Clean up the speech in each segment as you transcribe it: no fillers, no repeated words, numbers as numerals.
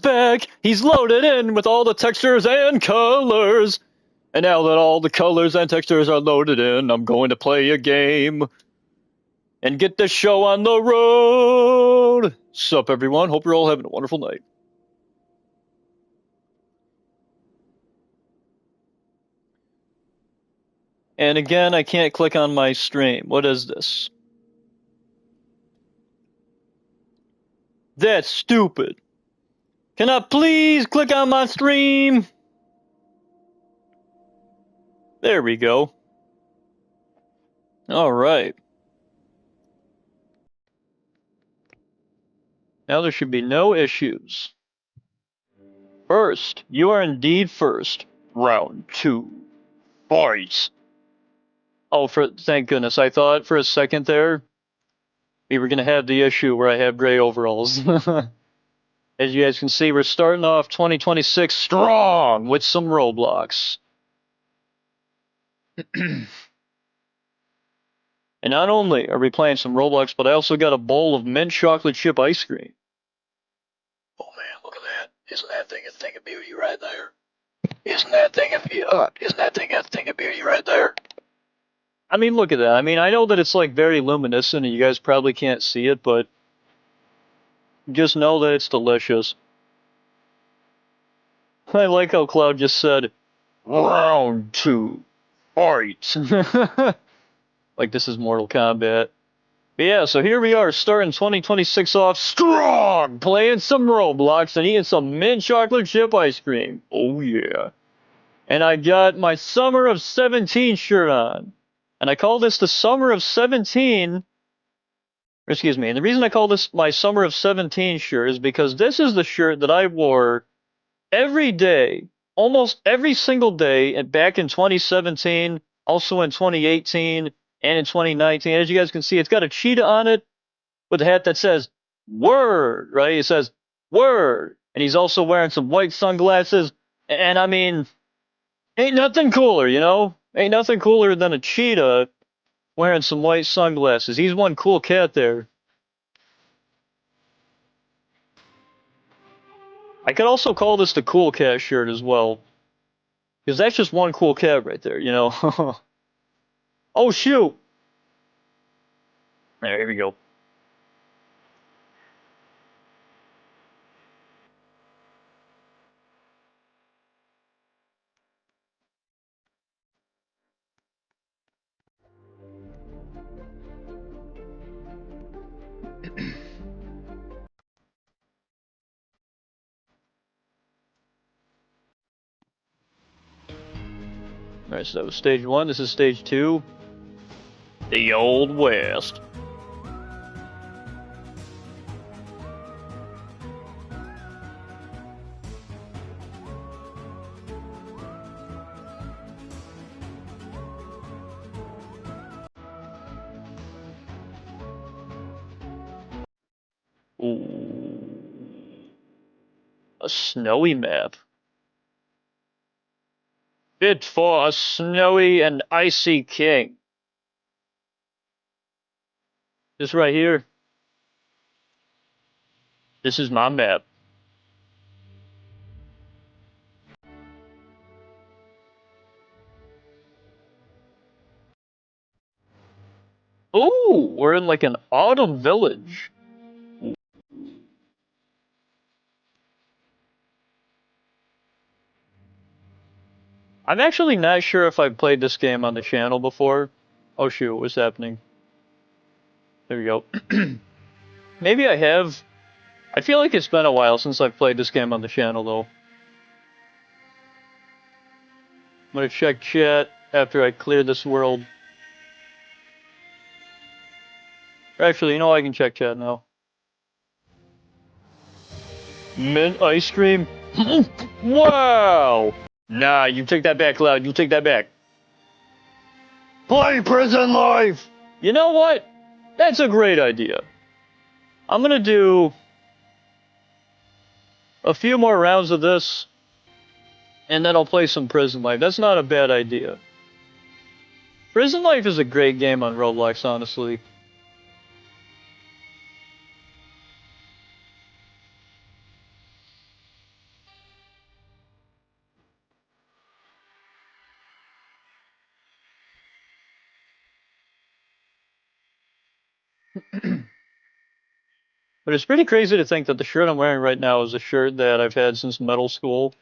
back. He's loaded in with all the textures and colors. And now that all the colors and textures are loaded in, I'm going to play a game and get this show on the road. Sup, everyone? Hope you're all having a wonderful night. And again, I can't click on my stream. What is this? That's stupid. Can I please click on my stream? There we go. All right. Now there should be no issues. First, you are indeed first. Round 2. Fight. Oh, thank goodness. I thought for a second there we were going to have the issue where I have gray overalls. As you guys can see, we're starting off 2026 strong with some Roblox. And not only are we playing some Roblox, but I also got a bowl of mint chocolate chip ice cream. Oh man, look at that. Isn't that thing a thing of beauty right there? Isn't that thing a thing of beauty right there? I mean, look at that. I mean, I know that it's like very luminescent and you guys probably can't see it, but just know that it's delicious. I like how Cloud just said, round 2, fight. Like this is Mortal Kombat. But yeah, so here we are, starting 2026 off strong, playing some Roblox and eating some mint chocolate chip ice cream. Oh yeah. And I got my Summer of 17 shirt on. And I call this the Summer of 17, excuse me, and the reason I call this my Summer of 17 shirt is because this is the shirt that I wore every day, almost every single day, and back in 2017, also in 2018, and in 2019. As you guys can see, it's got a cheetah on it with a hat that says word, right? It says word. And he's also wearing some white sunglasses. And I mean, ain't nothing cooler, you know? Ain't nothing cooler than a cheetah wearing some white sunglasses. He's one cool cat there. I could also call this the cool cat shirt as well. Because that's just one cool cat right there, you know? Oh, shoot! There, here we go. Alright, so that was stage 1. This is stage 2. The Old West. Ooh. A snowy map. Fit for a snowy and icy king. This right here. This is my map. Ooh, we're in like an autumn village. I'm actually not sure if I've played this game on the channel before. Oh shoot, what's happening? There we go. Maybe I have. I feel like it's been a while since I've played this game on the channel though. I'm gonna check chat after I clear this world. Actually, you know I can check chat now. Mint ice cream? Wow! Nah, you take that back, Cloud. You take that back. Play prison life! You know what? That's a great idea. I'm gonna do a few more rounds of this, and then I'll play some prison life. That's not a bad idea. Prison life is a great game on Roblox, honestly. But it's pretty crazy to think that the shirt I'm wearing right now is a shirt that I've had since middle school.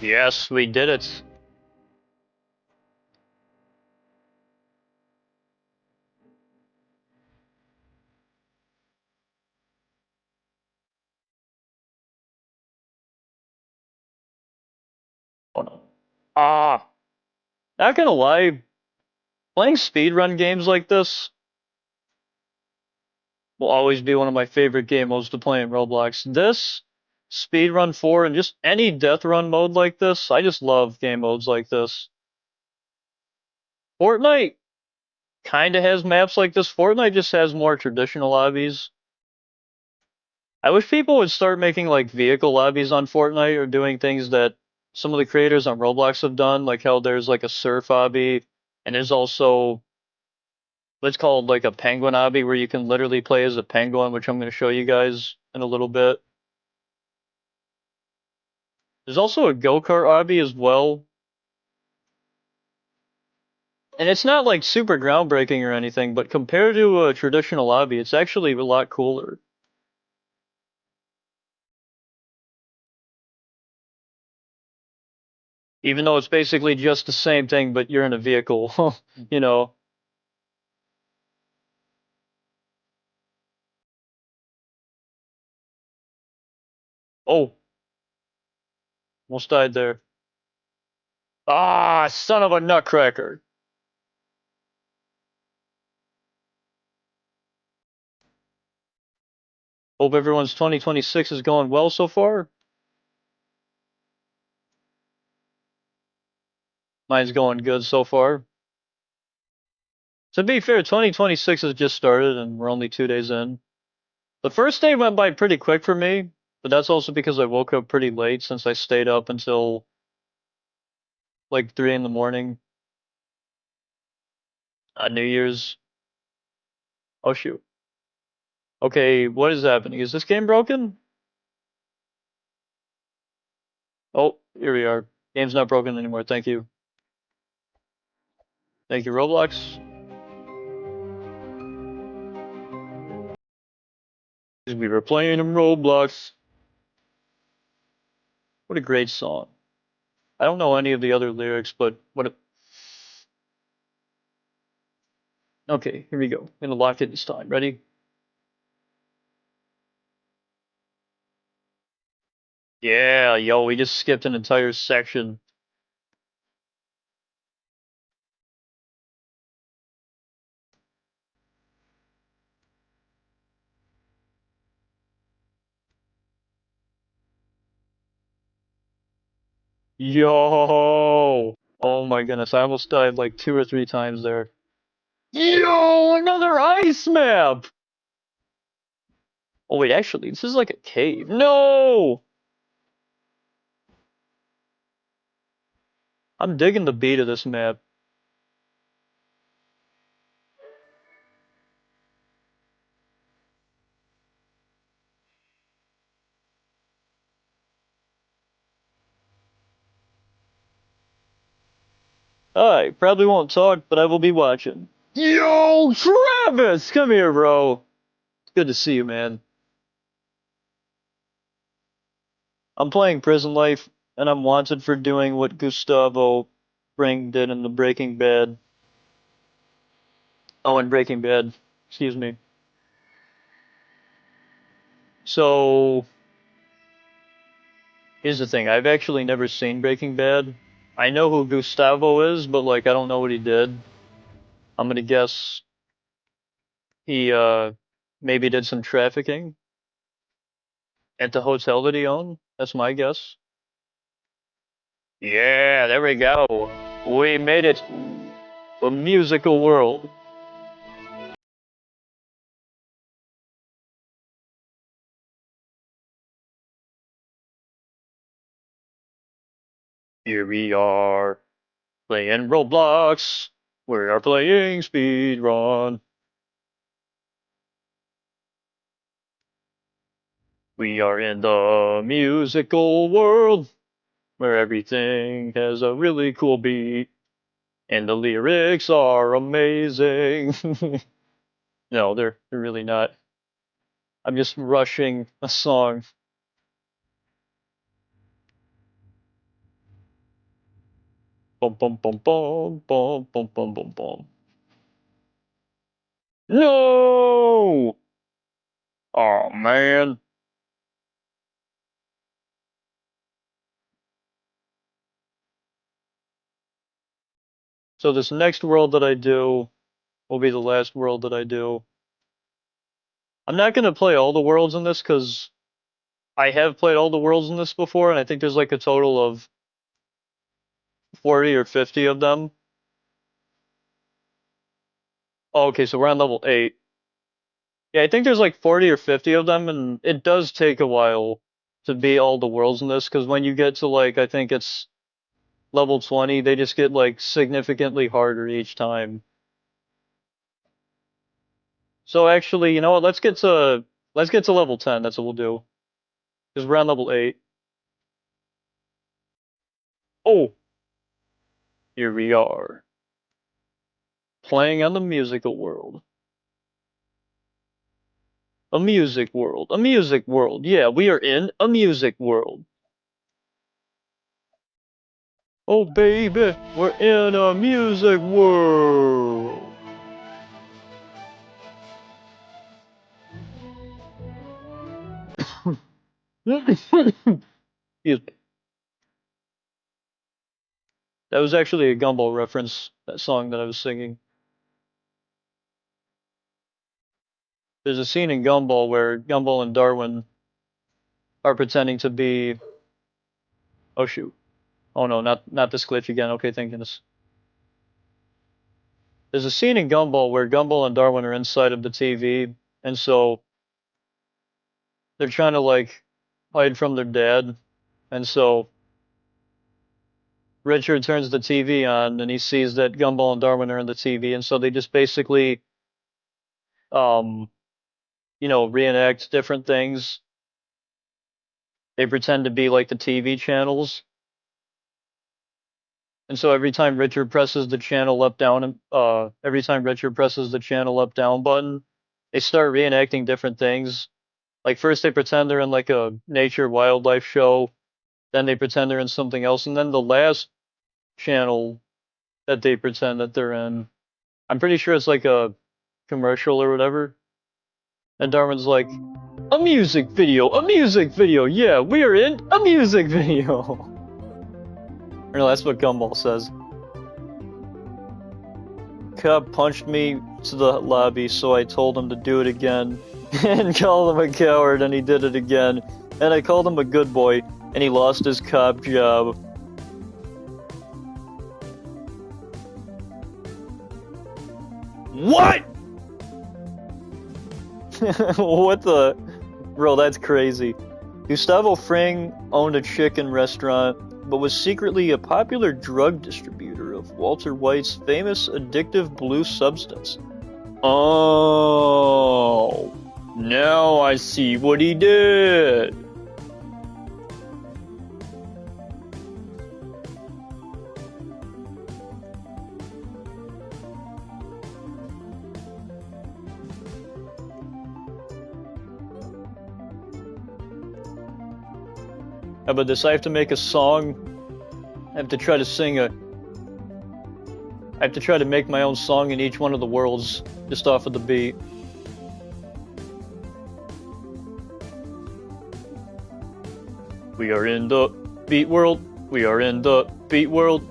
Yes, we did it. Oh no. Ah, not gonna lie, playing speedrun games like this will always be one of my favorite game modes to play in Roblox. This, Speedrun 4, and just any death run mode like this, I just love game modes like this. Fortnite kinda has maps like this. Fortnite just has more traditional lobbies. I wish people would start making like vehicle lobbies on Fortnite or doing things that some of the creators on Roblox have done, like how there's like a surf obby, and there's also, let's call it like a penguin obby where you can literally play as a penguin, which I'm going to show you guys in a little bit. There's also a go-kart obby as well. And it's not like super groundbreaking or anything, but compared to a traditional obby, it's actually a lot cooler. Even though it's basically just the same thing, but you're in a vehicle, you know. Oh, almost died there. Ah, son of a nutcracker. Hope everyone's 2026 is going well so far. Mine's going good so far. To be fair, 2026 has just started and we're only 2 days in. The first day went by pretty quick for me, but that's also because I woke up pretty late since I stayed up until like 3 in the morning on New Year's. Oh shoot. Okay, what is happening? Is this game broken? Oh, here we are. Game's not broken anymore. Thank you. Thank you, Roblox. We were playing in Roblox. What a great song. I don't know any of the other lyrics, but what a... Okay, here we go. I'm gonna lock it this time. Ready? Yeah, yo, we just skipped an entire section. Yo! Oh my goodness, I almost died like 2 or 3 times there. Yo, another ice map! Oh wait, actually, this is like a cave. No! I'm digging the beat of this map. I probably won't talk, but I will be watching. Yo, Travis! Come here, bro. It's good to see you, man. I'm playing Prison Life, and I'm wanted for doing what Gustavo Fring did in the Breaking Bad. Oh, in Breaking Bad. Excuse me. So, here's the thing. I've actually never seen Breaking Bad. I know who Gustavo is, but, like, I don't know what he did. I'm gonna guess he, maybe did some trafficking at the hotel that he owned. That's my guess. Yeah, there we go. We made it. A musical world. Here we are playing Roblox. We are playing Speedrun. We are in the musical world where everything has a really cool beat and the lyrics are amazing. No, they're really not. I'm just rushing a song. Bum bum bum bum bum bum bum bum bum. No! Oh man. So this next world that I do will be the last world that I do. I'm not gonna play all the worlds in this because I have played all the worlds in this before, and I think there's like a total of 40 or 50 of them. Oh, okay, so we're on level 8. Yeah, I think there's like 40 or 50 of them, and it does take a while to beat all the worlds in this because when you get to like, I think it's level 20, they just get like significantly harder each time. So actually, you know what? Let's get to level 10. That's what we'll do because we're on level 8. Oh, here we are playing on the musical world. A music world. A music world. Yeah, we are in a music world. Oh, baby, we're in a music world. Excuse me. That was actually a Gumball reference, that song that I was singing. There's a scene in Gumball where Gumball and Darwin are pretending to be. Oh, shoot. Oh, no, not this glitch again. Okay, thank goodness. There's a scene in Gumball where Gumball and Darwin are inside of the TV, and so they're trying to, like, hide from their dad. And so Richard turns the TV on and he sees that Gumball and Darwin are in the TV, and so they just basically, um, reenact different things. They pretend to be like the TV channels, and so every time Richard presses the channel up down, every time Richard presses the channel up down button, they start reenacting different things. Like first they pretend they're in like a nature wildlife show, then they pretend they're in something else, and then the last channel that they pretend that they're in, I'm pretty sure it's like a commercial or whatever. And Darwin's like, a music video, yeah, we are in a music video. Or no, that's what Gumball says. Cub punched me to the lobby, so I told him to do it again. And called him a coward, and he did it again. And I called him a good boy, and he lost his cop job. What? What the? Bro, that's crazy. Gustavo Fring owned a chicken restaurant, but was secretly a popular drug distributor of Walter White's famous addictive blue substance. Oh, now I see what he did. How about this? I have to make a song. I have to try to sing a. I have to try to make my own song in each one of the worlds, just off of the beat. We are in the beat world. We are in the beat world.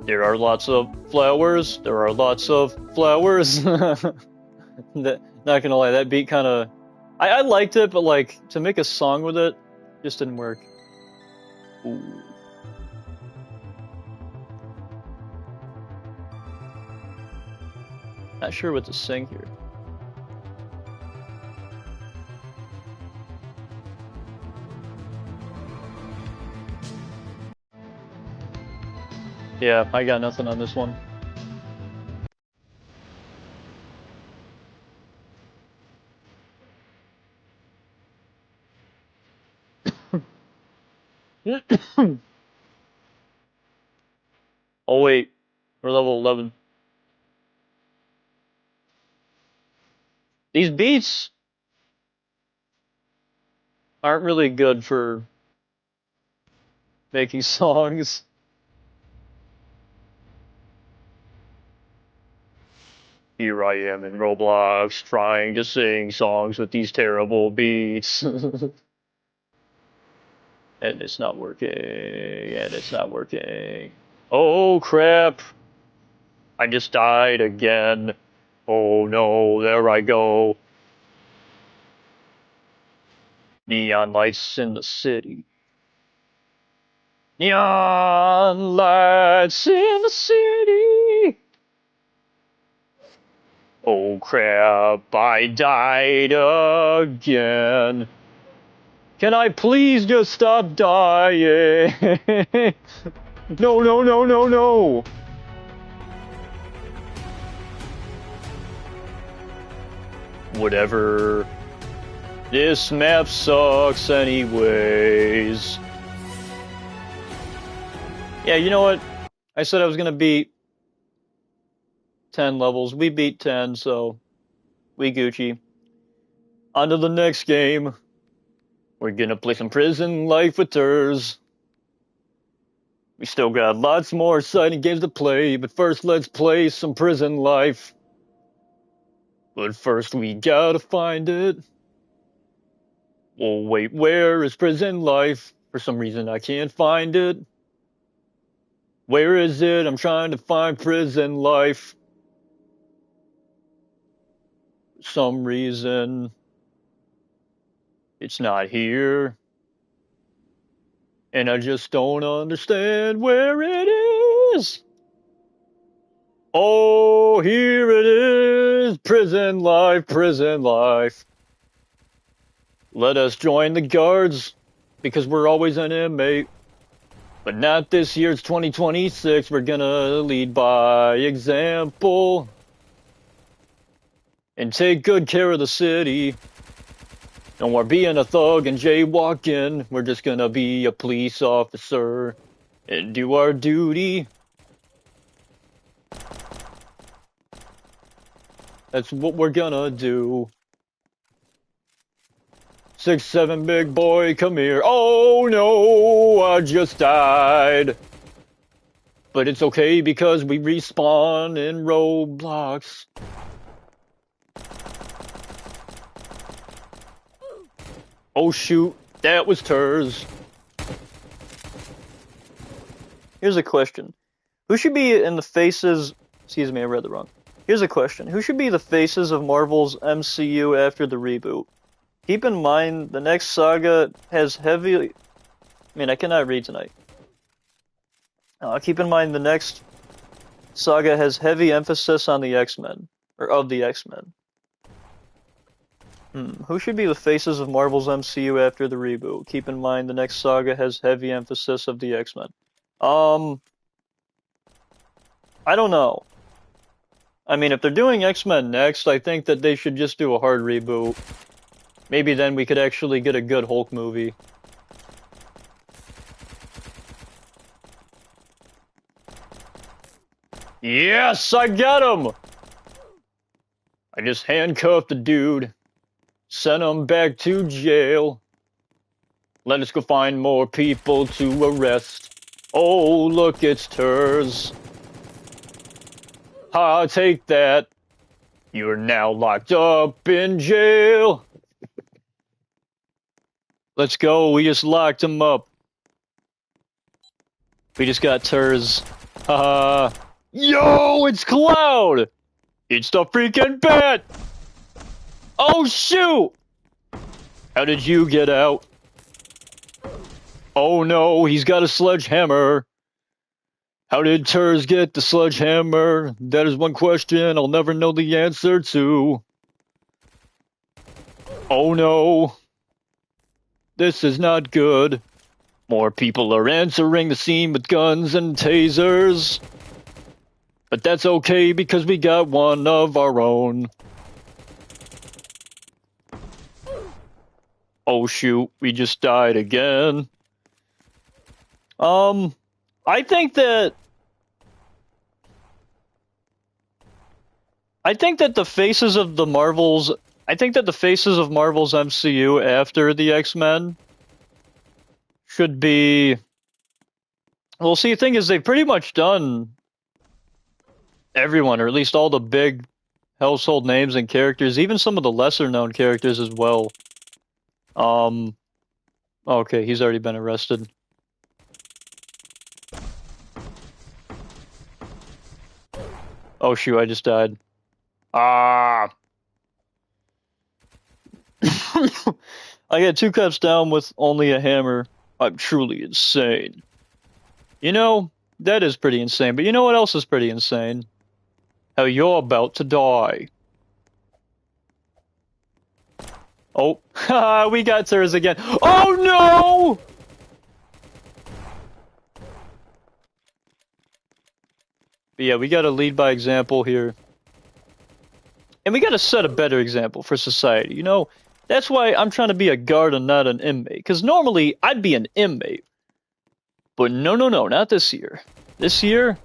There are lots of flowers. There are lots of flowers. Not gonna lie, that beat kind of. I liked it, but like to make a song with it, just didn't work. Ooh. Not sure what to sing here. Yeah, I got nothing on this one. Oh wait, we're level 11. These beats aren't really good for making songs. Here I am in Roblox trying to sing songs with these terrible beats. And it's not working. And it's not working. Oh crap. I just died again. Oh no, there I go. Neon lights in the city. Neon lights in the city. Oh crap, I died again. Can I please just stop dying? No, no, no, no, no. Whatever. This map sucks anyways. Yeah, you know what? I said I was gonna beat 10 levels. We beat 10, so we Gucci. On to the next game. We're gonna play some Prison Life with Turs. We still got lots more exciting games to play, but first let's play some Prison Life. But first we gotta find it. Oh wait, where is Prison Life? For some reason I can't find it. Where is it? I'm trying to find Prison Life. For some reason it's not here. And I just don't understand where it is. Oh, here it is. Prison Life, Prison Life. Let us join the guards, because we're always an inmate. But not this year, it's 2026. We're gonna lead by example. And take good care of the city. No more being a thug and jaywalking. We're just gonna be a police officer and do our duty. That's what we're gonna do. 6'7" big boy, come here. Oh no, I just died. But it's okay because we respawn in Roblox. Oh shoot, that was Turs. Here's a question. Who should be in the faces... Excuse me, I read that wrong. Here's a question. Who should be the faces of Marvel's MCU after the reboot? Keep in mind, the next saga has heavy... I mean, I cannot read tonight. Keep in mind, the next saga has heavy emphasis on the X-Men. Or of the X-Men. Who should be the faces of Marvel's MCU after the reboot? Keep in mind, the next saga has heavy emphasis of the X-Men. I don't know. I mean, if they're doing X-Men next, I think that they should just do a hard reboot. Maybe then we could actually get a good Hulk movie. Yes, I got him! I just handcuffed the dude. Sent him back to jail. Let us go find more people to arrest. Oh, look, it's Turs. Ha, take that. You're now locked up in jail. Let's go. We just locked him up. We just got Turs. Haha. Yo, it's Cloud. It's the freaking bat. Oh, shoot. How did you get out? Oh no, he's got a sledgehammer. How did Turs get the sledgehammer? That is one question I'll never know the answer to. Oh no. This is not good. More people are entering the scene with guns and tasers. But that's okay because we got one of our own. Oh shoot, we just died again. I think that the faces of the Marvels MCU after the X-Men should be, well, see, the thing is they've pretty much done everyone, or at least all the big household names and characters, even some of the lesser known characters as well. Okay, he's already been arrested. Oh shoot, I just died. Ah! I got 2 cups down with only a hammer. I'm truly insane. You know, that is pretty insane, but you know what else is pretty insane? How you're about to die. Oh, haha, we got Turs again. Oh no! But yeah, we gotta lead by example here. And we gotta set a better example for society, you know? That's why I'm trying to be a guard and not an inmate. Because normally, I'd be an inmate. But no, not this year. This year,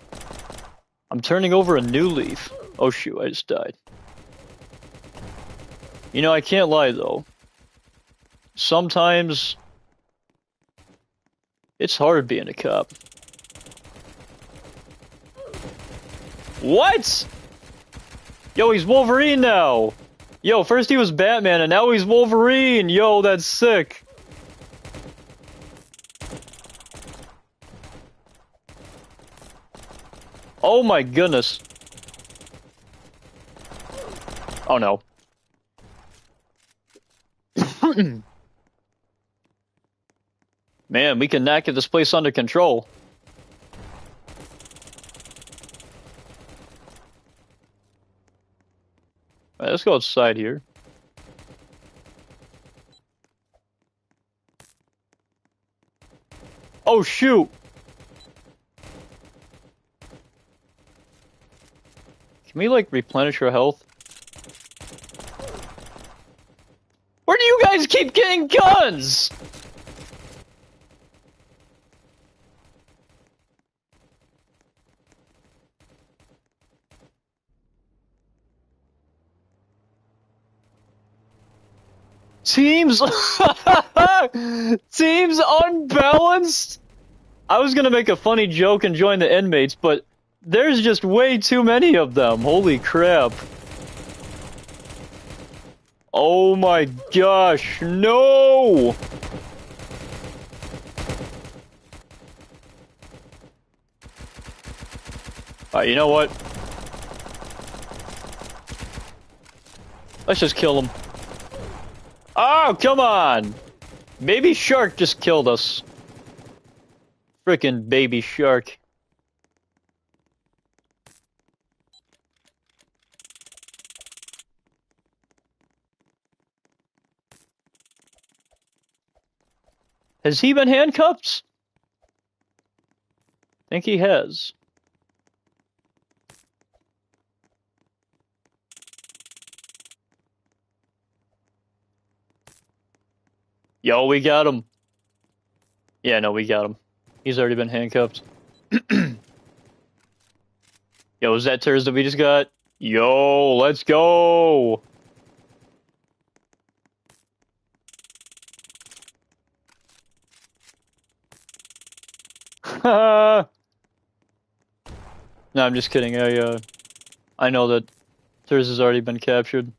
I'm turning over a new leaf. Oh shoot, I just died. You know, I can't lie though. Sometimes, it's hard being a cop. What? Yo, he's Wolverine now! Yo, first he was Batman and now he's Wolverine! Yo, that's sick! Oh my goodness. Oh no. Man, we can not get this place under control. Alright, let's go outside here. Oh shoot! Can we like replenish our health? Where do you guys keep getting guns? Teams Teams unbalanced? I was gonna make a funny joke and join the inmates, but there's just way too many of them. Holy crap. Oh my gosh, no! Alright, you know what? Let's just kill him. Oh, come on! Baby Shark just killed us. Frickin' Baby Shark. Has he been handcuffed? I think he has. Yo, we got him. Yeah, no, we got him. He's already been handcuffed. Yo, is that Turs that we just got? Yo, let's go! No, I'm just kidding. I know that Thurs has already been captured.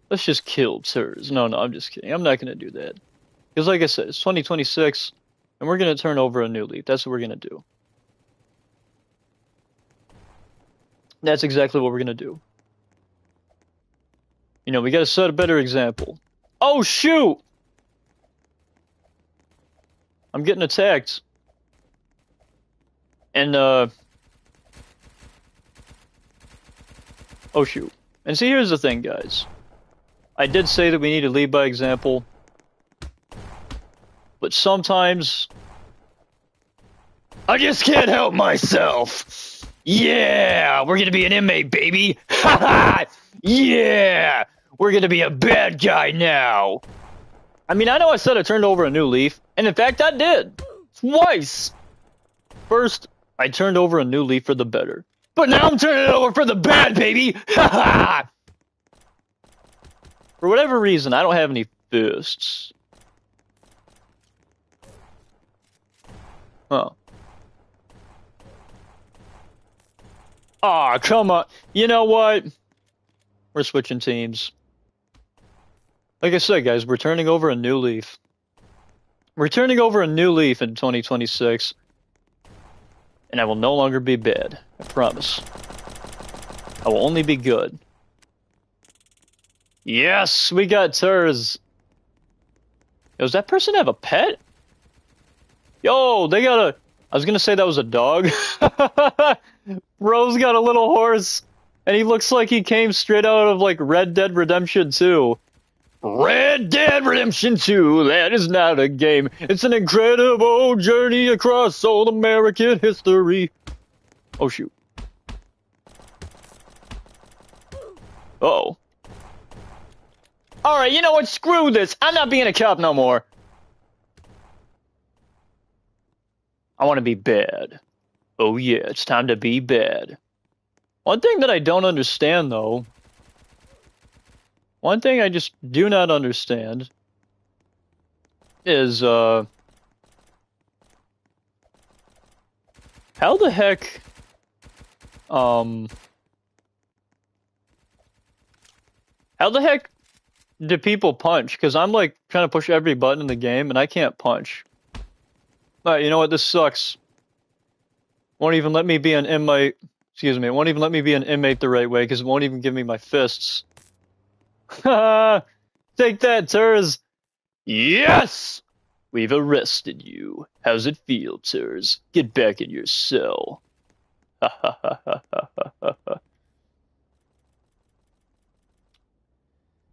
Let's just kill Thurs. No, I'm just kidding. I'm not gonna do that. Because like I said, it's 2026, and we're gonna turn over a new leaf. That's what we're gonna do. That's exactly what we're gonna do. You know, we gotta set a better example. Oh, shoot! I'm getting attacked. And, oh, shoot. And see, here's the thing, guys. I did say that we need to lead by example. But sometimes... I just can't help myself! Yeah! We're gonna be an inmate, baby! Haha! Yeah! We're gonna be a bad guy now! I mean, I know I said I turned over a new leaf, and in fact I did! Twice! First, I turned over a new leaf for the better. But now I'm turning it over for the bad, baby! Haha! For whatever reason, I don't have any fists. Huh. Aw, come on. You know what? We're switching teams. Like I said, guys, we're turning over a new leaf. We're turning over a new leaf in 2026. And I will no longer be bad. I promise. I will only be good. Yes, we got Thurs. Yo, does that person have a pet? Yo, they got a... I was gonna say that was a dog. Bro's got a little horse. And he looks like he came straight out of, like, Red Dead Redemption 2. Red Dead Redemption 2, that is not a game. It's an incredible journey across old American history. Oh, shoot. Uh-oh. Alright, you know what? Screw this. I'm not being a cop no more. I want to be bad. Oh, yeah, it's time to be bad. One thing that I don't understand, though... One thing I just do not understand is, how the heck, how the heck do people punch? Because I'm, like, trying to push every button in the game, and I can't punch. Alright, you know what? This sucks. Won't even let me be an inmate. Excuse me. It won't even let me be an inmate the right way, because it won't even give me my fists. Take that, Thurs! Yes! We've arrested you. How's it feel, Thurs? Get back in your cell.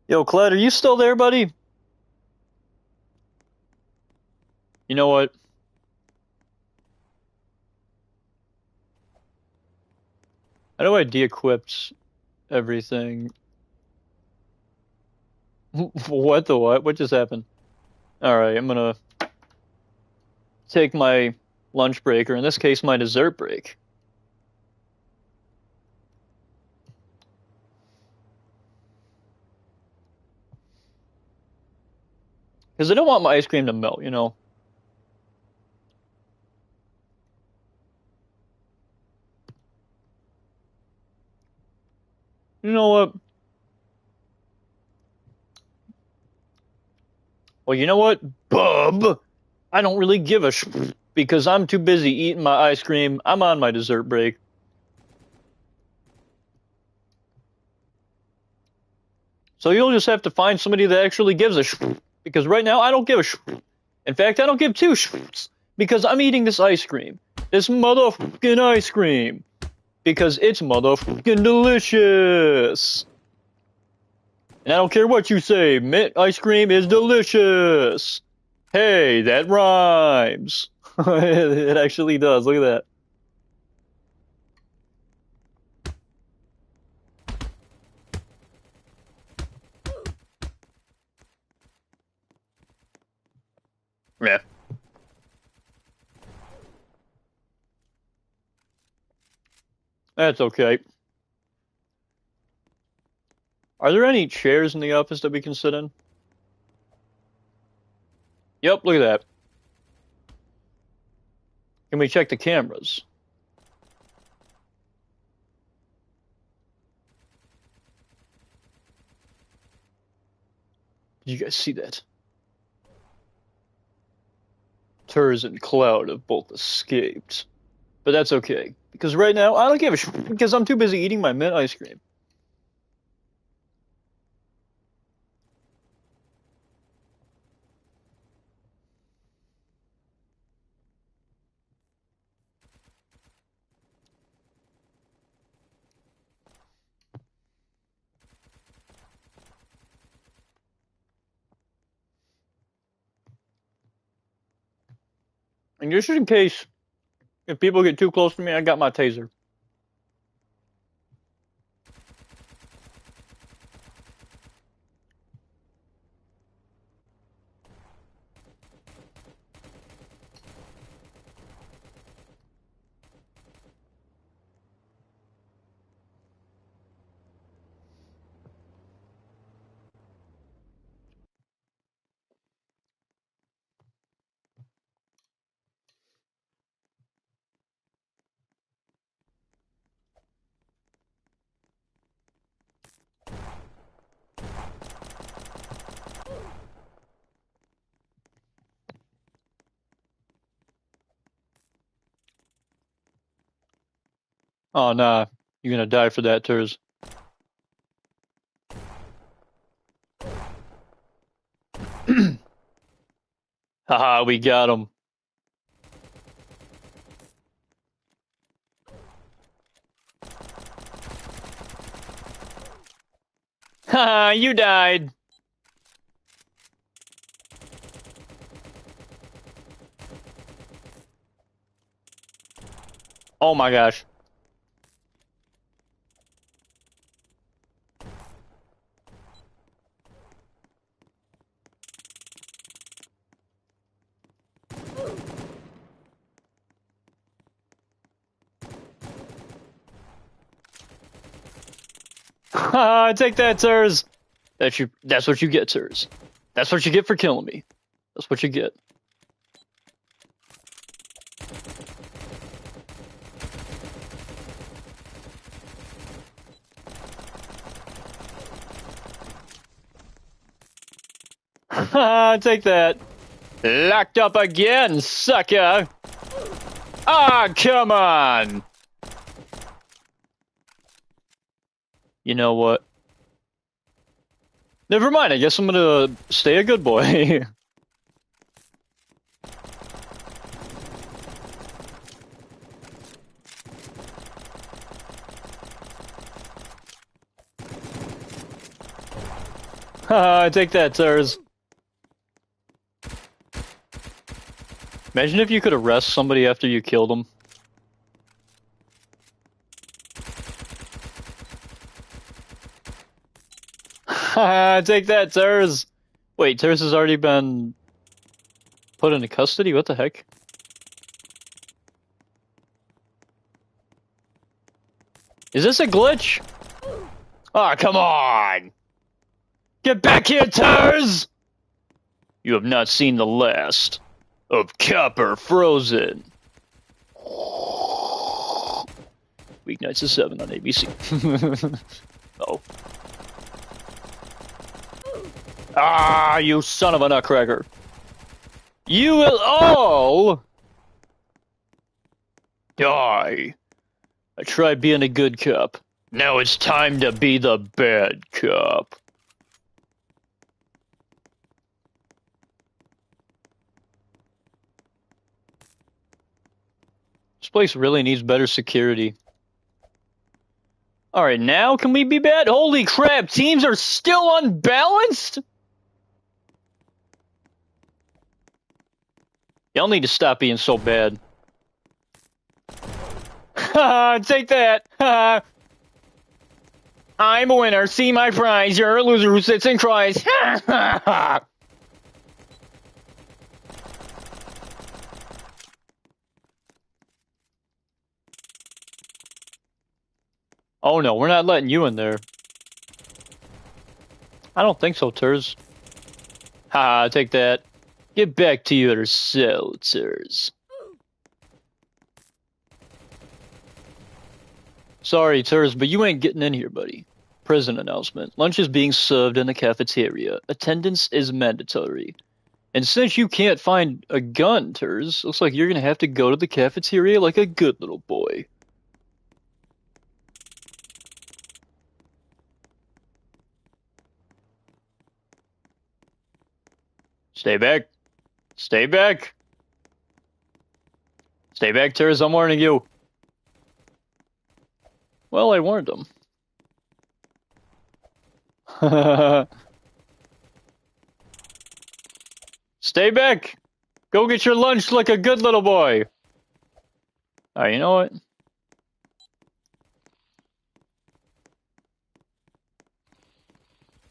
Yo, Cled, are you still there, buddy? You know what? How do I de-equip everything? What the what? What just happened? Alright, I'm gonna take my lunch break, or in this case, my dessert break. Because I don't want my ice cream to melt, you know? You know what? Well, you know what, bub? I don't really give a because I'm too busy eating my ice cream. I'm on my dessert break. So you'll just have to find somebody that actually gives a because right now I don't give a In fact, I don't give two because I'm eating this ice cream. This motherfucking ice cream. Because it's motherfucking delicious. And I don't care what you say, mint ice cream is delicious. Hey, that rhymes. It actually does. Look at that. Yeah. That's okay. Are there any chairs in the office that we can sit in? Yep, look at that. Can we check the cameras? Did you guys see that? Turs and Cloud have both escaped. But that's okay. Because right now, I don't give a shit. Because I'm too busy eating my mint ice cream. And just in case, if people get too close to me, I got my taser. Oh, nah. You're gonna die for that, Turs. Haha, we got him. Haha, you died. Oh my gosh. Haha, take that, Turs. That's what you get, Turs. That's what you get for killing me. That's what you get. Haha, take that. Locked up again, sucker. Ah, come on. You know what? Never mind, I guess I'm gonna stay a good boy. Haha, take that, Turs. Imagine if you could arrest somebody after you killed them. Haha, take that, Turs. Wait, Turs has already been put into custody? What the heck? Is this a glitch? Ah, oh, come on! Get back here, Turs! You have not seen the last of Copper Frozen. Weeknights at 7 on ABC. Oh. Ah, you son of a nutcracker. You will all die. I tried being a good cop. Now it's time to be the bad cop. This place really needs better security. Alright, now can we be bad? Holy crap, teams are still unbalanced? Y'all need to stop being so bad. Haha, take that. Haha. I'm a winner. See my prize. You're a loser who sits and cries. Ha ha ha. Oh no, we're not letting you in there. I don't think so, Turs. Haha, take that. Get back to your cell, Turs. Sorry, Turs, but you ain't getting in here, buddy. Prison announcement. Lunch is being served in the cafeteria. Attendance is mandatory. And since you can't find a gun, Turs, looks like you're gonna have to go to the cafeteria like a good little boy. Stay back. Stay back. Stay back, Turs, I'm warning you. Well, I warned him. Stay back! Go get your lunch like a good little boy! Alright, you know what?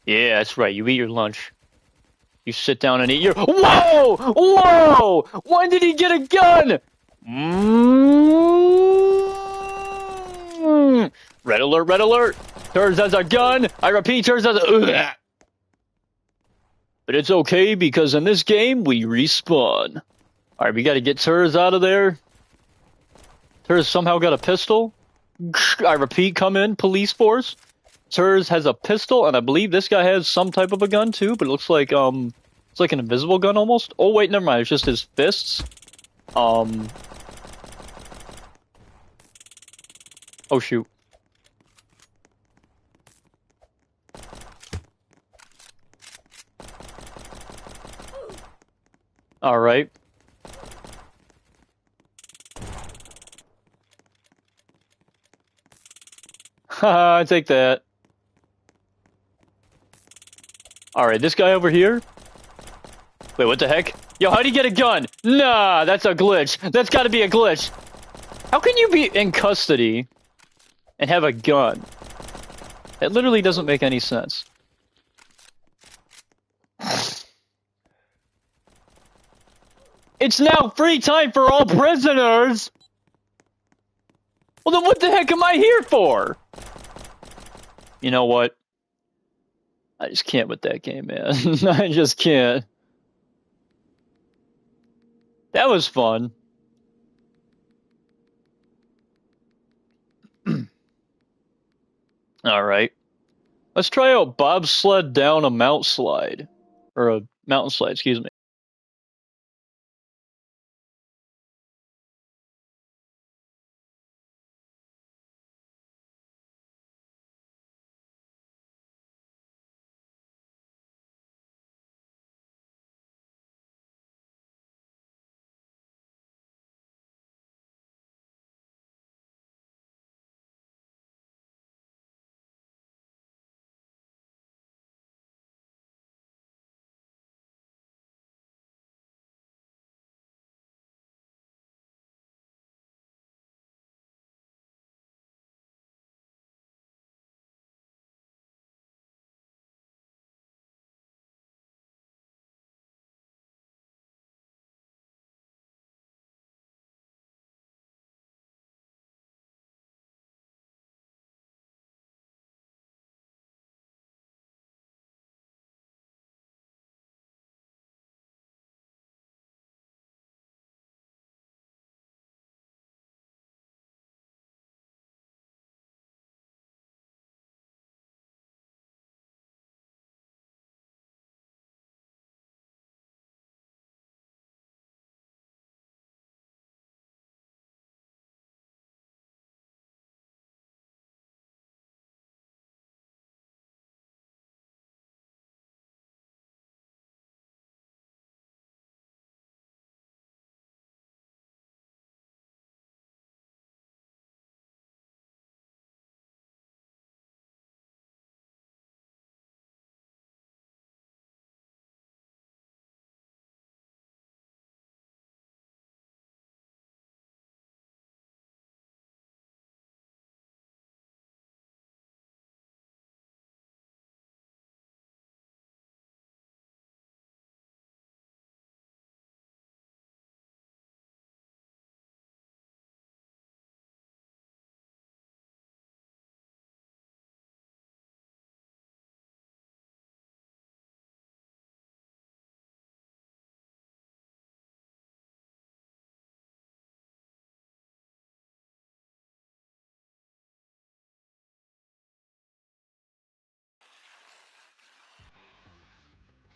Yeah, that's right, you eat your lunch. You sit down and eat your— Whoa! Whoa! When did he get a gun? Red alert, red alert! Turns out a gun! I repeat, turns out a— But it's okay, because in this game, we respawn. Alright, we gotta get Turs out of there. Turs somehow got a pistol. I repeat, come in, police force. Turs has a pistol, and I believe this guy has some type of a gun too, but it looks like, it's like an invisible gun almost. Oh wait, never mind, it's just his fists. Oh shoot. Alright. Haha, I take that. Alright, this guy over here. Wait, what the heck? Yo, how'd he get a gun? Nah, that's a glitch. That's gotta be a glitch. How can you be in custody and have a gun? It literally doesn't make any sense. It's now free time for all prisoners! Well then what the heck am I here for? You know what? I just can't with that game, man. I just can't. That was fun. Alright. Let's try out bobsled down a mountain slide. Or a mountain slide, excuse me.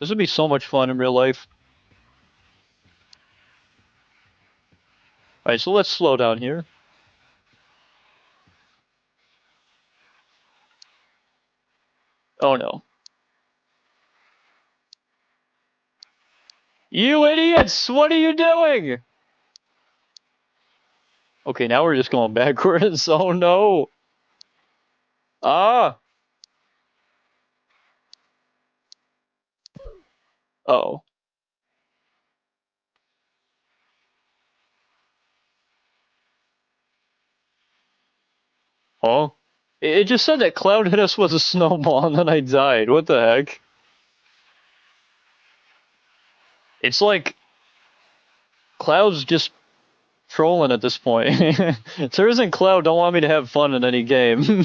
This would be so much fun in real life. Alright, so let's slow down here. Oh no. You idiots! What are you doing? Okay, now we're just going backwards. Oh no. Ah. Oh. Huh? It just said that Cloud hit us with a snowball and then I died. What the heck? It's like Cloud's just trolling at this point. Turs and Cloud don't want me to have fun in any game.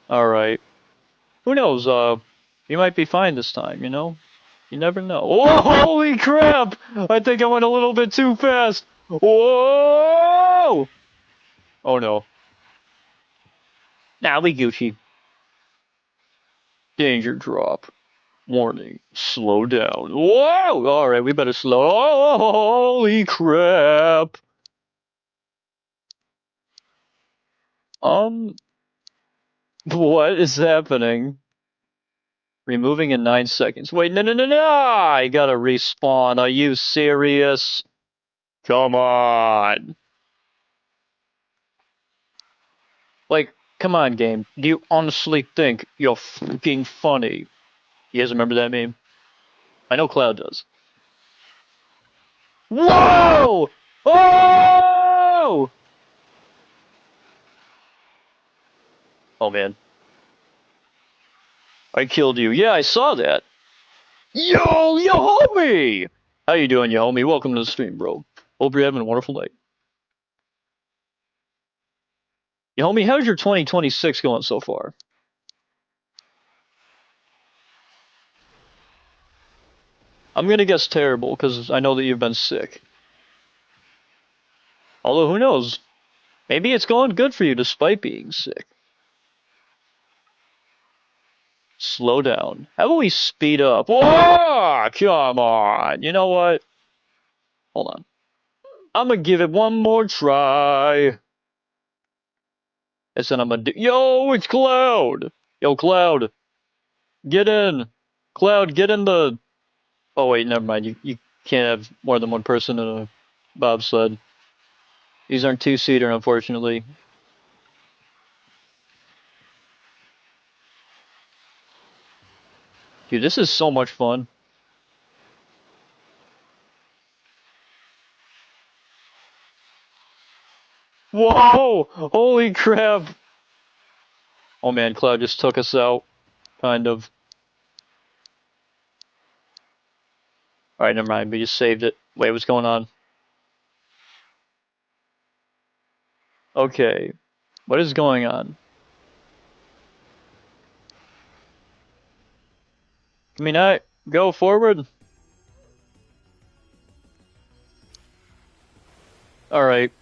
Alright. Who knows, you might be fine this time, you know? You never know. Whoa, holy crap! I think I went a little bit too fast! Whoa! Oh no. Now we Gucci. Danger drop. Warning. Slow down. Whoa! Alright, we better slow. Oh, holy crap! What is happening? Removing in 9 seconds. Wait, no, no, no, no! I gotta respawn. Are you serious? Come on! Like, come on, game. Do you honestly think you're fucking funny? You guys remember that meme? I know Cloud does. Whoa! Oh! Oh man, I killed you. Yeah, I saw that. Yo, yo, homie! How you doing, yo, homie? Welcome to the stream, bro. Hope you're having a wonderful night. Yo, homie, how's your 2026 going so far? I'm gonna guess terrible, because I know that you've been sick. Although, who knows? Maybe it's going good for you despite being sick. Slow down. How about we speed up? Whoa! Come on. You know what? Hold on. I'm gonna give it one more try. And then I'm gonna do. Yo, it's Cloud! Yo, Cloud, get in! Cloud, get in the. Oh, wait, never mind. You can't have more than one person in a bobsled. These aren't two-seater, unfortunately. Dude, this is so much fun. Whoa! Holy crap! Oh man, Cloud just took us out. Kind of. Alright, never mind. We just saved it. Wait, what's going on? Okay. What is going on? Can we not go forward? Alright.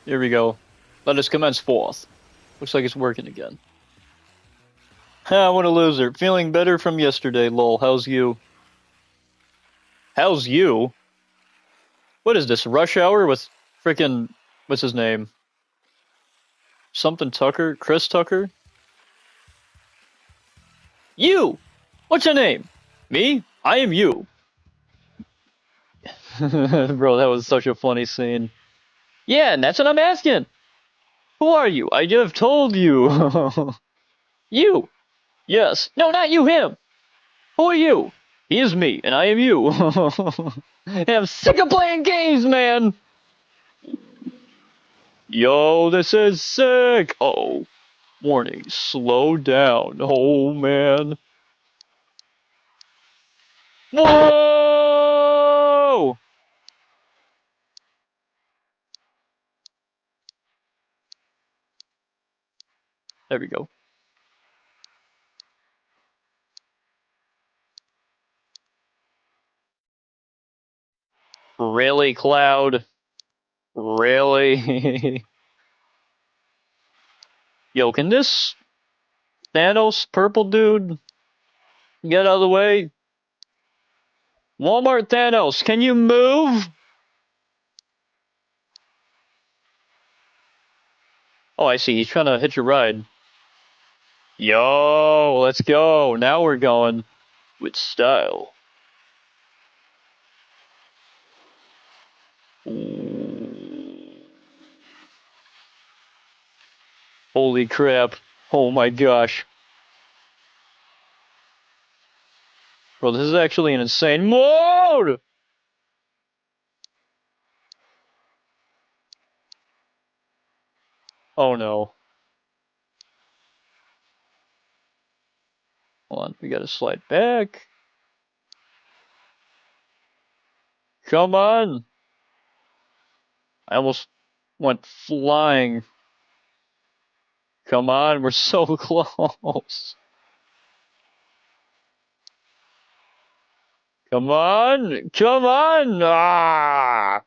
Here we go. Let us commence forth. Looks like it's working again. Ha, what a loser. Feeling better from yesterday, lol. How's you? How's you? What is this, Rush Hour with frickin' what's his name? Something Tucker? Chris Tucker? You! What's your name? Me? I am you. Bro, that was such a funny scene. Yeah, and that's what I'm asking. Who are you? I have told you. You. Yes. No, not you, him. Who are you? He is me, and I am you. I'm sick of playing games, man. Yo, this is sick. Uh-oh. Warning, slow down. Oh, man. Whoa! There we go. Really, Cloud? Really? Yo, can this Thanos, purple dude, get out of the way. Walmart Thanos, can you move? Oh, I see. He's trying to hitch a ride. Yo, let's go. Now we're going with style. Ooh. Holy crap. Oh my gosh. Bro, this is actually an insane mode! Oh no. Hold on, we gotta slide back. Come on! I almost went flying. Come on, we're so close. Come on! Come on! Ah!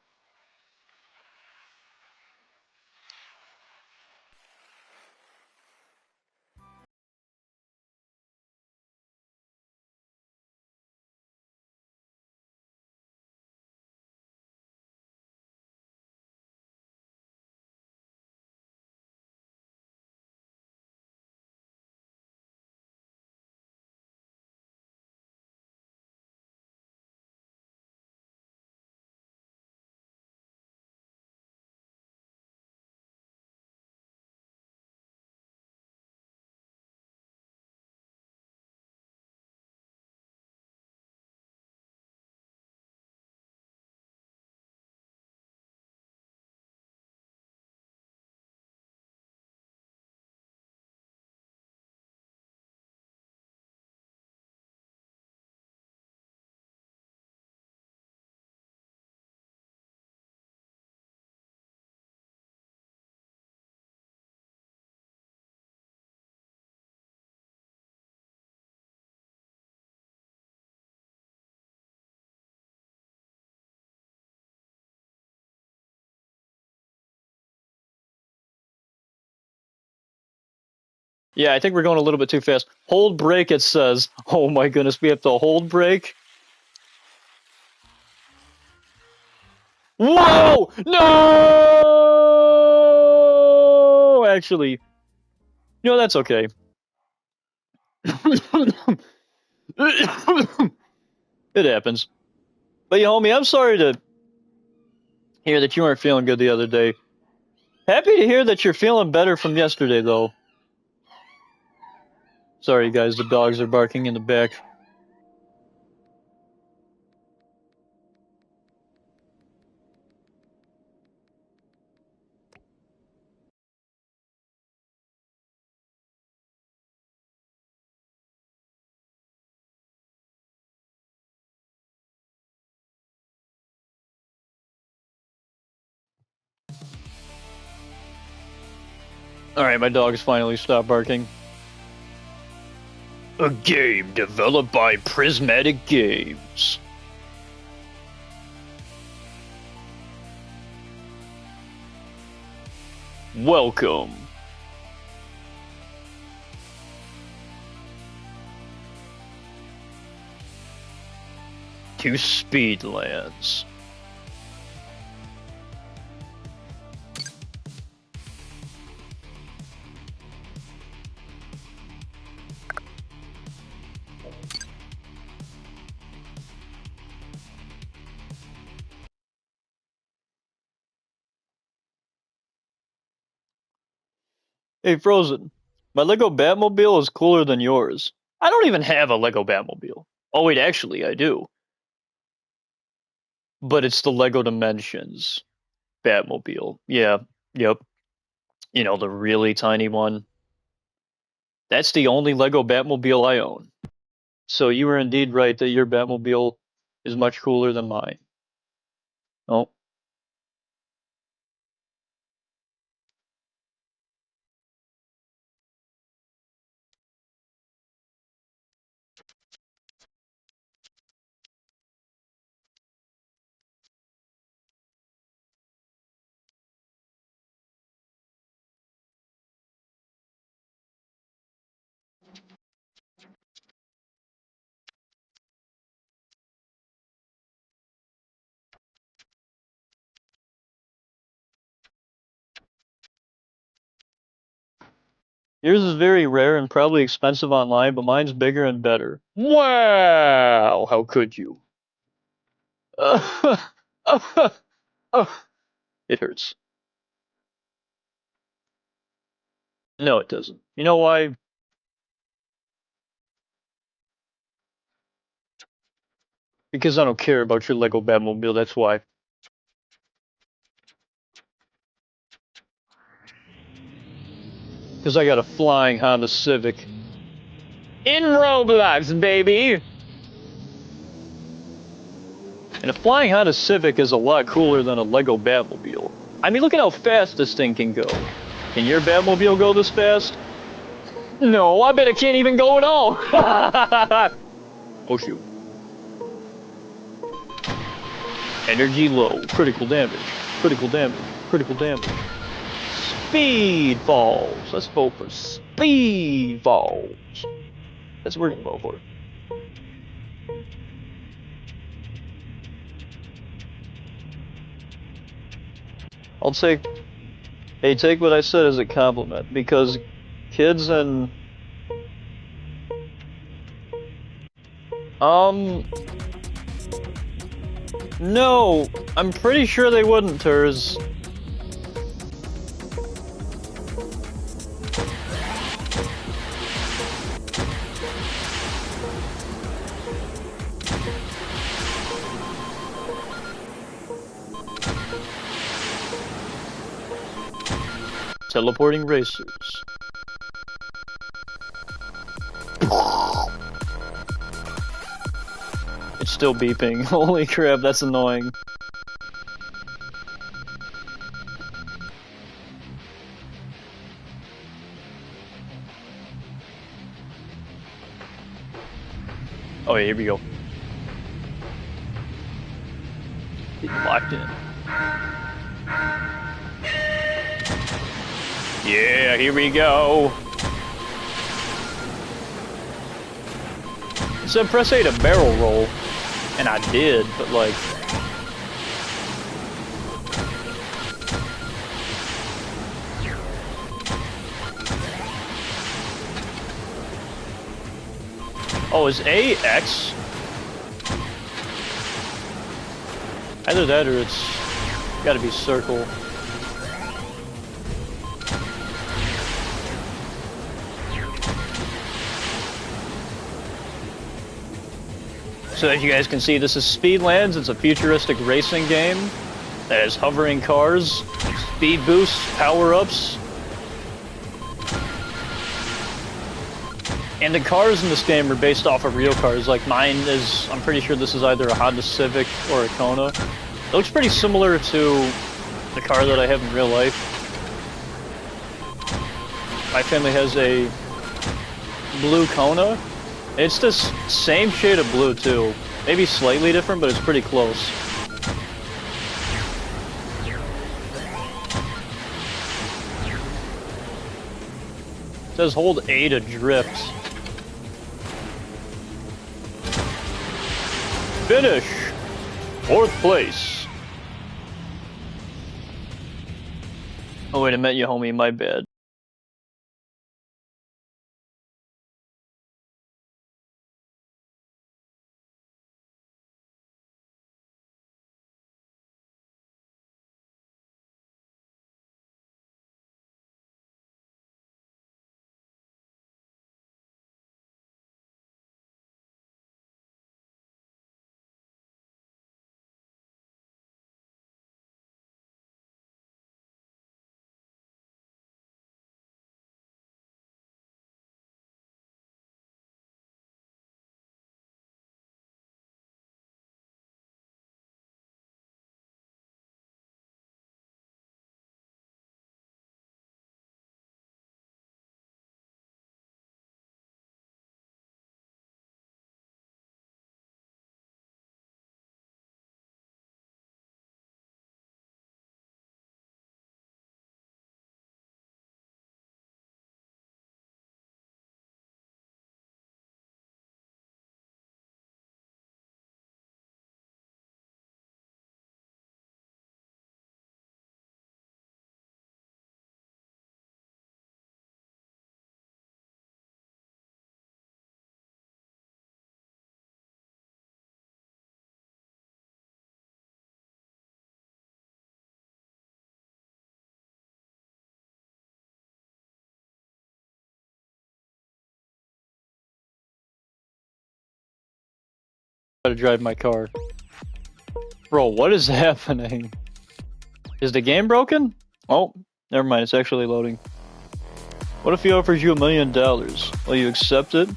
Yeah, I think we're going a little bit too fast. Hold brake, it says. Oh my goodness, we have to hold brake? Whoa! No! Actually, that's okay. It happens. But you homie, I'm sorry to hear that you weren't feeling good the other day. Happy to hear that you're feeling better from yesterday, though. Sorry, guys, the dogs are barking in the back. Alright, my dog's finally stopped barking. A game developed by Prismatic Games. Welcome to Speedlands. Hey, Frozen, my Lego Batmobile is cooler than yours. I don't even have a Lego Batmobile. Oh, wait, actually, I do. But it's the Lego Dimensions Batmobile. Yeah, yep. The really tiny one. That's the only Lego Batmobile I own. So you were indeed right that your Batmobile is much cooler than mine. Oh, Yours is very rare and probably expensive online, but mine's bigger and better. Wow! How could you? It hurts. No, it doesn't. You know why? Because I don't care about your Lego Batmobile, that's why. Because I got a flying Honda Civic. In Roblox, baby! And a flying Honda Civic is a lot cooler than a Lego Batmobile. I mean, look at how fast this thing can go. Can your Batmobile go this fast? No, I bet it can't even go at all. Oh shoot. Energy low. Critical damage. Critical damage. Critical damage. Speed falls. Let's vote for speed falls. That's what we're gonna vote for. I'll take. Hey, take what I said as a compliment because kids and no, I'm pretty sure they wouldn't, Turs. Teleporting racers. It's still beeping. Holy crap, that's annoying. Oh, yeah, here we go. Getting locked in. Yeah, here we go. It said press A to barrel roll, and I did, but like... Oh, is A X? Either that or it's gotta be circle. So as you guys can see, this is Speedlands. It's a futuristic racing game that has hovering cars, speed boosts, power-ups. And the cars in this game are based off of real cars. Like mine is, I'm pretty sure this is either a Honda Civic or a Kona. It looks pretty similar to the car that I have in real life. My family has a blue Kona. It's the same shade of blue too. Maybe slightly different, but it's pretty close. It says hold A to drift. Finish! 4th place. Oh wait, I met you, homie, my bad. to drive my car. Bro, what is happening? Is the game broken? Oh, never mind, it's actually loading. What if he offers you $1 million? Will you accept it?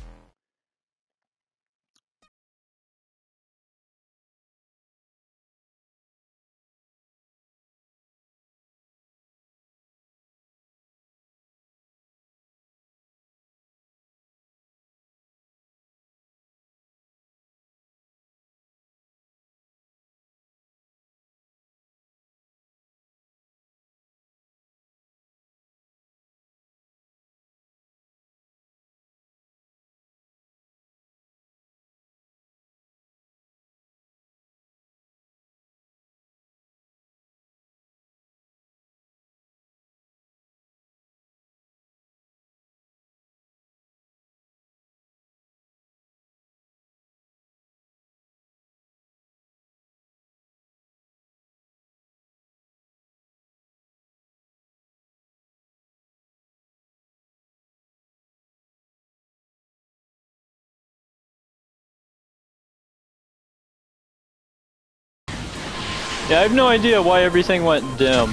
Yeah, I have no idea why everything went dim.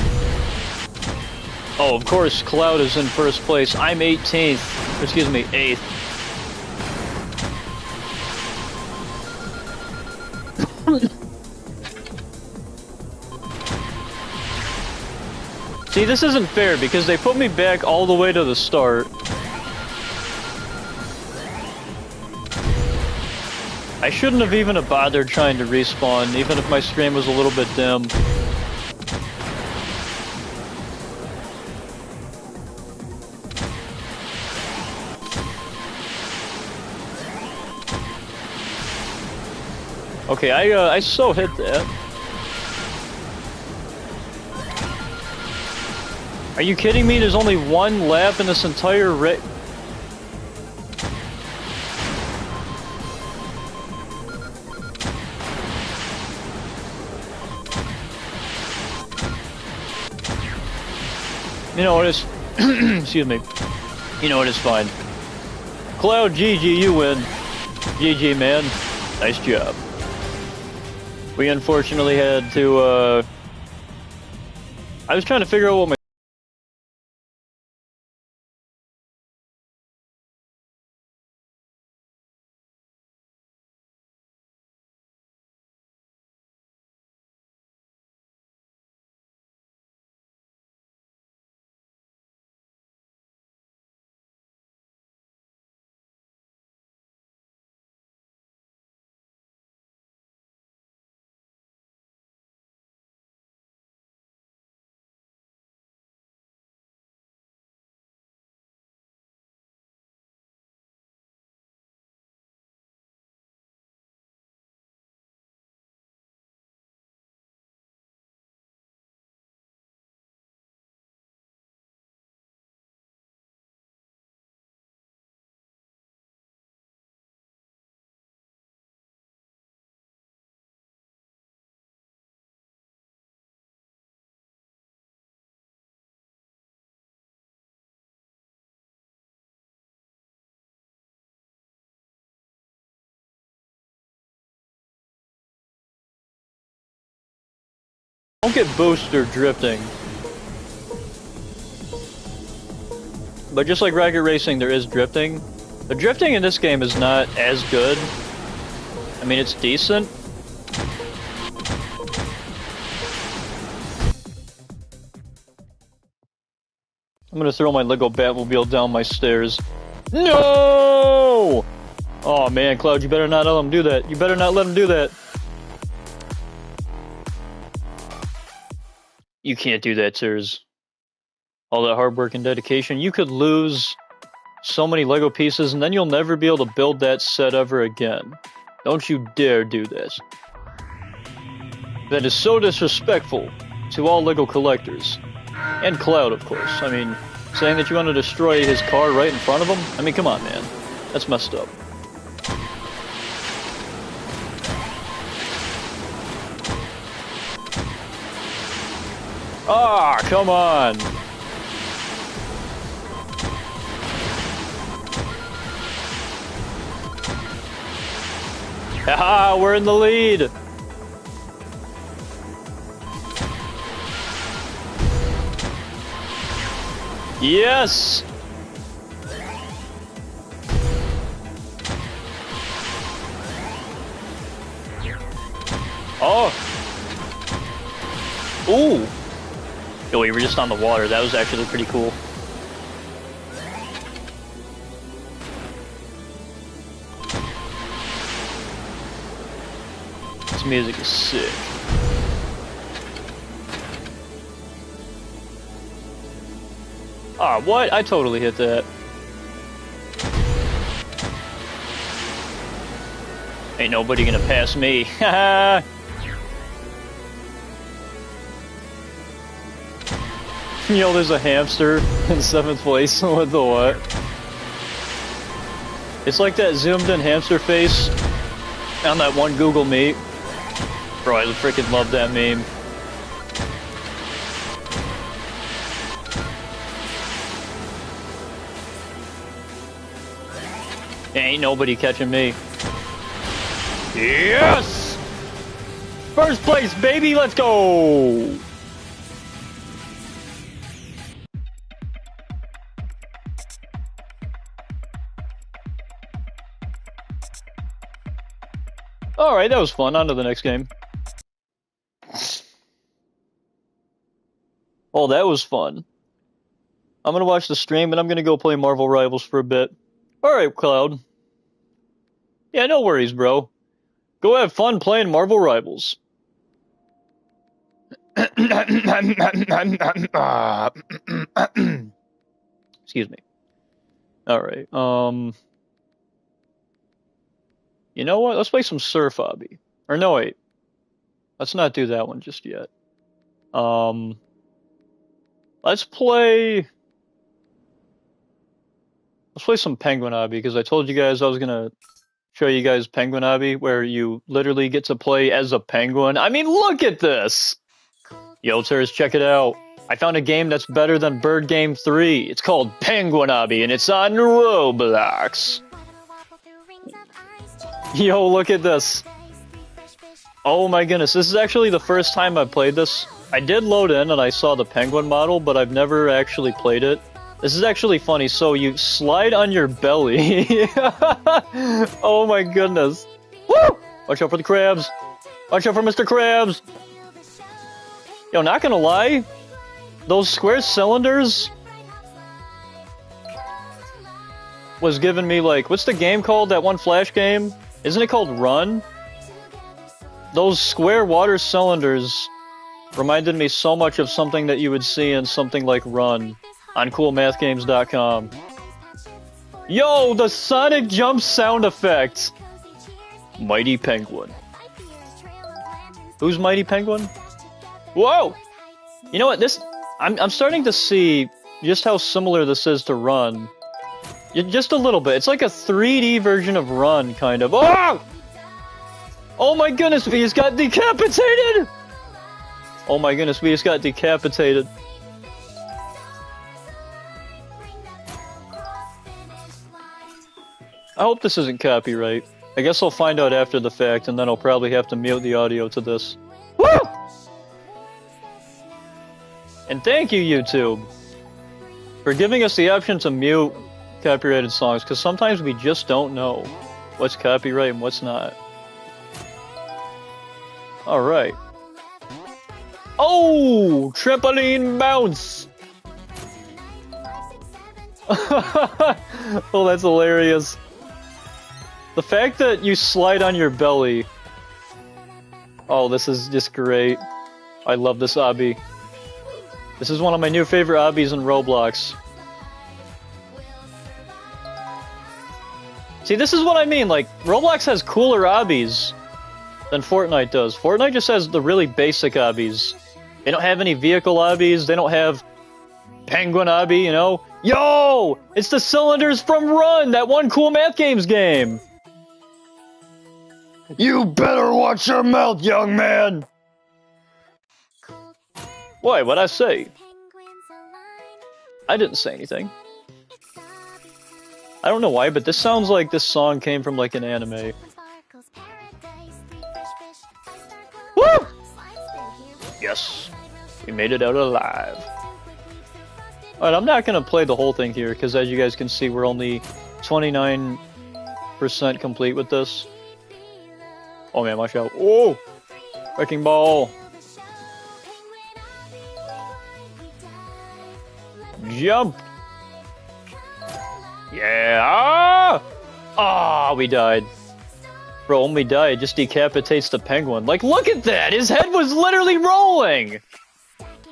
Oh, of course, Cloud is in first place. I'm 18th. Excuse me, 8th. See, this isn't fair because they put me back all the way to the start. I shouldn't have even bothered trying to respawn, even if my screen was a little bit dim. Okay, I so hit that. Are you kidding me? There's only one lap in this entire race. You know what is... Excuse me. You know what is fine. Cloud, GG, you win. GG, man. Nice job. We unfortunately had to, I was trying to figure out what my... Don't get booster drifting. But just like Rocket Racing, there is drifting. The drifting in this game is not as good. I mean, it's decent. I'm gonna throw my Lego Batmobile down my stairs. No! Oh man, Cloud, you better not let him do that. You better not let him do that. You can't do that, sirs. All that hard work and dedication. You could lose so many Lego pieces and then you'll never be able to build that set ever again. Don't you dare do this. That is so disrespectful to all Lego collectors. And Cloud, of course. I mean, saying that you want to destroy his car right in front of him? I mean, come on, man. That's messed up. Ah, come on! Haha, we're in the lead! Yes! Oh! Ooh! Oh, we were just on the water. That was actually pretty cool. This music is sick. Ah, what? I totally hit that. Ain't nobody gonna pass me. Haha! Yo, there's a hamster in 7th place. What the what? It's like that zoomed in hamster face on that one Google Meet. Bro, I freaking love that meme. Ain't nobody catching me. Yes! First place, baby, let's go! Alright, that was fun. On to the next game. Oh, that was fun. I'm gonna watch the stream and I'm gonna go play Marvel Rivals for a bit. Alright, Cloud. Yeah, no worries, bro. Go have fun playing Marvel Rivals. Excuse me. Alright, you know what? Let's play some Surf Obby. Or no, wait. Let's not do that one just yet. Let's play some Penguin Obby, because I told you guys I was gonna show you guys Penguin Obby, where you literally get to play as a penguin. I mean, look at this! Yo, Turs, check it out. I found a game that's better than Bird Game 3. It's called Penguin Obby, and it's on Roblox. Yo, look at this. Oh my goodness, this is actually the first time I've played this. I did load in and I saw the penguin model, but I've never actually played it. This is actually funny. So you slide on your belly. Oh my goodness. Woo! Watch out for the crabs. Watch out for Mr. Krabs. Yo, not gonna lie. Those square cylinders was giving me like, what's the game called? That one Flash game? Isn't it called Run? Those square water cylinders reminded me so much of something that you would see in something like Run on coolmathgames.com. Yo, the Sonic Jump sound effect! Mighty Penguin. Who's Mighty Penguin? Whoa! You know what, this... I'm starting to see just how similar this is to Run. Just a little bit. It's like a 3D version of Run, kind of. Oh! Oh my goodness, we just got decapitated! Oh my goodness, we just got decapitated. I hope this isn't copyright. I guess I'll find out after the fact, and then I'll probably have to mute the audio to this. Woo! And thank you, YouTube, for giving us the option to mute copyrighted songs, because sometimes we just don't know what's copyright and what's not. Alright. Oh! Trampoline bounce! Oh, that's hilarious. The fact that you slide on your belly. Oh, this is just great. I love this obby. This is one of my new favorite obbies in Roblox. See, this is what I mean, like, Roblox has cooler obbies than Fortnite does. Fortnite just has the really basic obbies. They don't have any vehicle obbies, they don't have Penguin obby, you know? Yo! It's the cylinders from Run, that one Cool Math Games game! You better watch your mouth, young man! Why, what'd I say? I didn't say anything. I don't know why, but this sounds like this song came from like an anime. We made it out alive. Alright, I'm not gonna play the whole thing here, because as you guys can see, we're only 29% complete with this. Oh man, watch out. Oh! Wrecking ball! Jump! Yeah! Ah! Ah, we died. Bro, when we die, it just decapitates the penguin. Like, look at that! His head was literally rolling!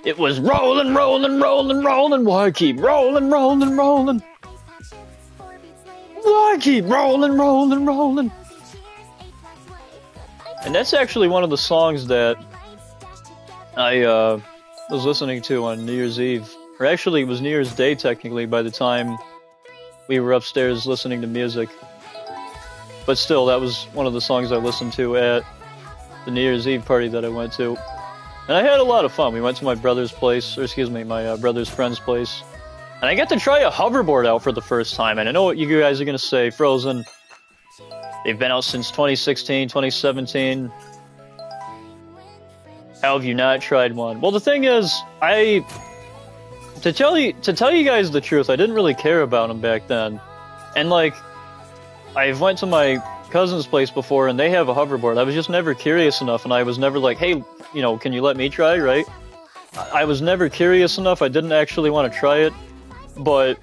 It was rolling, rolling, rolling, rolling. Why keep rolling, rolling, rolling? Why keep rolling, rolling, rolling? And that's actually one of the songs that I was listening to on New Year's Eve. Or actually, it was New Year's Day, technically, by the time we were upstairs listening to music. But still, that was one of the songs I listened to at the New Year's Eve party that I went to. And I had a lot of fun. We went to my brother's place, or excuse me, my brother's friend's place. And I got to try a hoverboard out for the first time. And I know what you guys are going to say, Frozen. They've been out since 2016, 2017. How have you not tried one? Well, the thing is, to tell you guys the truth, I didn't really care about them back then. And like, I went to my cousin's place before, and they have a hoverboard. I was just never curious enough, and I was never like, hey, you know, can you let me try, right? I was never curious enough. I didn't actually want to try it, but,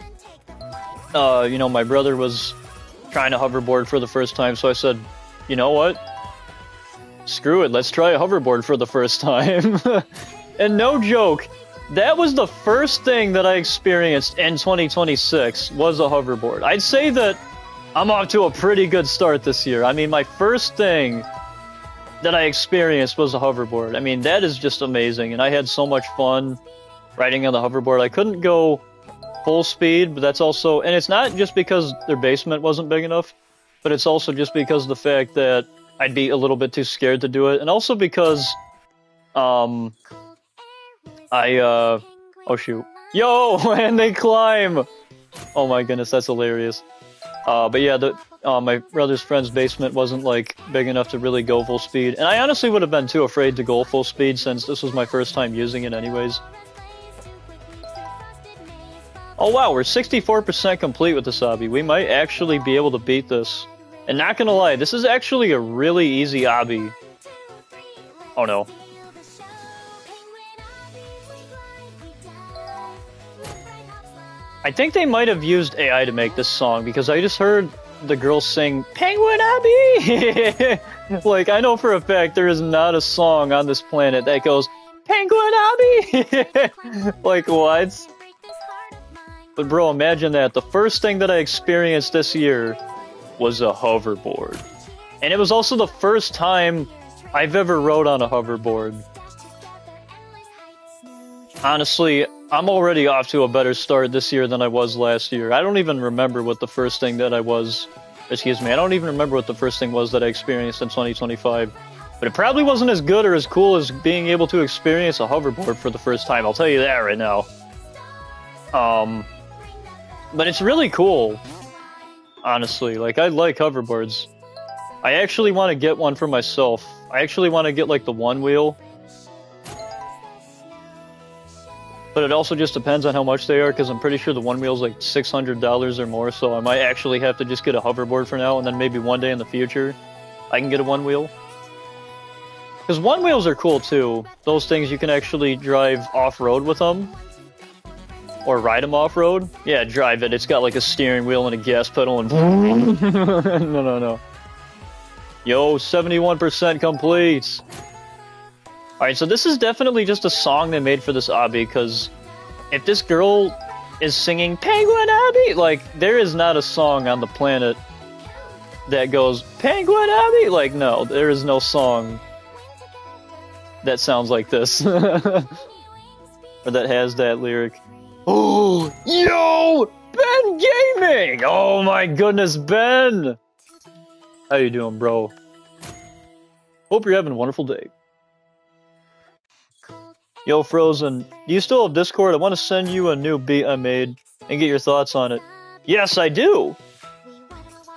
you know, my brother was trying to hoverboard for the first time, so I said, you know what? Screw it, let's try a hoverboard for the first time. And no joke, that was the first thing that I experienced in 2026, was a hoverboard. I'd say that I'm off to a pretty good start this year. I mean, my first thing that I experienced was a hoverboard. I mean, that is just amazing, and I had so much fun riding on the hoverboard. I couldn't go full speed, but that's also, and it's not just because their basement wasn't big enough, but it's also just because of the fact that I'd be a little bit too scared to do it, and also because, oh shoot. Yo, and they climb! Oh my goodness, that's hilarious. But yeah, my brother's friend's basement wasn't, like, big enough to really go full speed. And I honestly would have been too afraid to go full speed since this was my first time using it anyways. Oh wow, we're 64% complete with this obby. We might actually be able to beat this. And not gonna lie, this is actually a really easy obby. Oh no. I think they might have used AI to make this song, because I just heard the girl sing, Penguin Obby! Like, I know for a fact there is not a song on this planet that goes, Penguin Obby! Like, what? But bro, imagine that. The first thing that I experienced this year was a hoverboard. And it was also the first time I've ever rode on a hoverboard. Honestly, I'm already off to a better start this year than I was last year. I don't even remember what the first thing that I don't even remember what the first thing was that I experienced in 2025. But it probably wasn't as good or as cool as being able to experience a hoverboard for the first time, I'll tell you that right now. But it's really cool, honestly. Like, I like hoverboards. I actually want to get one for myself. I actually want to get, like, the one wheel. But it also just depends on how much they are, because I'm pretty sure the one wheel's like $600 or more, so I might actually have to just get a hoverboard for now, and then maybe one day in the future I can get a one wheel. Because one wheels are cool too. Those things you can actually drive off-road with them. Or ride them off-road. Yeah, drive it. It's got like a steering wheel and a gas pedal and... No. Yo, 71% complete! Alright, so this is definitely just a song they made for this obby, because if this girl is singing Penguin Obby, like, there is not a song on the planet that goes, Penguin Obby! Like, no, there is no song that sounds like this. Or that has that lyric. Oh, yo! Ben Gaming! Oh my goodness, Ben! How you doing, bro? Hope you're having a wonderful day. Yo, Frozen, do you still have Discord? I want to send you a new beat I made and get your thoughts on it. Yes, I do!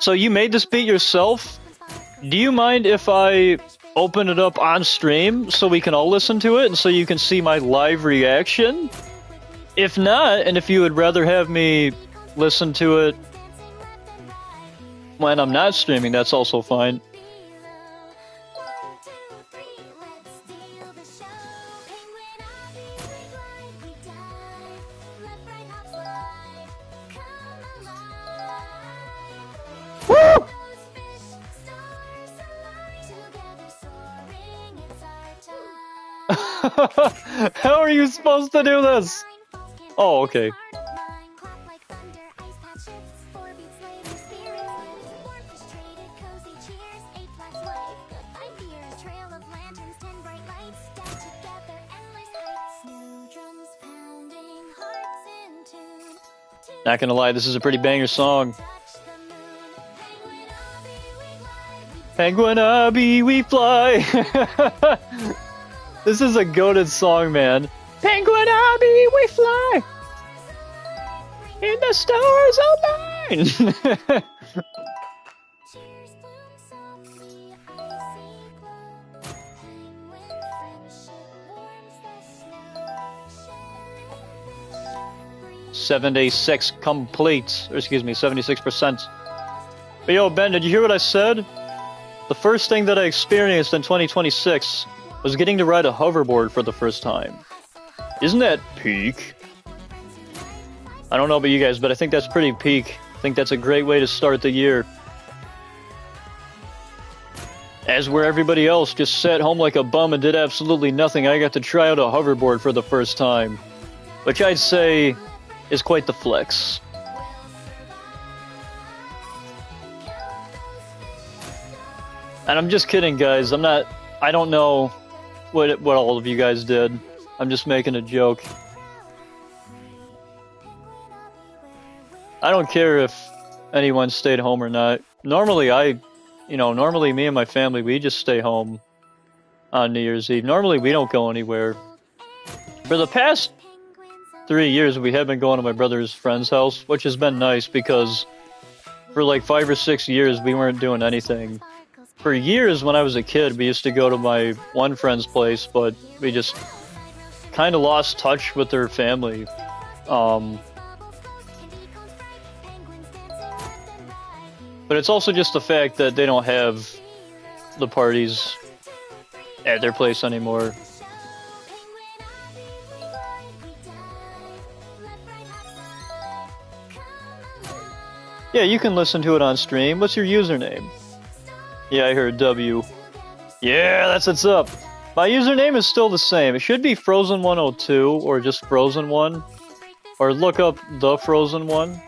So you made this beat yourself? Do you mind if I open it up on stream so we can all listen to it and so you can see my live reaction. If not, and if you would rather have me listen to it when I'm not streaming, that's also fine. Woo! How are you supposed to do this? Oh, okay. Not gonna lie, this is a pretty banger song. Penguin obby, we fly. This is a goated song, man. Penguin obby, we fly. In the stars align. $76 complete, or excuse me, 76%. But yo, Ben, did you hear what I said? The first thing that I experienced in 2026 was getting to ride a hoverboard for the first time. Isn't that peak? I don't know about you guys, but I think that's pretty peak. I think that's a great way to start the year. As where everybody else just sat home like a bum and did absolutely nothing, I got to try out a hoverboard for the first time. Which I'd say is quite the flex. And I'm just kidding, guys. I don't know what all of you guys did. I'm just making a joke. I don't care if anyone stayed home or not. Normally me and my family, we just stay home on New Year's Eve. Normally we don't go anywhere. For the past 3 years, we have been going to my brother's friend's house, which has been nice because for like 5 or 6 years, we weren't doing anything. For years, when I was a kid, we used to go to my one friend's place, but we just kind of lost touch with their family. But it's also just the fact that they don't have the parties at their place anymore. Yeah, you can listen to it on stream. What's your username? Yeah, I heard W. Yeah, that's what's up. My username is still the same. It should be Frozen102 or just Frozen1. Or look up the Frozen1.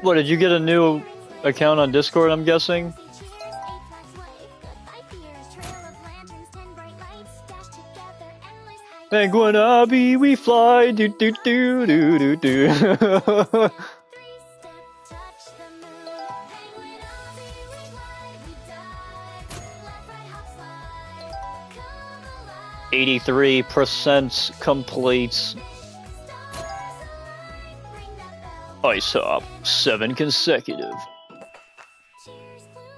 What, did you get a new account on Discord, I'm guessing? Penguin obby, we fly, do do do do do do. 83% complete. Ice hop, 7 consecutive.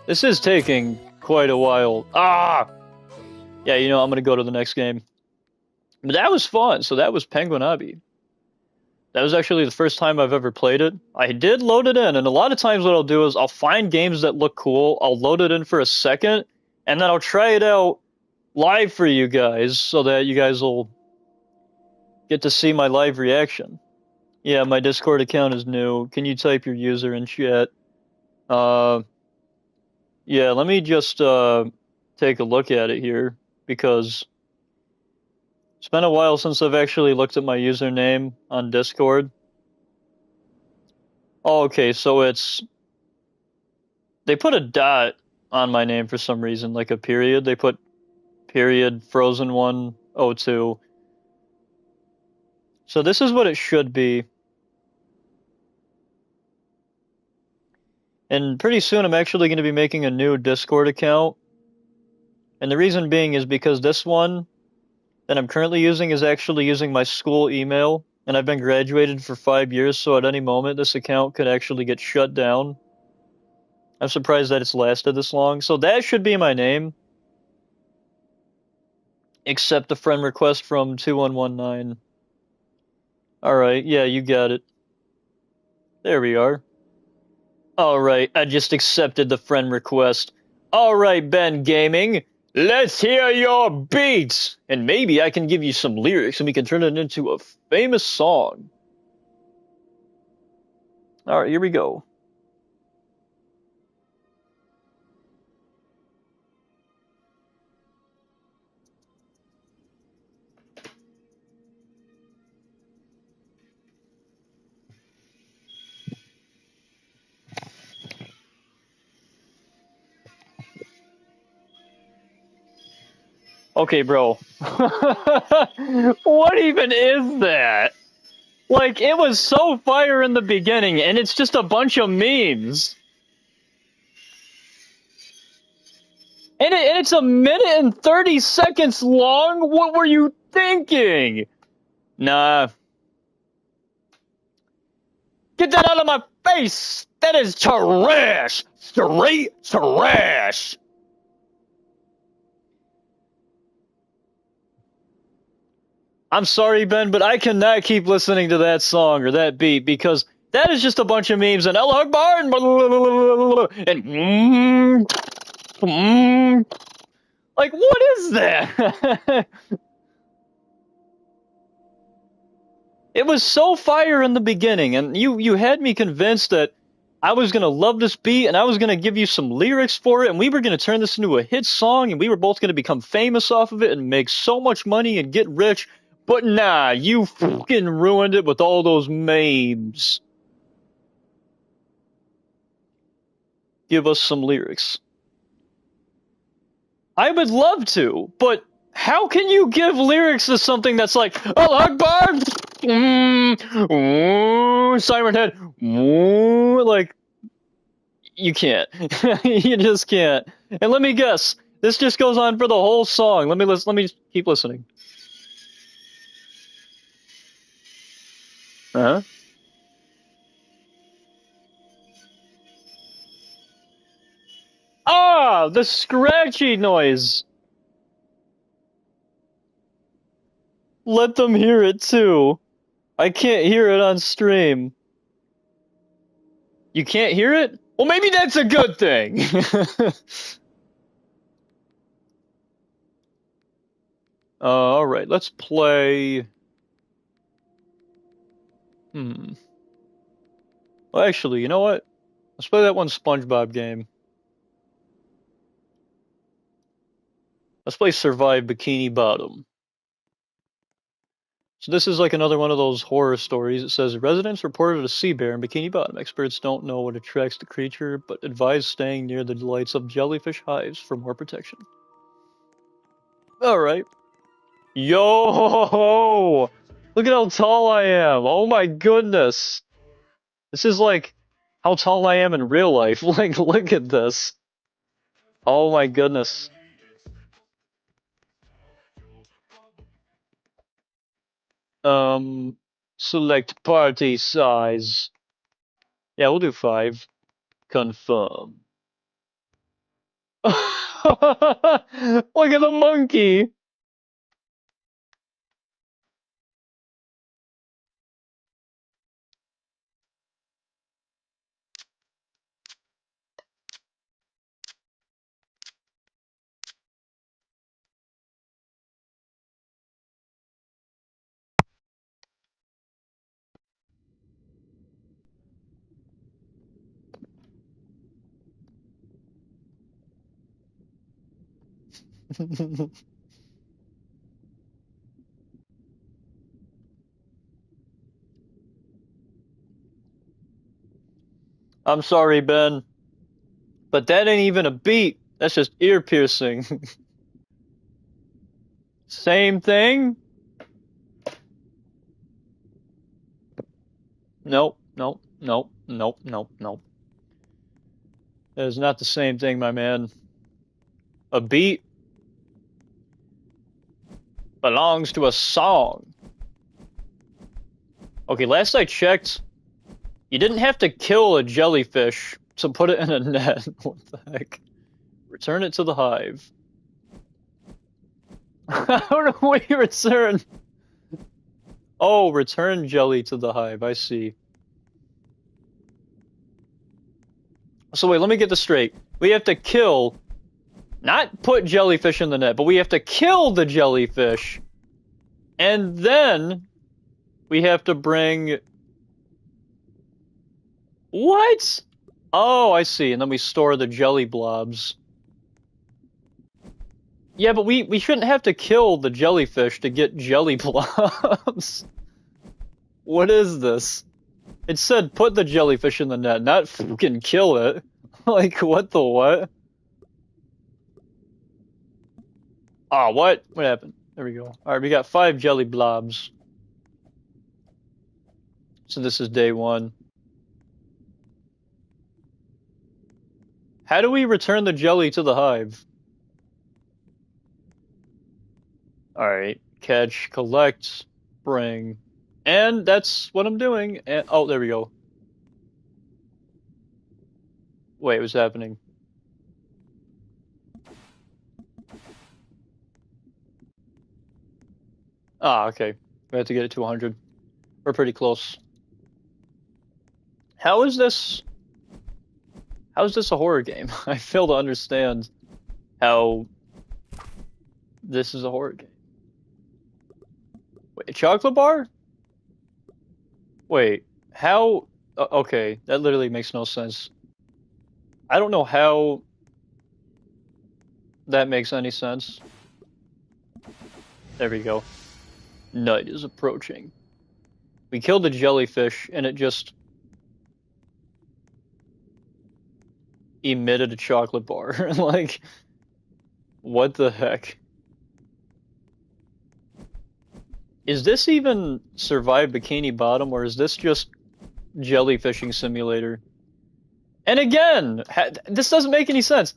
This is taking quite a while. Ah! Yeah, you know, I'm gonna go to the next game. But that was fun, so that was Penguin obby. That was actually the first time I've ever played it. I did load it in, and a lot of times what I'll do is I'll find games that look cool, I'll load it in for a second, and then I'll try it out live for you guys so that you guys will get to see my live reaction. Yeah, my Discord account is new. Can you type your user in chat? Yeah, let me just take a look at it here because it's been a while since I've actually looked at my username on Discord. Oh, okay, so they put a dot on my name for some reason, like a period. They put period Frozen102. So this is what it should be. And pretty soon I'm actually going to be making a new Discord account. And the reason being is because this one that I'm currently using is actually using my school email. And I've been graduated for 5 years, so at any moment this account could actually get shut down. I'm surprised that it's lasted this long. So that should be my name. Accept the friend request from 2119. Alright, yeah, you got it. There we are. Alright, I just accepted the friend request. Alright, Ben Gaming, let's hear your beats! And maybe I can give you some lyrics and we can turn it into a famous song. Alright, here we go. Okay, bro. What even is that? Like, it was so fire in the beginning, and it's just a bunch of memes. And it's a minute and 30 seconds long? What were you thinking? Nah. Get that out of my face! That is trash! Straight trash! I'm sorry, Ben, but I cannot keep listening to that song or that beat because that is just a bunch of memes and Allah Akbar and like, what is that? It was so fire in the beginning, and you had me convinced that I was gonna love this beat, and I was gonna give you some lyrics for it, and we were gonna turn this into a hit song, and we were both gonna become famous off of it and make so much money and get rich. But nah, you fucking ruined it with all those memes. Give us some lyrics. I would love to, but how can you give lyrics to something that's like Allah Akbar, Siren Head, like you can't, you just can't. And let me guess, this just goes on for the whole song. Let me keep listening. Uh huh. Ah, the scratchy noise. Let them hear it too. I can't hear it on stream. You can't hear it? Well, maybe that's a good thing. Alright, let's play. Well, actually, you know what? Let's play that one SpongeBob game. Let's play Survive Bikini Bottom. So this is like another one of those horror stories. It says, residents reported a sea bear in Bikini Bottom. Experts don't know what attracts the creature, but advise staying near the lights of jellyfish hives for more protection. Alright. Yo! Look at how tall I am! Oh my goodness! This is like how tall I am in real life. Like, look at this. Oh my goodness. Select party size. Yeah, we'll do 5. Confirm. Look at the monkey. I'm sorry, Ben, but that ain't even a beat. That's just ear piercing. Same thing? Nope, nope, nope, nope, nope, nope. That is not the same thing, my man. A beat belongs to a song. Okay, last I checked, you didn't have to kill a jellyfish to put it in a net. What the heck? Return it to the hive. How do we return? Oh, return jelly to the hive. I see. So wait, let me get this straight. We have to kill, not put jellyfish in the net, but we have to kill the jellyfish. And then we have to bring... What? Oh, I see. And then we store the jelly blobs. Yeah, but we shouldn't have to kill the jellyfish to get jelly blobs. What is this? It said put the jellyfish in the net, not fucking kill it. Like, what the what? Ah, what? What happened? There we go. Alright, we got 5 jelly blobs. So this is day 1. How do we return the jelly to the hive? Alright, catch, collect, bring. And that's what I'm doing. And, oh, there we go. Wait, what's happening? Ah, okay. We have to get it to 100. We're pretty close. How is this a horror game? I fail to understand how this is a horror game. Wait, a chocolate bar? Wait, how? Okay, that literally makes no sense. I don't know how that makes any sense. There we go. Night is approaching. We killed the jellyfish and it just emitted a chocolate bar. Like, what the heck? Is this even Survive Bikini Bottom, or is this just Jellyfishing Simulator? And again, this doesn't make any sense.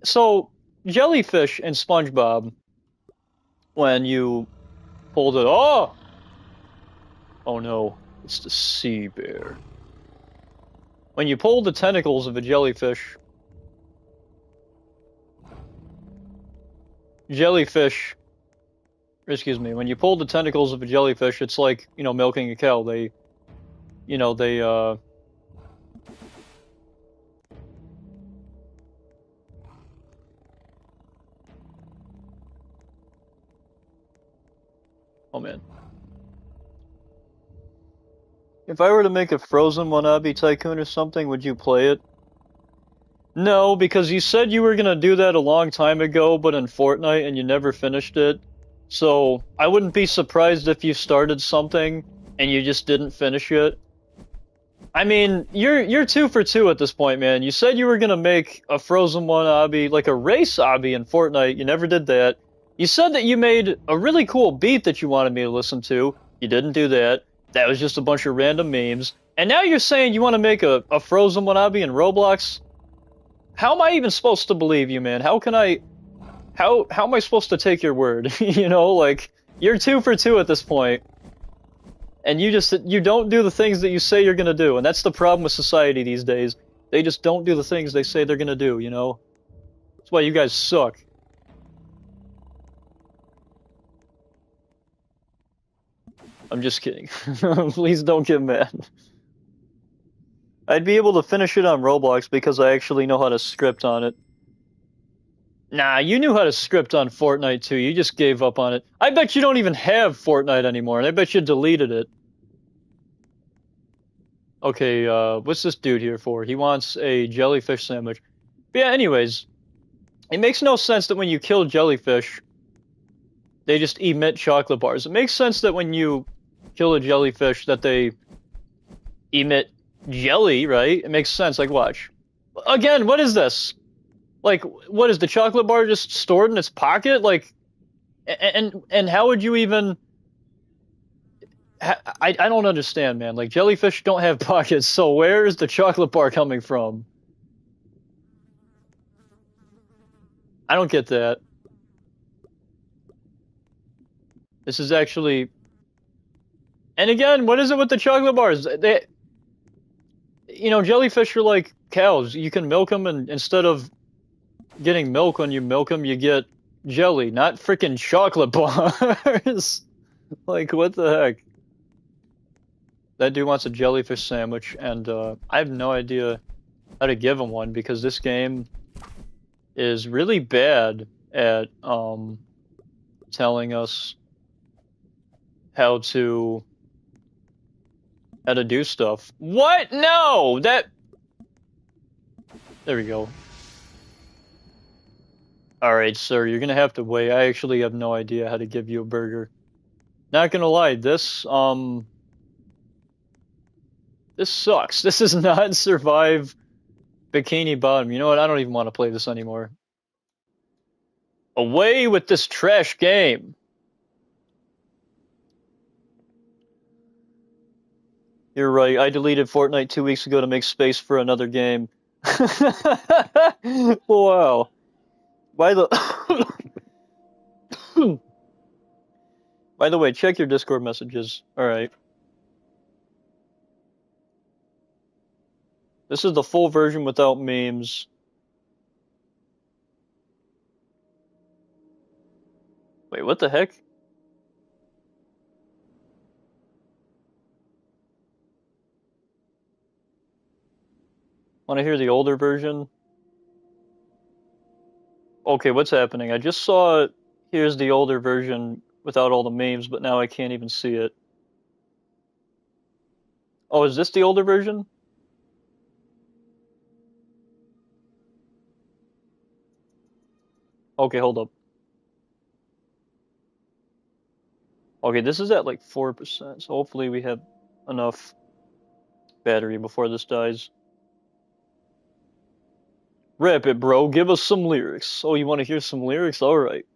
So, Jellyfish and SpongeBob, when you pulled it, oh no, it's the sea bear. When you pull the tentacles of a jellyfish, when you pull the tentacles of a jellyfish, it's like, you know, milking a cow. Oh man. If I were to make a Frozen Wannabe Tycoon or something, would you play it? No, because you said you were gonna do that a long time ago, but in Fortnite, and you never finished it. So, I wouldn't be surprised if you started something, and you just didn't finish it. I mean, you're 2 for 2 at this point, man. You said you were gonna make a Frozen Wannabe, like a race obby in Fortnite, you never did that. You said that you made a really cool beat that you wanted me to listen to. You didn't do that. That was just a bunch of random memes. And now you're saying you want to make a Frozen Wannabe in Roblox? How am I even supposed to believe you, man? How am I supposed to take your word? You know, like, you're 2 for 2 at this point. And you don't do the things that you say you're gonna do. And that's the problem with society these days. They just don't do the things they say they're gonna do, you know? That's why you guys suck. I'm just kidding. Please don't get mad. I'd be able to finish it on Roblox because I actually know how to script on it. Nah, you knew how to script on Fortnite too. You just gave up on it. I bet you don't even have Fortnite anymore, and I bet you deleted it. Okay, what's this dude here for? He wants a jellyfish sandwich. But yeah, anyways, it makes no sense that when you kill jellyfish, they just emit chocolate bars. It makes sense that when you kill a jellyfish that they emit jelly, right? It makes sense. Like, watch. Again, what is this? Like, what is the chocolate bar just stored in its pocket? Like, and how would you even... I don't understand, man. Like, jellyfish don't have pockets, so where is the chocolate bar coming from? I don't get that. This is actually... And again, what is it with the chocolate bars? You know, jellyfish are like cows. You can milk them, and instead of getting milk when you milk them, you get jelly, not freaking chocolate bars. Like, what the heck? That dude wants a jellyfish sandwich, and I have no idea how to give him one because this game is really bad at telling us how to do stuff. What? No! That There we go. Alright, sir, you're gonna have to wait. I actually have no idea how to give you a burger. Not gonna lie, this sucks. This is not Survive Bikini Bottom. You know what? I don't even want to play this anymore. Away with this trash game. You're right. I deleted Fortnite 2 weeks ago to make space for another game. Wow. By the By the way, check your Discord messages. All right. This is the full version without memes. Wait, what the heck? Want to hear the older version? Okay, what's happening? I just saw here's the older version without all the memes, but now I can't even see it. Oh, is this the older version? Okay, hold up. Okay, this is at like 4%, so hopefully we have enough battery before this dies. Rap it, bro. Give us some lyrics. Oh, you want to hear some lyrics? All right.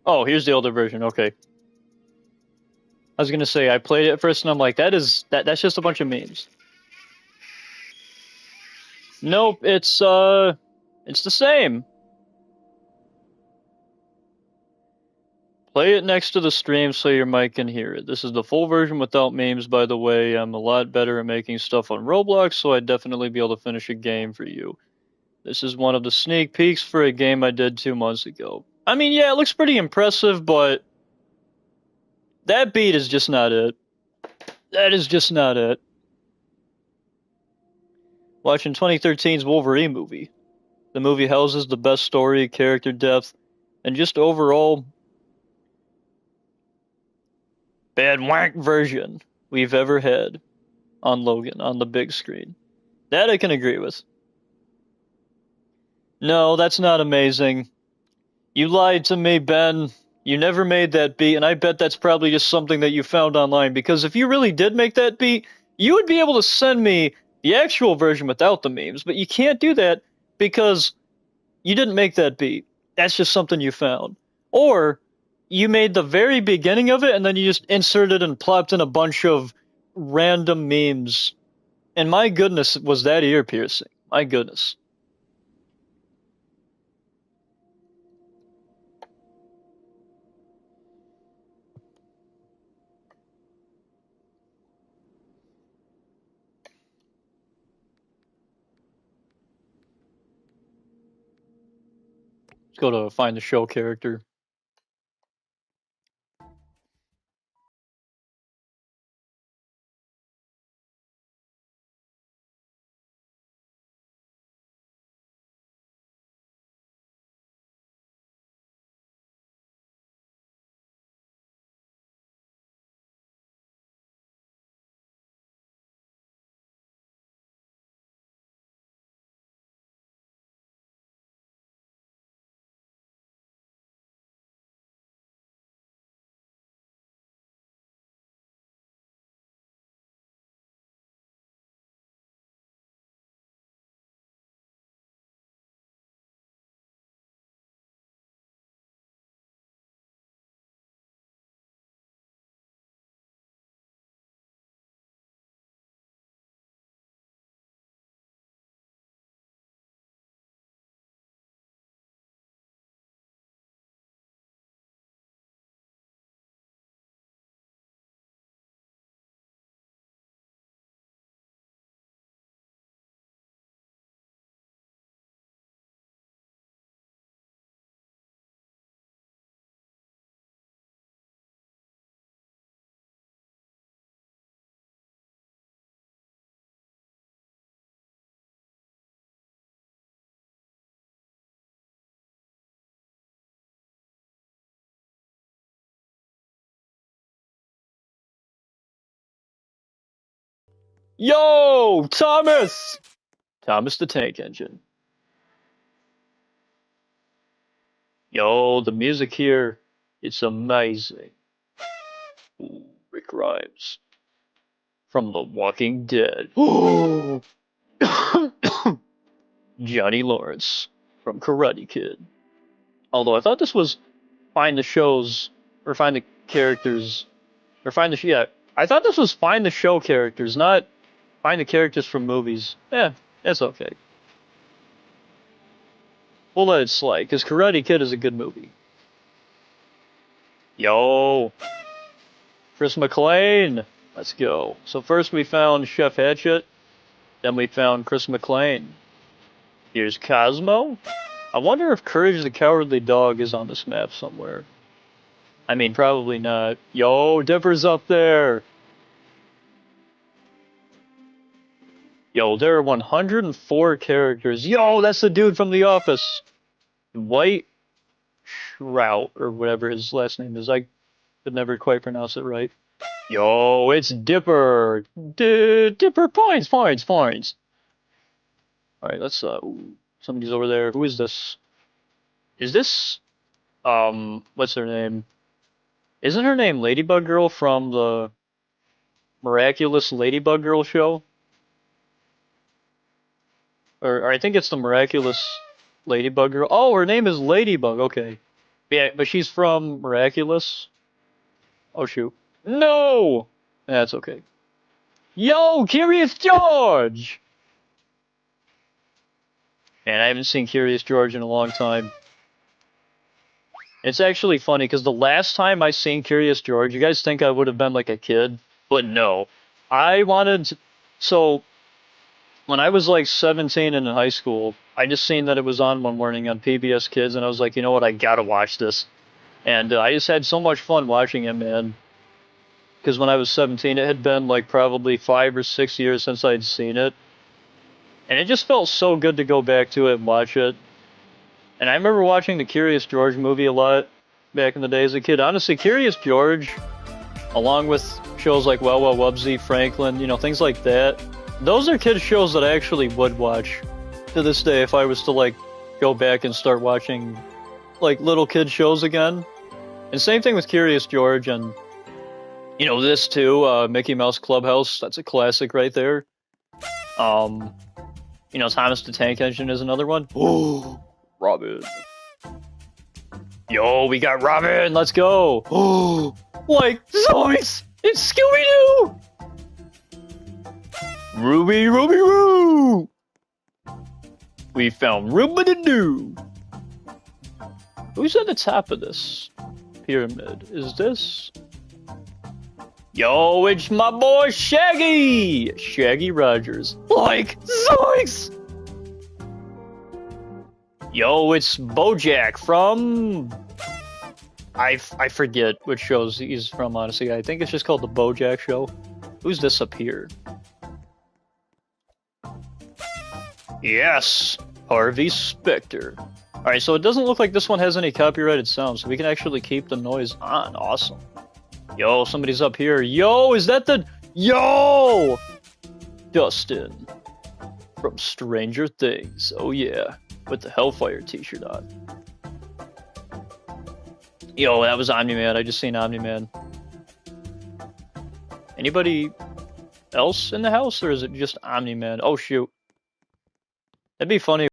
Oh, here's the older version. Okay. I was gonna say I played it first and I'm like, that's just a bunch of memes. Nope, it's the same. Play it next to the stream so your mic can hear it. This is the full version without memes, by the way. I'm a lot better at making stuff on Roblox, so I'd definitely be able to finish a game for you. This is one of the sneak peeks for a game I did 2 months ago. I mean, yeah, it looks pretty impressive, but that beat is just not it. That is just not it. Watching 2013's Wolverine movie. The movie houses the best story, character depth, and just overall bad wank version we've ever had on Logan on the big screen. That I can agree with. No, that's not amazing. You lied to me, Ben. You never made that beat, and I bet that's probably just something that you found online, because if you really did make that beat, you would be able to send me the actual version without the memes, but you can't do that because you didn't make that beat. That's just something you found. Or you made the very beginning of it and then you just inserted and plopped in a bunch of random memes. And my goodness, was that ear piercing. My goodness. Let's go to find the show character. Yo, Thomas! Thomas the Tank Engine. Yo, the music here, it's amazing. Ooh, Rick Grimes from The Walking Dead. Ooh. Johnny Lawrence from Karate Kid. Although I thought this was find the shows or find the characters or find the yeah. I thought this was find the show characters, not find the characters from movies. Yeah, that's okay. We'll let it slide because Karate Kid is a good movie. Yo, Chris McClane. Let's go. So first we found Chef Hatchet, then we found Chris McClane. Here's Cosmo. I wonder if Courage the Cowardly Dog is on this map somewhere. I mean, probably not. Yo, Dipper's up there. Yo, there are 104 characters. Yo, that's the dude from The Office. White Shrout, or whatever his last name is. I could never quite pronounce it right. Yo, it's Dipper. Dipper points, points, points. Alright, let's, ooh, somebody's over there. Who is this? Is this, what's her name? Isn't her name Ladybug Girl from the Miraculous Ladybug Girl show? Or I think it's the Miraculous Ladybug Girl. Oh, her name is Ladybug, okay. Yeah, but she's from Miraculous. Oh, shoot. No! That's okay. Yo, Curious George! Man, I haven't seen Curious George in a long time. It's actually funny, because the last time I seen Curious George, you guys think I would have been like a kid, but no. I wanted to, so, when I was like 17 and in high school, I just seen that it was on one morning on PBS Kids, and I was like, you know what, I gotta watch this. And I just had so much fun watching it, man. Because when I was 17, it had been like probably 5 or 6 years since I'd seen it. And it just felt so good to go back to it and watch it. And I remember watching the Curious George movie a lot back in the day as a kid. Honestly, Curious George, along with shows like Well Well Wubsy, Franklin, you know, things like that, those are kids shows that I actually would watch to this day if I was to like go back and start watching like little kid shows again. And same thing with Curious George and you know this too, Mickey Mouse Clubhouse, that's a classic right there. Um, you know, Thomas the Tank Engine is another one. Oh, Robin. Yo, we got Robin, let's go. Oh, like Zoinks, it's Scooby-Doo. Ruby, Ruby, Roo. We found Ruby-Doo. Who's at the top of this pyramid? Is this? Yo, it's my boy Shaggy! Shaggy Rogers. Like, zoinks! Yo, it's Bojack from... I forget which shows he's from, honestly. I think it's just called The Bojack Show. Who's this up here? Yes! Harvey Specter. Alright, so it doesn't look like this one has any copyrighted sound, so we can actually keep the noise on. Awesome. Yo, somebody's up here. Yo, is that the... Yo! Dustin. From Stranger Things. Oh yeah. With the Hellfire t-shirt on. Yo, that was Omni-Man. I just seen Omni-Man. Anybody else in the house, or is it just Omni-Man? Oh shoot. That'd be funny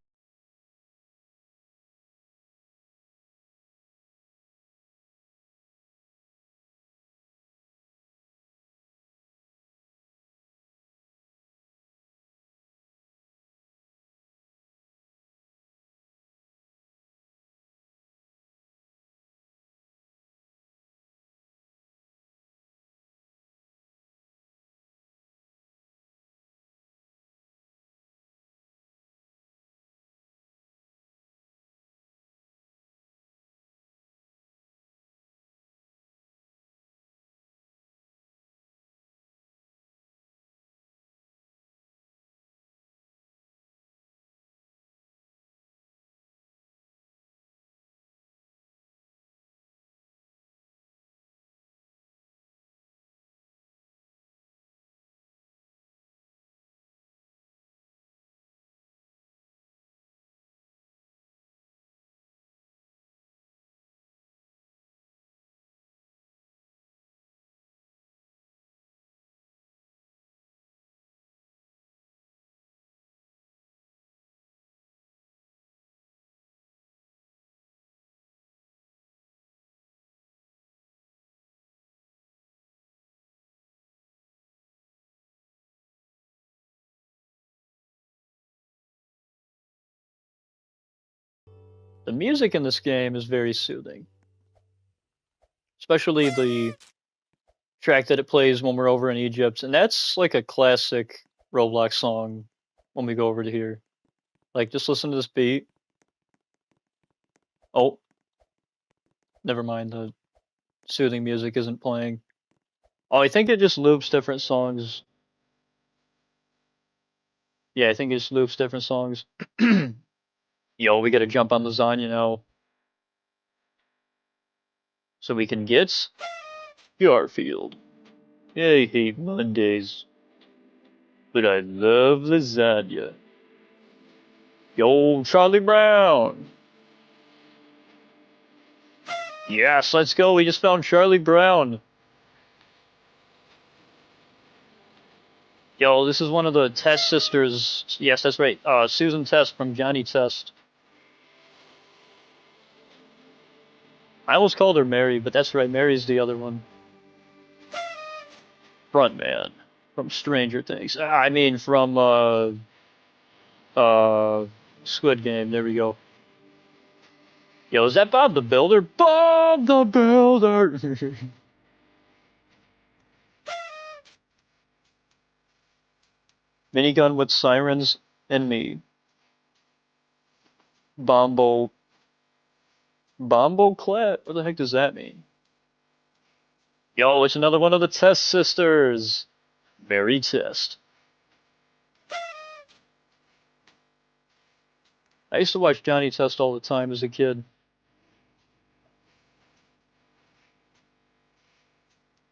The music in this game is very soothing. Especially the track that it plays when we're over in Egypt. And that's like a classic Roblox song when we go over to here. Like, just listen to this beat. Oh, never mind. The soothing music isn't playing. Oh, I think it just loops different songs. Yeah, I think it just loops different songs. Yo, we gotta jump on lasagna now. So we can get Garfield. I hate Mondays, but I love lasagna. Yo, Charlie Brown. Yes, let's go. We just found Charlie Brown. Yo, this is one of the Test sisters. Yes, that's right. Susan Test from Johnny Test. I almost called her Mary, but that's right. Mary's the other one. Frontman from Stranger Things. I mean, from Squid Game. There we go. Yo, is that Bob the Builder? Bob the Builder! Minigun with sirens and me. Bombo. Bombo Clat? What the heck does that mean? Yo, it's another one of the Test sisters. Mary Test. I used to watch Johnny Test all the time as a kid.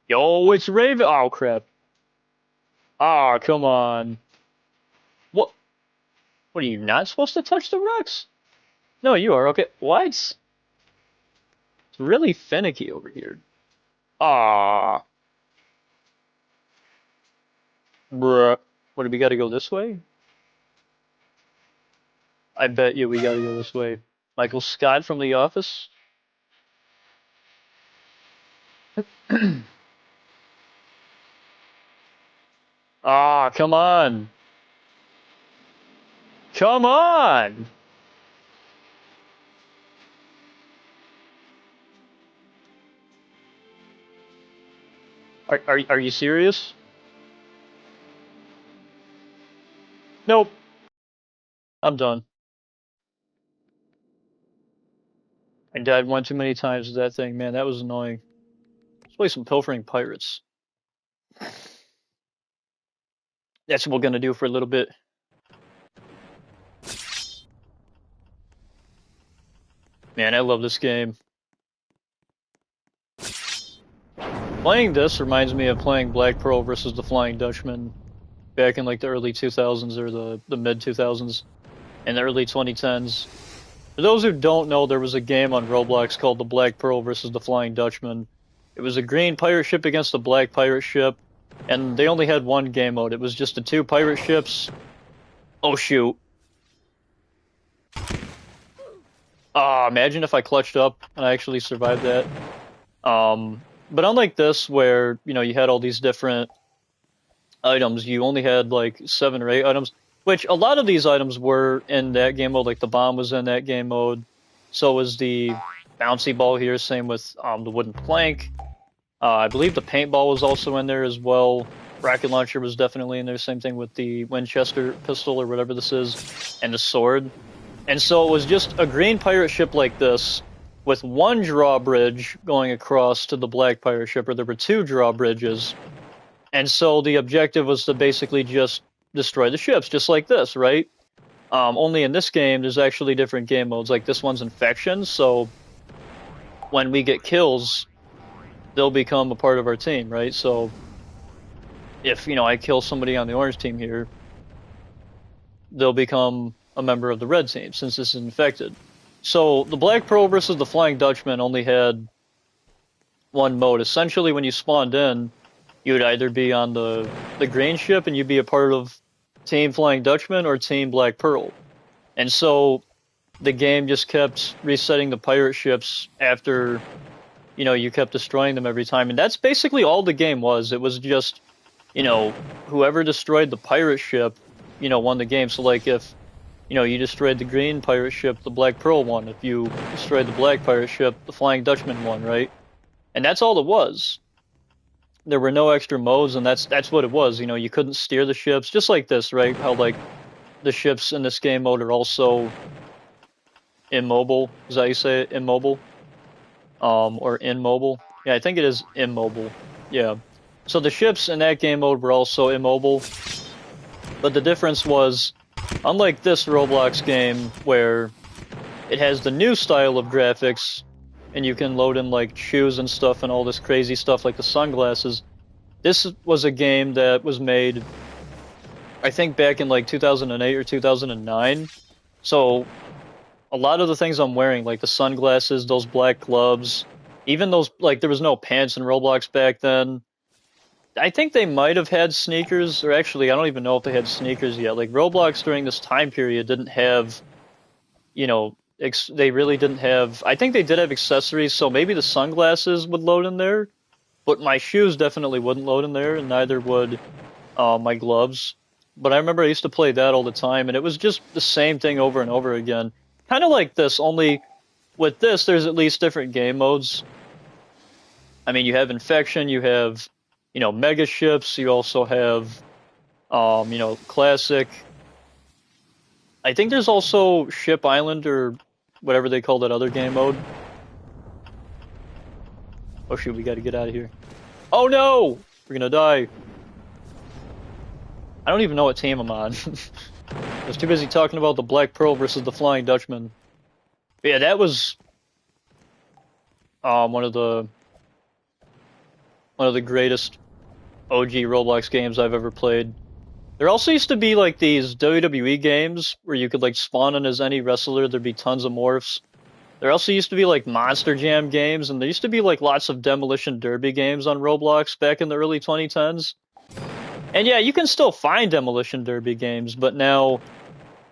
Yo, it's Raven. Oh, crap. Ah, come on. What? What, are you not supposed to touch the rocks? No, you are. Okay. What? It's really finicky over here. Ah. Bruh. What, do we gotta go this way? I bet you we gotta go this way. Michael Scott from The Office? Ah, come on. Come on! Are you serious? Nope. I'm done. I died one too many times with that thing, man. That was annoying. Let's play some Pilfering Pirates. That's what we're gonna do for a little bit. Man, I love this game. Playing this reminds me of playing Black Pearl versus the Flying Dutchman back in like the early 2000s or the mid 2000s and the early 2010s. For those who don't know, there was a game on Roblox called the Black Pearl versus the Flying Dutchman. It was a green pirate ship against a black pirate ship, and they only had one game mode. It was just the two pirate ships. Oh shoot. Imagine if I clutched up and I actually survived that. But unlike this, where, you know, you had all these different items, you only had like 7 or 8 items, which a lot of these items were in that game mode. Like the bomb was in that game mode. So was the bouncy ball here, same with the wooden plank. I believe the paintball was also in there as well. Rocket launcher was definitely in there, same thing with the Winchester pistol or whatever this is, and the sword. And so it was just a green pirate ship like this, with one drawbridge going across to the black pirate ship, or there were 2 drawbridges. And so the objective was to basically just destroy the ships, just like this, right? Only in this game, there's actually different game modes. Like this one's infection, so when we get kills, they'll become a part of our team, right? So if, you know, I kill somebody on the orange team here, they'll become a member of the red team, since this is infected. So the Black Pearl versus the Flying Dutchman only had one mode. Essentially, when you spawned in, you would either be on the green ship and you'd be a part of Team Flying Dutchman or Team Black Pearl. And so the game just kept resetting the pirate ships after, you know, you kept destroying them every time. And that's basically all the game was. It was just, you know, whoever destroyed the pirate ship, you know, won the game. So like if you know, you destroyed the green pirate ship, the Black Pearl won. If you destroyed the black pirate ship, the Flying Dutchman won, right? And that's all it was. There were no extra modes, and that's what it was. You know, you couldn't steer the ships, just like this, right? How like the ships in this game mode are also immobile. Is that how you say it? Immobile? Or immobile? Yeah, I think it is immobile. Yeah. So the ships in that game mode were also immobile, but the difference was, unlike this Roblox game where it has the new style of graphics, and you can load in like shoes and stuff and all this crazy stuff like the sunglasses. This was a game that was made, I think, back in like 2008 or 2009. So a lot of the things I'm wearing, like the sunglasses, those black gloves, even those, like, there was no pants in Roblox back then. I think they might have had sneakers, or actually, I don't even know if they had sneakers yet. Like, Roblox during this time period didn't have, you know, they really didn't have, I think they did have accessories, so maybe the sunglasses would load in there, but my shoes definitely wouldn't load in there, and neither would my gloves. But I remember I used to play that all the time, and it was just the same thing over and over again. Kind of like this, only with this, there's at least different game modes. I mean, you have Infection, you have, you know, mega ships, you also have, you know, classic. I think there's also Ship Island, or whatever they call that other game mode. Oh shoot, we gotta get out of here. Oh no! We're gonna die. I don't even know what team I'm on. I was too busy talking about the Black Pearl versus the Flying Dutchman. But yeah, that was one of the greatest OG Roblox games I've ever played. There also used to be like these WWE games where you could like spawn in as any wrestler. There'd be tons of morphs. There also used to be like Monster Jam games, and there used to be like lots of Demolition Derby games on Roblox back in the early 2010s. And yeah, you can still find Demolition Derby games, but now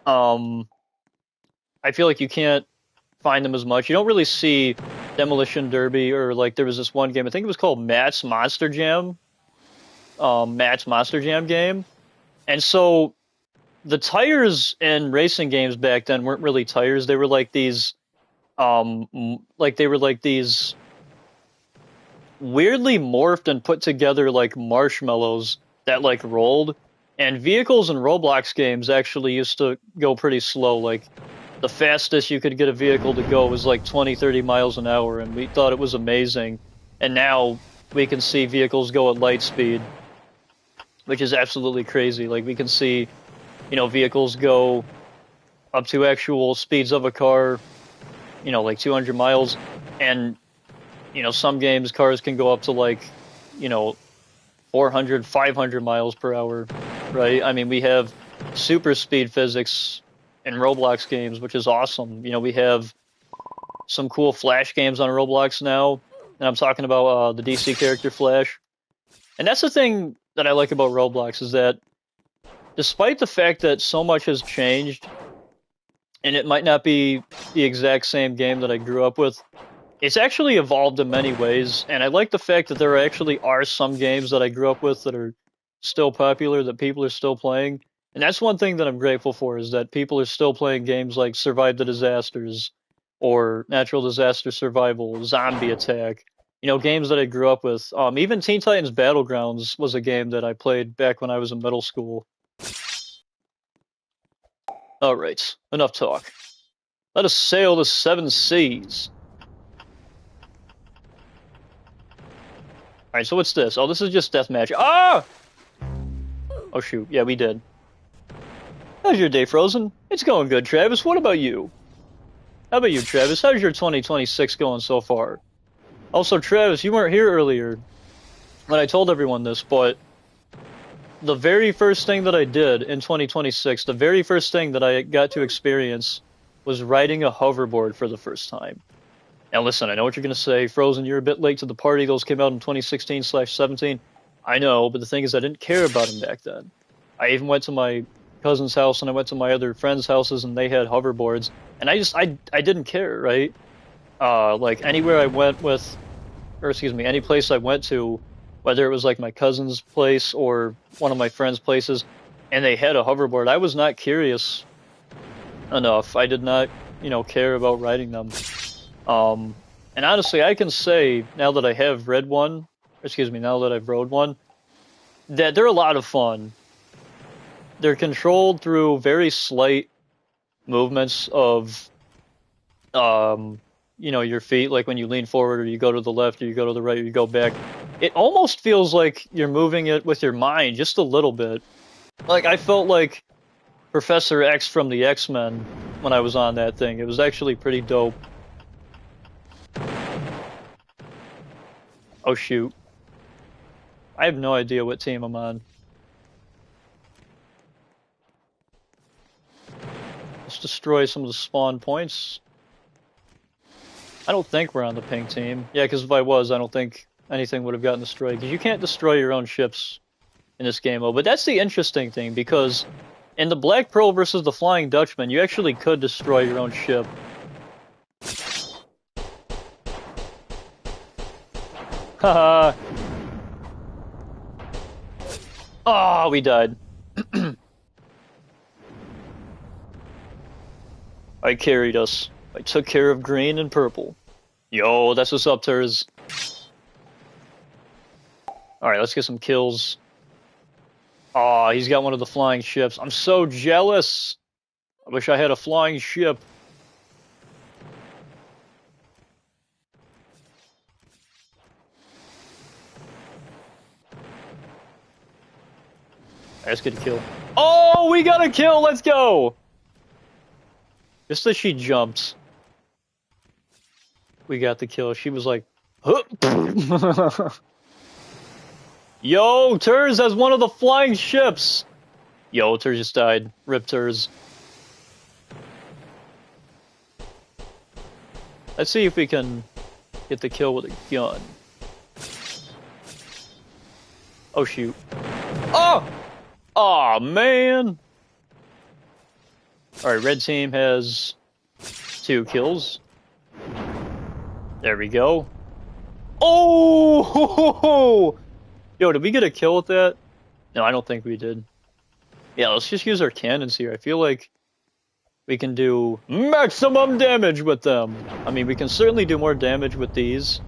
I feel like you can't find them as much. You don't really see Demolition Derby, or like there was this one game, I think it was called Matt's Monster Jam. Matt's Monster Jam game. And so the tires in racing games back then weren't really tires. They were like these weirdly morphed and put together like marshmallows that like rolled. And vehicles in Roblox games actually used to go pretty slow. Like the fastest you could get a vehicle to go was like 20, 30 miles an hour, and we thought it was amazing. And now we can see vehicles go at light speed, which is absolutely crazy. Like, we can see, you know, vehicles go up to actual speeds of a car, you know, like 200 miles. And, you know, some games, cars can go up to like, you know, 400, 500 miles per hour, right? I mean, we have super speed physics in Roblox games, which is awesome. You know, we have some cool Flash games on Roblox now, and I'm talking about the DC character Flash. And that's the thing that I like about Roblox, is that despite the fact that so much has changed, and it might not be the exact same game that I grew up with, it's actually evolved in many ways. And I like the fact that there actually are some games that I grew up with that are still popular, that people are still playing. And that's one thing that I'm grateful for, is that people are still playing games like Survive the Disasters, or Natural Disaster Survival, Zombie Attack. You know, games that I grew up with. Even Teen Titans Battlegrounds was a game that I played back when I was in middle school. Alright, enough talk. Let us sail the 7 seas. Alright, so what's this? Oh, this is just deathmatch. Ah! Oh shoot, yeah, we did. How's your day, Frozen? It's going good, Travis. What about you? How about you, Travis? How's your 2026 going so far? Also, Travis, you weren't here earlier when I told everyone this, but the very first thing that I did in 2026, the very first thing that I got to experience, was riding a hoverboard for the first time. Now listen, I know what you're going to say. Frozen, you're a bit late to the party. Those came out in 2016/17. I know, but the thing is, I didn't care about them back then. I even went to my cousin's house, and I went to my other friends' houses, and they had hoverboards, and I didn't care, right? Like anywhere I went with, or excuse me, any place I went to, whether it was like my cousin's place or one of my friends' places, and they had a hoverboard, I was not curious enough. I did not, care about riding them. And honestly, I can say now that I have read one, now that I've rode one, that they're a lot of fun. They're controlled through very slight movements of, your feet, like when you lean forward or you go to the left or you go to the right or you go back. It almost feels like you're moving it with your mind just a little bit. Like, I felt like Professor X from the X-Men when I was on that thing. It was actually pretty dope. Oh shoot. I have no idea what team I'm on. Let's destroy some of the spawn points. I don't think we're on the pink team. Yeah, because if I was, I don't think anything would have gotten destroyed. Because you can't destroy your own ships in this game mode. But that's the interesting thing, because in the Black Pearl versus the Flying Dutchman, you actually could destroy your own ship. Haha. Oh, we died. I carried us. I took care of green and purple. Yo, that's what's up, Turs. Alright, let's get some kills. Aw, he's got one of the flying ships. I'm so jealous. I wish I had a flying ship. Let's get a kill. Oh, we got a kill! Let's go! Just as she jumped, we got the kill. She was like, huh. Yo, Turs has one of the flying ships! Yo, Turs just died. Rip Turs. Let's see if we can get the kill with a gun. Oh, shoot. Oh! Aw, man! Alright, red team has 2 kills. There we go. Oh! Yo, did we get a kill with that? No, I don't think we did. Yeah, let's just use our cannons here. I feel like we can do maximum damage with them. I mean, we can certainly do more damage with these.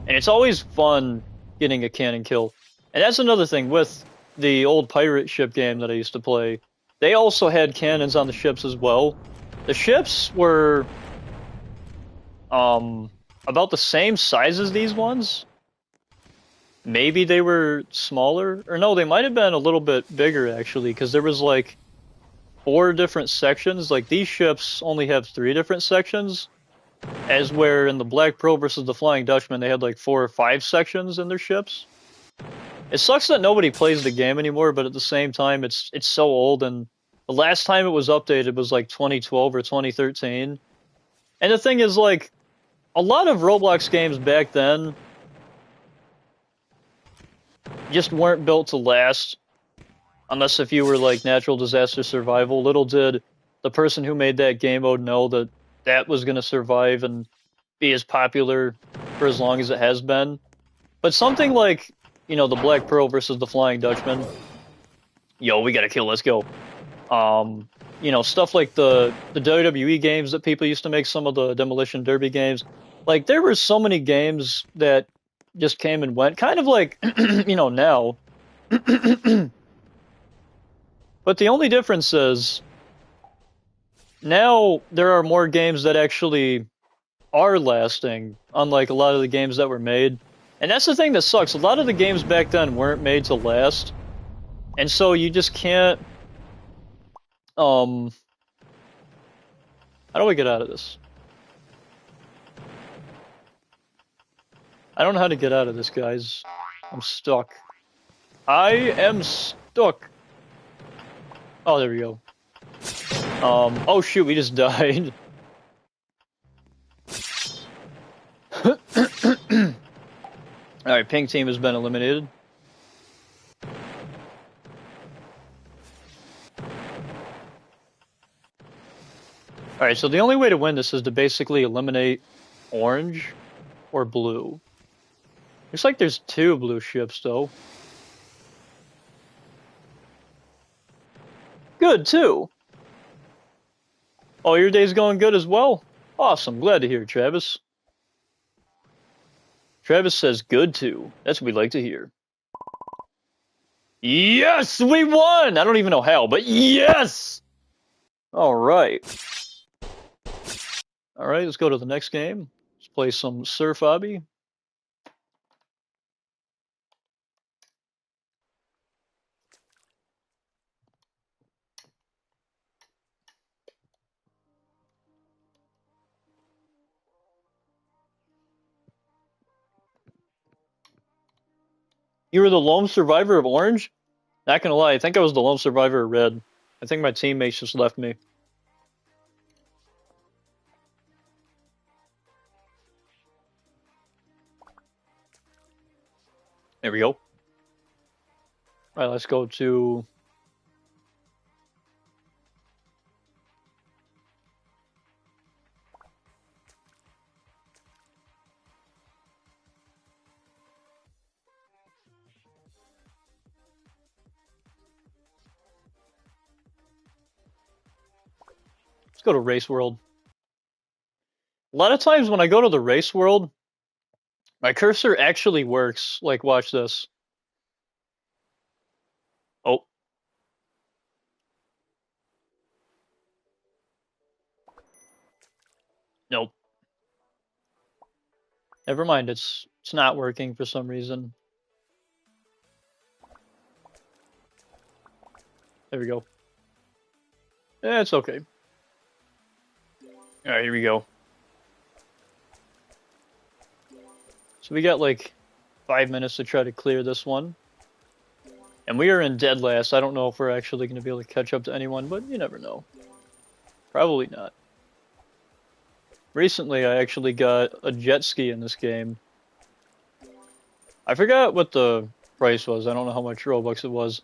And it's always fun getting a cannon kill. And that's another thing with the old pirate ship game that I used to play. They also had cannons on the ships as well. The ships were about the same size as these ones. Maybe they were smaller, or no, they might have been a little bit bigger actually, because there was like 4 different sections. Like, these ships only have 3 different sections, as where in the Black Pearl versus the Flying Dutchman they had like 4 or 5 sections in their ships. It sucks that nobody plays the game anymore, but at the same time, it's so old, and the last time it was updated was like 2012 or 2013. And the thing is, like, a lot of Roblox games back then just weren't built to last, unless if you were like Natural Disaster Survival. Little did the person who made that game mode know that that was going to survive and be as popular for as long as it has been. But something like, the Black Pearl versus the Flying Dutchman. Yo, we gotta kill, let's go. Stuff like the WWE games that people used to make, some of the Demolition Derby games. Like, there were so many games that just came and went, kind of like, now. But the only difference is, now there are more games that actually are lasting, unlike a lot of the games that were made. And that's the thing that sucks. A lot of the games back then weren't made to last. And so you just can't... How do I get out of this? I don't know how to get out of this, guys. I'm stuck. I am stuck. Oh, there we go. Oh shoot, we just died. Alright, pink team has been eliminated. Alright, so the only way to win this is to basically eliminate orange or blue. Looks like there's 2 blue ships, though. Good, too. Oh, your day's going good as well? Awesome. Glad to hear it, Travis. Travis says good too. That's what we like to hear. Yes, we won! I don't even know how, but yes! Alright. Alright, let's go to the next game. Let's play some Surf Obby. You were the lone survivor of Orange? Not gonna lie, I think I was the lone survivor of Red. I think my teammates just left me. There we go. Alright, let's go to... Let's go to Race World. A lot of times when I go to the Race World, my cursor actually works. Like, watch this. Oh. Nope. Never mind, it's not working for some reason. There we go. Yeah, it's okay. Alright, here we go. So we got like 5 minutes to try to clear this one. And we are in dead last. I don't know if we're actually going to be able to catch up to anyone, but you never know. Probably not. Recently, I actually got a jet ski in this game. I forgot what the price was. I don't know how much Robux it was.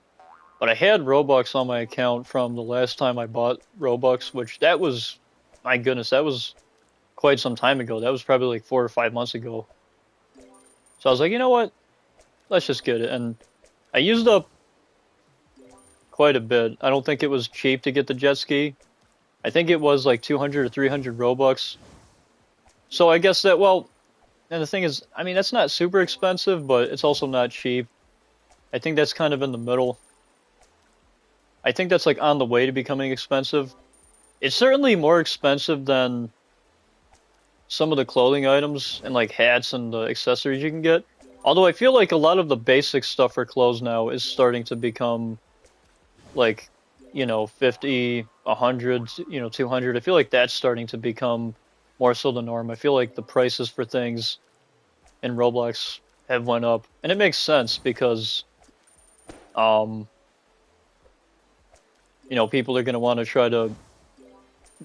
But I had Robux on my account from the last time I bought Robux, which that was, my goodness, that was quite some time ago. That was probably like 4 or 5 months ago. So I was like, you know what? Let's just get it. And I used up quite a bit. I don't think it was cheap to get the jet ski. I think it was like 200 or 300 Robux. So I guess that, well, and the thing is, I mean, that's not super expensive, but it's also not cheap. I think that's kind of in the middle. I think that's like on the way to becoming expensive. It's certainly more expensive than some of the clothing items and like hats and the accessories you can get. Although I feel like a lot of the basic stuff for clothes now is starting to become like, you know, 50, 100, you know, 200. I feel like that's starting to become more so the norm. I feel like the prices for things in Roblox have went up. And it makes sense because you know, people are going to want to try to,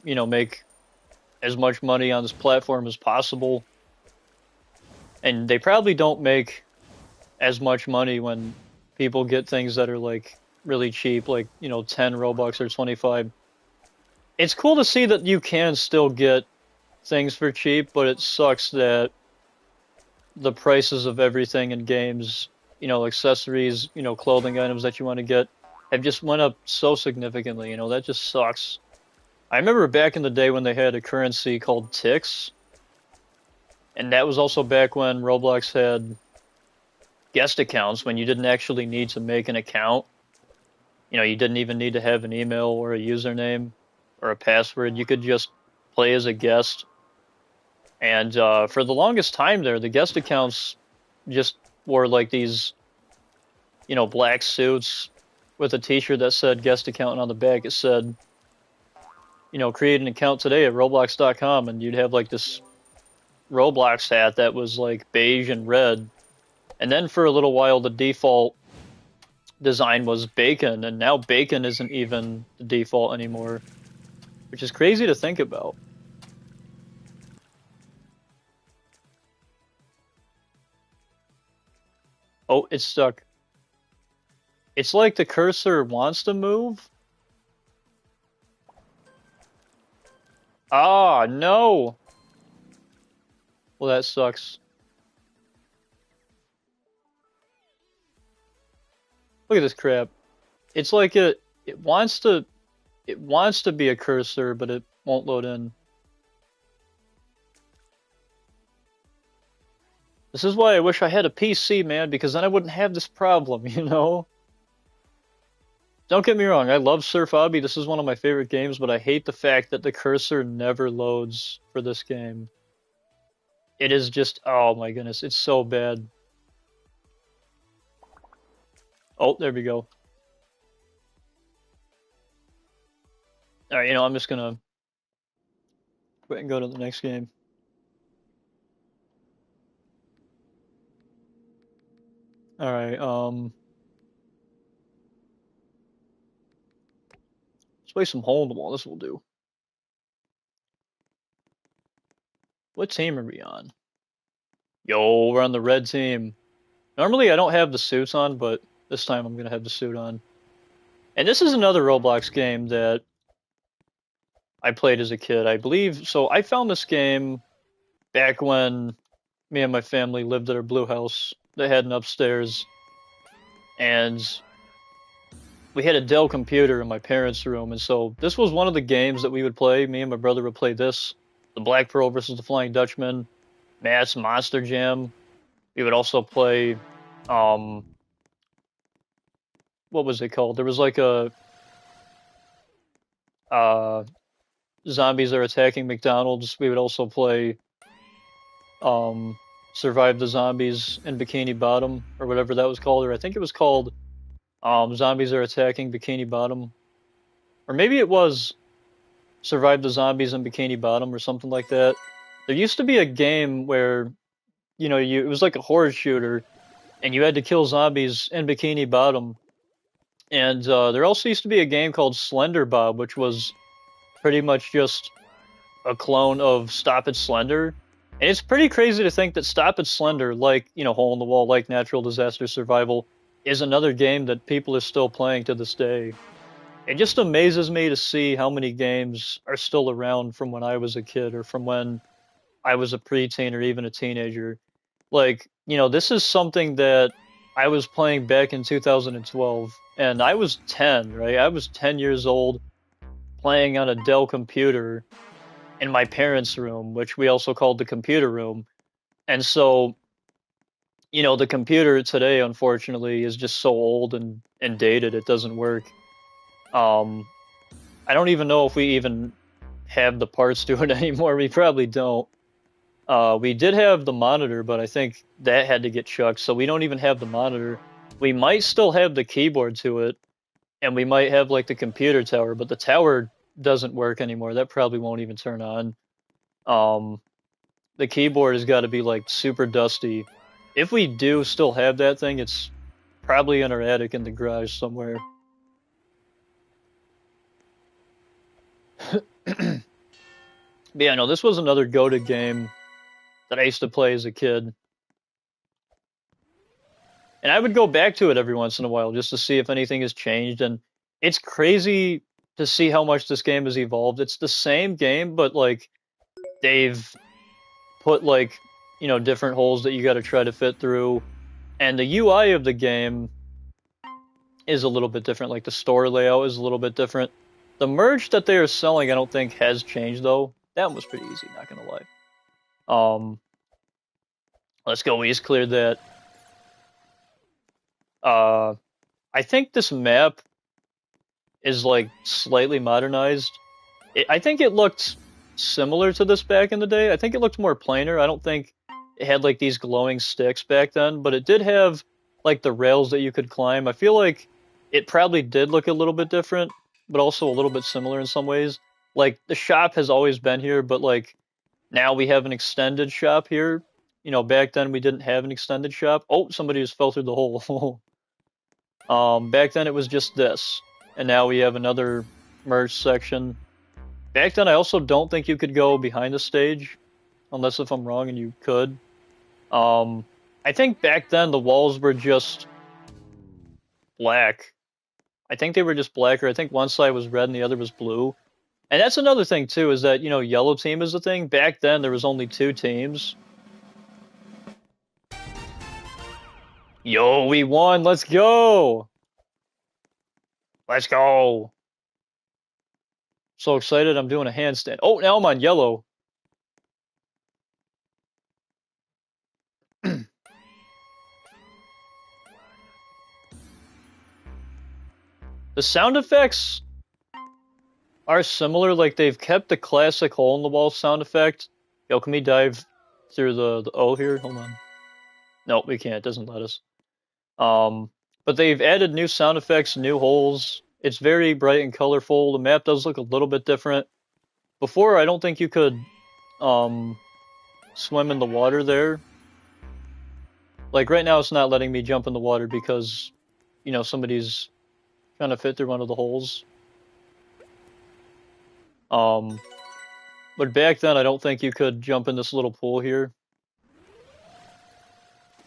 you know, make as much money on this platform as possible. And they probably don't make as much money when people get things that are like really cheap, like, you know, 10 Robux or 25. It's cool to see that you can still get things for cheap, but it sucks that the prices of everything in games, you know, accessories, you know, clothing items that you want to get have just went up so significantly. You know, that just sucks. I remember back in the day when they had a currency called ticks, and that was also back when Roblox had guest accounts, when you didn't actually need to make an account. You know, you didn't even need to have an email or a username or a password. You could just play as a guest. And for the longest time there, the guest accounts just wore like these, you know, black suits with a t-shirt that said guest account, and on the back it said, you know, create an account today at roblox.com, and you'd have like this Roblox hat that was like beige and red. And then for a little while the default design was bacon, and now bacon isn't even the default anymore, which is crazy to think about. Oh, it's stuck. It's like the cursor wants to move. Ah, no! Well, that sucks. Look at this crap. It's like it wants to be a cursor, but it Won't load in. This is why I wish I had a PC, man, because then I wouldn't have this problem, you know? Don't get me wrong, I love Surf Obby, this is one of my favorite games, but I hate the fact that the cursor never loads for this game. It is just, oh my goodness, it's so bad. Oh, there we go. Alright, you know, I'm just gonna quit and go to the next game. Alright, let's play some hole in the wall, this will do. What team are we on? Yo, we're on the red team. Normally I don't have the suits on, but this time I'm gonna have the suit on. And this is another Roblox game that I played as a kid, I believe. So I found this game back when me and my family lived at our blue house. They had an upstairs, and we had a Dell computer in my parents' room, and so this was one of the games that we would play. Me and my brother would play this, the Black Pearl versus the Flying Dutchman, Matt's Monster Jam. We would also play, what was it called? There was like a, zombies are attacking McDonald's. We would also play, Survive the Zombies in Bikini Bottom, or whatever that was called, or I think it was called, Zombies are attacking Bikini Bottom. Or maybe it was Survive the Zombies in Bikini Bottom or something like that. There used to be a game where, you know, it was like a horror shooter, and you had to kill zombies in Bikini Bottom. And there also used to be a game called Slender Bob, which was pretty much just a clone of Stop It Slender. And it's pretty crazy to think that Stop It Slender, like, you know, Hole in the Wall, like Natural Disaster Survival, is another game that people are still playing to this day. It just amazes me to see how many games are still around from when I was a kid or from when I was a preteen or even a teenager. Like, you know, this is something that I was playing back in 2012, and I was 10, right? I was 10 years old playing on a Dell computer in my parents' room, which we also called the computer room. And so, you know, the computer today, unfortunately, is just so old and dated, it doesn't work. I don't even know if we even have the parts to it anymore. We probably don't. We did have the monitor, but I think that had to get chucked, so we don't even have the monitor. We might still have the keyboard to it, and we might have like the computer tower, but the tower doesn't work anymore. That probably won't even turn on. The keyboard has got to be like super dusty. If we do still have that thing, it's probably in our attic in the garage somewhere. But yeah, no, this was another go-to game that I used to play as a kid. And I would go back to it every once in a while just to see if anything has changed. And it's crazy to see how much this game has evolved. It's the same game, but like they've put like, you know, different holes that you got to try to fit through. And the UI of the game is a little bit different. Like the store layout is a little bit different. The merch that they are selling, I don't think has changed though. That one was pretty easy, not gonna lie. Let's go. We just cleared that. I think this map is like slightly modernized. I think it looked similar to this back in the day. I think it looked more plainer. I don't think it had like these glowing sticks back then, but it did have like the rails that you could climb. I feel like it probably did look a little bit different, but also a little bit similar in some ways. Like the shop has always been here, but like now we have an extended shop here. You know, back then we didn't have an extended shop. Oh, somebody just fell through the hole. Back then it was just this, and now we have another merch section. Back then I also don't think you could go behind the stage, unless if I'm wrong and you could. I think back then the walls were just black. I think they were just black, or I think one side was red and the other was blue. And that's another thing too, is that, you know, yellow team is the thing. Back then there was only 2 teams. Yo, we won. Let's go. Let's go. So excited, I'm doing a handstand. Oh, now I'm on yellow. The sound effects are similar, like they've kept the classic hole in the wall sound effect. Yo, can we dive through the O here? Hold on. No, we can't. It doesn't let us. Um, but they've added new sound effects, new holes. It's very bright and colorful. The map does look a little bit different. Before, I don't think you could um swim in the water there. Like right now, it's not letting me jump in the water because, somebody's trying to fit through one of the holes. Um, but back then, I don't think you could jump in this little pool here.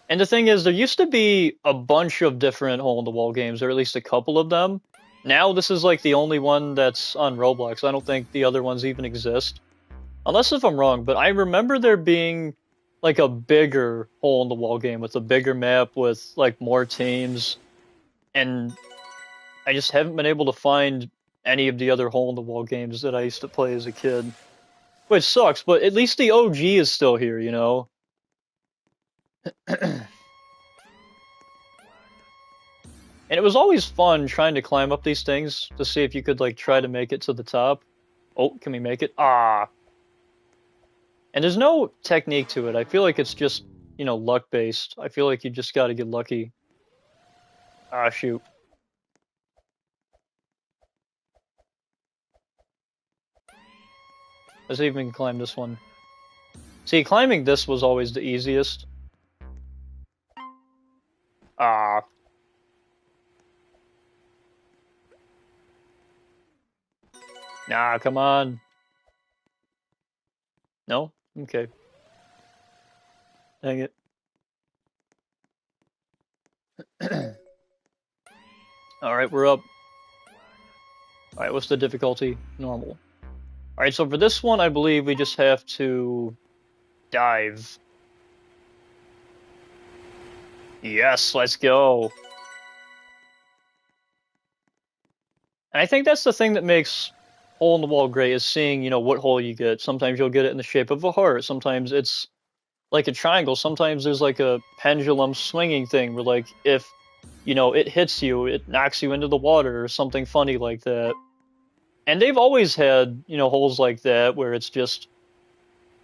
And the thing is, there used to be a bunch of different hole-in-the-wall games, or at least a couple of them. Now this is like the only one that's on Roblox. I don't think the other ones even exist. Unless if I'm wrong, but I remember there being like a bigger hole-in-the-wall game with a bigger map with like more teams. And I just haven't been able to find any of the other hole-in-the-wall games that I used to play as a kid. Which sucks, but at least the OG is still here, you know? And it was always fun trying to climb up these things to see if you could like try to make it to the top. Oh, can we make it? Ah. And there's no technique to it. I feel like it's just, luck based. I feel like you just gotta get lucky. Ah, shoot. Let's see if we can climb this one. See, climbing this was always the easiest. Ah. Nah, come on. No? Okay. Dang it. Alright, we're up. Alright, what's the difficulty? Normal. Alright, so for this one, I believe we just have to dive. Yes, let's go. And I think that's the thing that makes hole in the wall great is seeing, what hole you get. Sometimes you'll get it in the shape of a heart. Sometimes it's like a triangle. Sometimes there's like a pendulum swinging thing where like if, it hits you, it knocks you into the water or something funny like that. And they've always had, holes like that where it's just,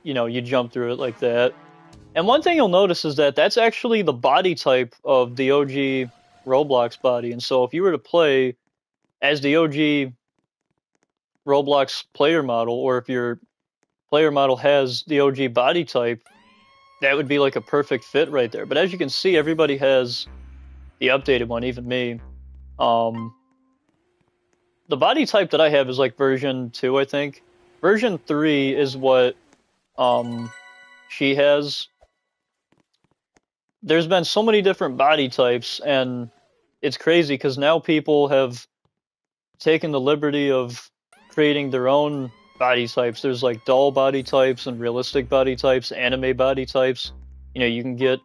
you jump through it like that. And one thing you'll notice is that that's actually the body type of the OG Roblox body. And so if you were to play as the OG Roblox player model, or if your player model has the OG body type, that would be like a perfect fit right there. But as you can see, everybody has the updated one, even me. The body type that I have is like version 2, I think. Version 3 is what she has. There's been so many different body types, and it's crazy because now people have taken the liberty of creating their own body types. There's like doll body types and realistic body types, anime body types. You can get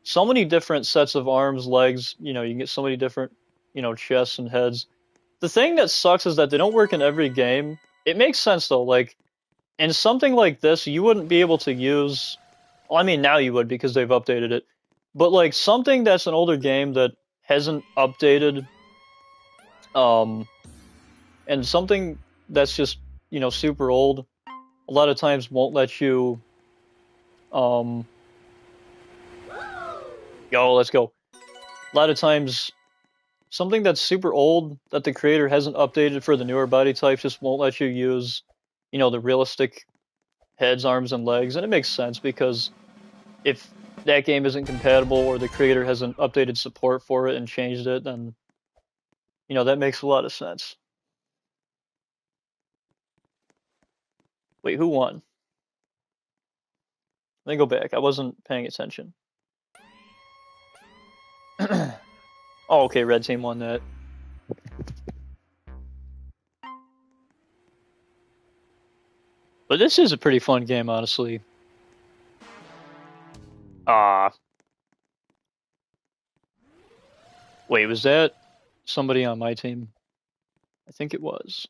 so many different sets of arms, legs, you can get so many different, chests and heads. The thing that sucks is that they don't work in every game. It makes sense though, like in something like this, you wouldn't be able to use, well, I mean now you would because they've updated it. But like something that's an older game that hasn't updated, um, and something that's just, super old, a lot of times won't let you, um, let's go. A lot of times, something that's super old that the creator hasn't updated for the newer body types just won't let you use, the realistic heads, arms, and legs. And it makes sense because if that game isn't compatible or the creator hasn't updated support for it and changed it, then, that makes a lot of sense. Wait, who won? Let me go back. I wasn't paying attention. Oh, okay, red team won that. But this is a pretty fun game, honestly. Ah. Wait, was that somebody on my team? I think it was.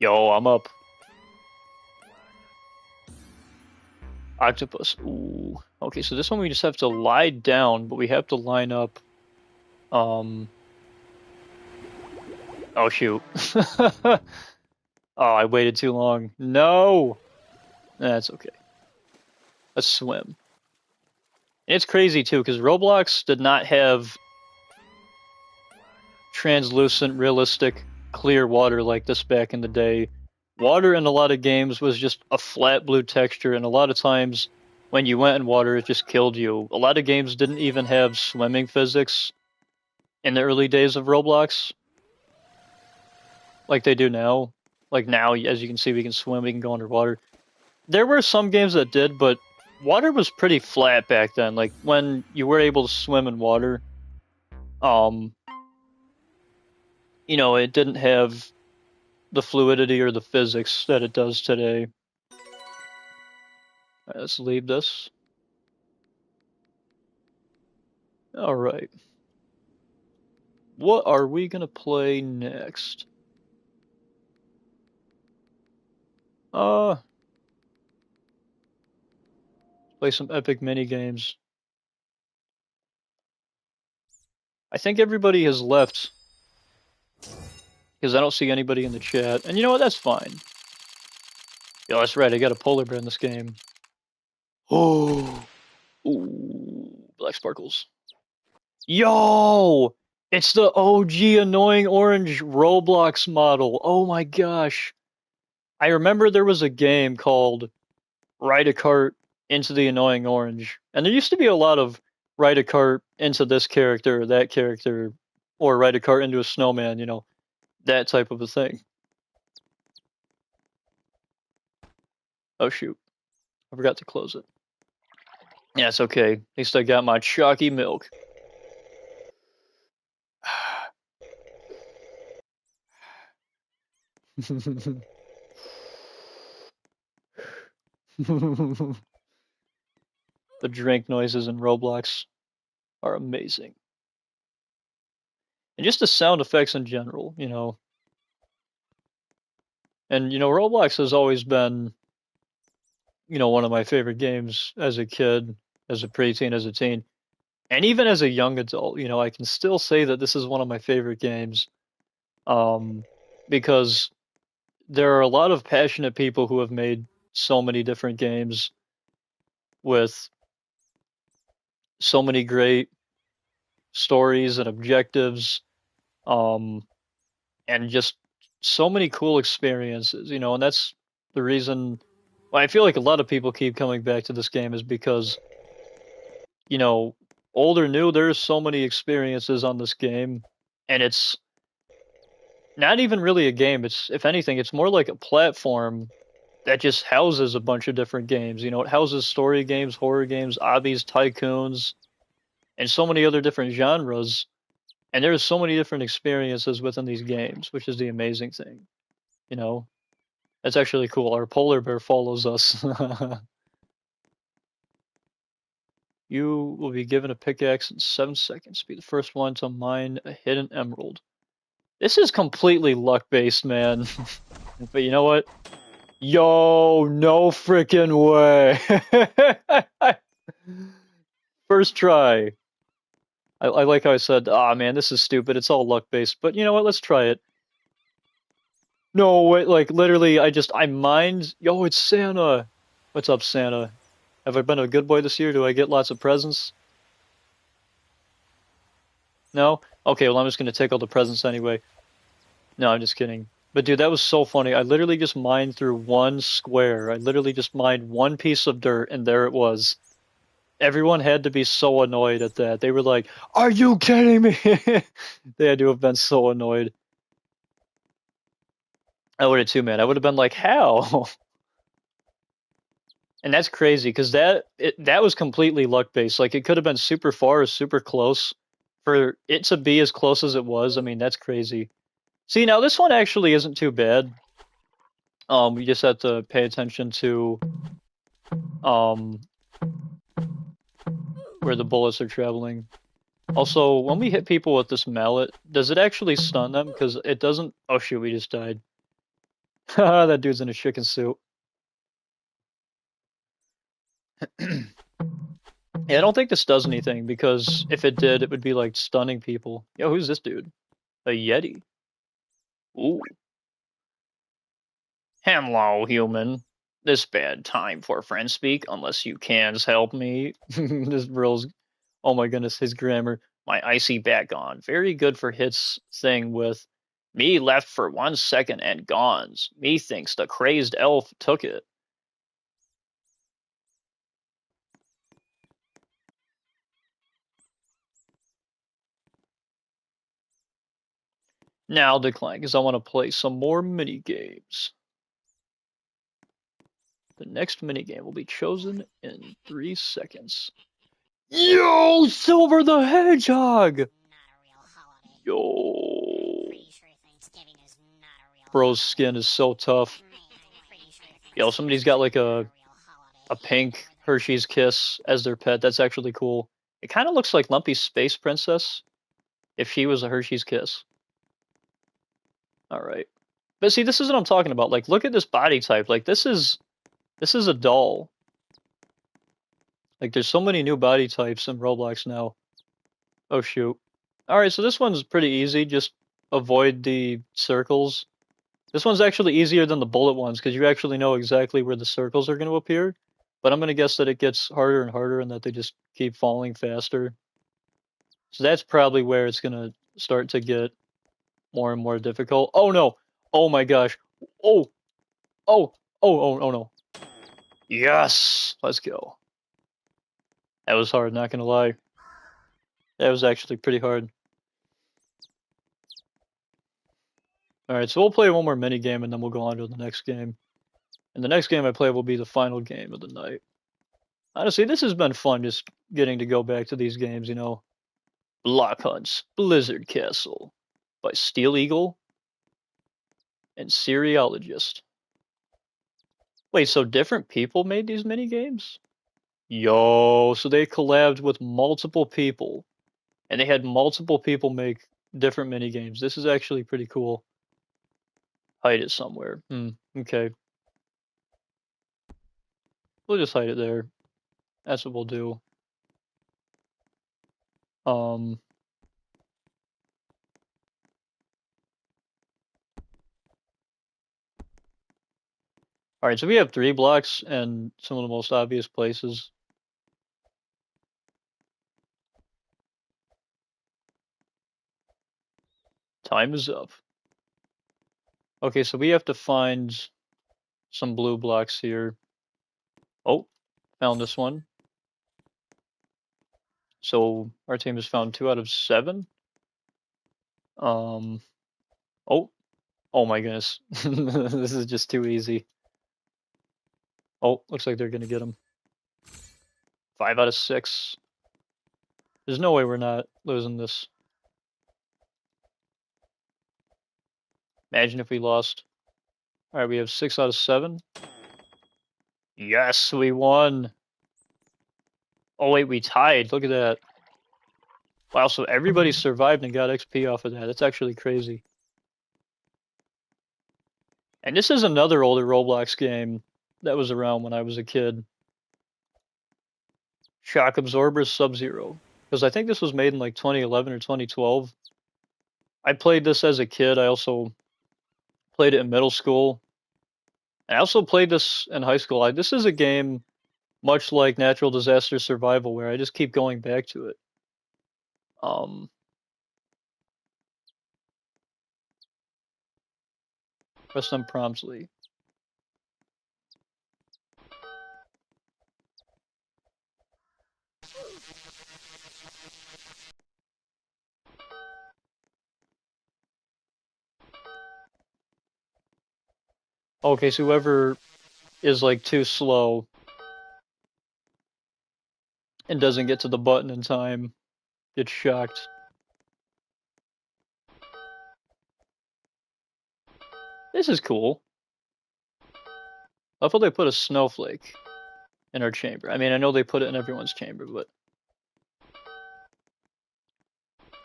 Yo, I'm up. Octopus. Ooh. Okay, so this one we just have to lie down, but we have to line up. Oh shoot. Oh, I waited too long. No! That's okay. Let's swim. And it's crazy too, because Roblox did not have translucent, realistic, clear water like this back in the day. Water in a lot of games was just a flat blue texture, and a lot of times when you went in water, it just killed you. A lot of games didn't even have swimming physics in the early days of Roblox like they do now. Like now, as you can see, we can swim, we can go underwater. There were some games that did, but water was pretty flat back then. Like when you were able to swim in water, um, it didn't have the fluidity or the physics that it does today. Right, let's leave this. All right. What are we gonna play next? Play some epic mini games. I think everybody has left because I don't see anybody in the chat. And you know what? That's fine. Yeah, that's right. I got a polar bear in this game. Oh, ooh, black sparkles. Yo, it's the OG annoying orange Roblox model. Oh my gosh. I remember there was a game called Ride a Cart into the Annoying Orange. And there used to be a lot of ride a cart into this character or that character, or ride a cart into a snowman, that type of a thing. Oh shoot, I forgot to close it. Yeah, it's okay. At least I got my chalky milk. The drink noises in Roblox are amazing. And just the sound effects in general, And, Roblox has always been, one of my favorite games as a kid, as a preteen, as a teen. And even as a young adult, I can still say that this is one of my favorite games. Because there are a lot of passionate people who have made so many different games with so many great stories and objectives, um, and just so many cool experiences, and that's the reason why I feel like a lot of people keep coming back to this game is because, old or new, there's so many experiences on this game, and it's not even really a game. It's, if anything, it's more like a platform that just houses a bunch of different games. It houses story games, horror games, obbies, tycoons, and so many other different genres. And there's so many different experiences within these games, which is the amazing thing. That's actually cool. Our polar bear follows us. You will be given a pickaxe in 7 seconds. Be the first one to mine a hidden emerald. This is completely luck-based, man. But you know what? Yo, no freaking way. First try. I like how I said, ah, man, this is stupid. It's all luck-based. But you know what? Let's try it. No, wait, like, literally, I mined. Yo, it's Santa. What's up, Santa? Have I been a good boy this year? Do I get lots of presents? No? Okay, well, I'm just gonna take all the presents anyway. No, I'm just kidding. But dude, that was so funny. I literally just mined through one square. I literally just mined one piece of dirt, and there it was. Everyone had to be so annoyed at that. They were like, "Are you kidding me?" They had to have been so annoyed. I would have too, man. I would have been like, "How?" And that's crazy because that was completely luck based. Like it could have been super far or super close. For it to be as close as it was, I mean, that's crazy. See, now this one actually isn't too bad. We just have to pay attention to where the bullets are traveling. Also, when we hit people with this mallet, does it actually stun them? Because it doesn't. Oh shoot, we just died. That dude's in a chicken suit. Yeah, I don't think this does anything because if it did, it would be like stunning people. Yo, who's this dude? A Yeti. Ooh. Hello, human. This bad time for friend speak, unless you cans help me. This bros. Oh my goodness, his grammar. My icy back on. Very good for hits thing with me left for 1 second and gones. Me thinks the crazed elf took it. Now decline, because I want to play some more mini games. The next minigame will be chosen in 3 seconds. Yo, Silver the Hedgehog! Yo. Bro's skin is so tough. Yo, somebody's got like a pink Hershey's Kiss as their pet. That's actually cool. It kind of looks like Lumpy's Space Princess if she was a Hershey's Kiss. Alright. But see, this is what I'm talking about. Like, look at this body type. Like, this is a doll. Like, there's so many new body types in Roblox now. Oh, shoot. Alright, so this one's pretty easy. Just avoid the circles. This one's actually easier than the bullet ones because you actually know exactly where the circles are going to appear. But I'm going to guess that it gets harder and harder and that they just keep falling faster. So that's probably where it's going to start to get more and more difficult. Oh, no. Oh, my gosh. Oh. Oh. Oh, no. Yes. Let's go. That was hard, not going to lie. That was actually pretty hard. Alright, so we'll play one more mini game and then we'll go on to the next game. And the next game I play will be the final game of the night. Honestly, this has been fun just getting to go back to these games, you know. Block Hunts, Blizzard Castle by Steel Eagle and Seriologist. Wait, so different people made these mini games? Yo, so they collabed with multiple people and they had multiple people make different mini games. This is actually pretty cool. Hide it somewhere. Okay. We'll just hide it there. That's what we'll do. Um, all right, so we have 3 blocks and some of the most obvious places. Time is up. Okay, so we have to find some blue blocks here. Oh, found this one. So our team has found 2 out of 7. Oh, oh my goodness. This is just too easy. Oh, looks like they're gonna get him. 5 out of 6. There's no way we're not losing this. Imagine if we lost. All right, we have 6 out of 7. Yes, we won. Oh wait, we tied. Look at that. Wow, so everybody survived and got XP off of that. That's actually crazy. And this is another older Roblox game that was around when I was a kid. Shock Absorber Sub-Zero. Because I think this was made in like 2011 or 2012. I played this as a kid. I also played it in middle school. And I also played this in high school. This is a game much like Natural Disaster Survival where I just keep going back to it. Press them promptly. Okay, so whoever is like too slow and doesn't get to the button in time gets shocked. This is cool. I thought they put a snowflake in our chamber. I mean, I know they put it in everyone's chamber, but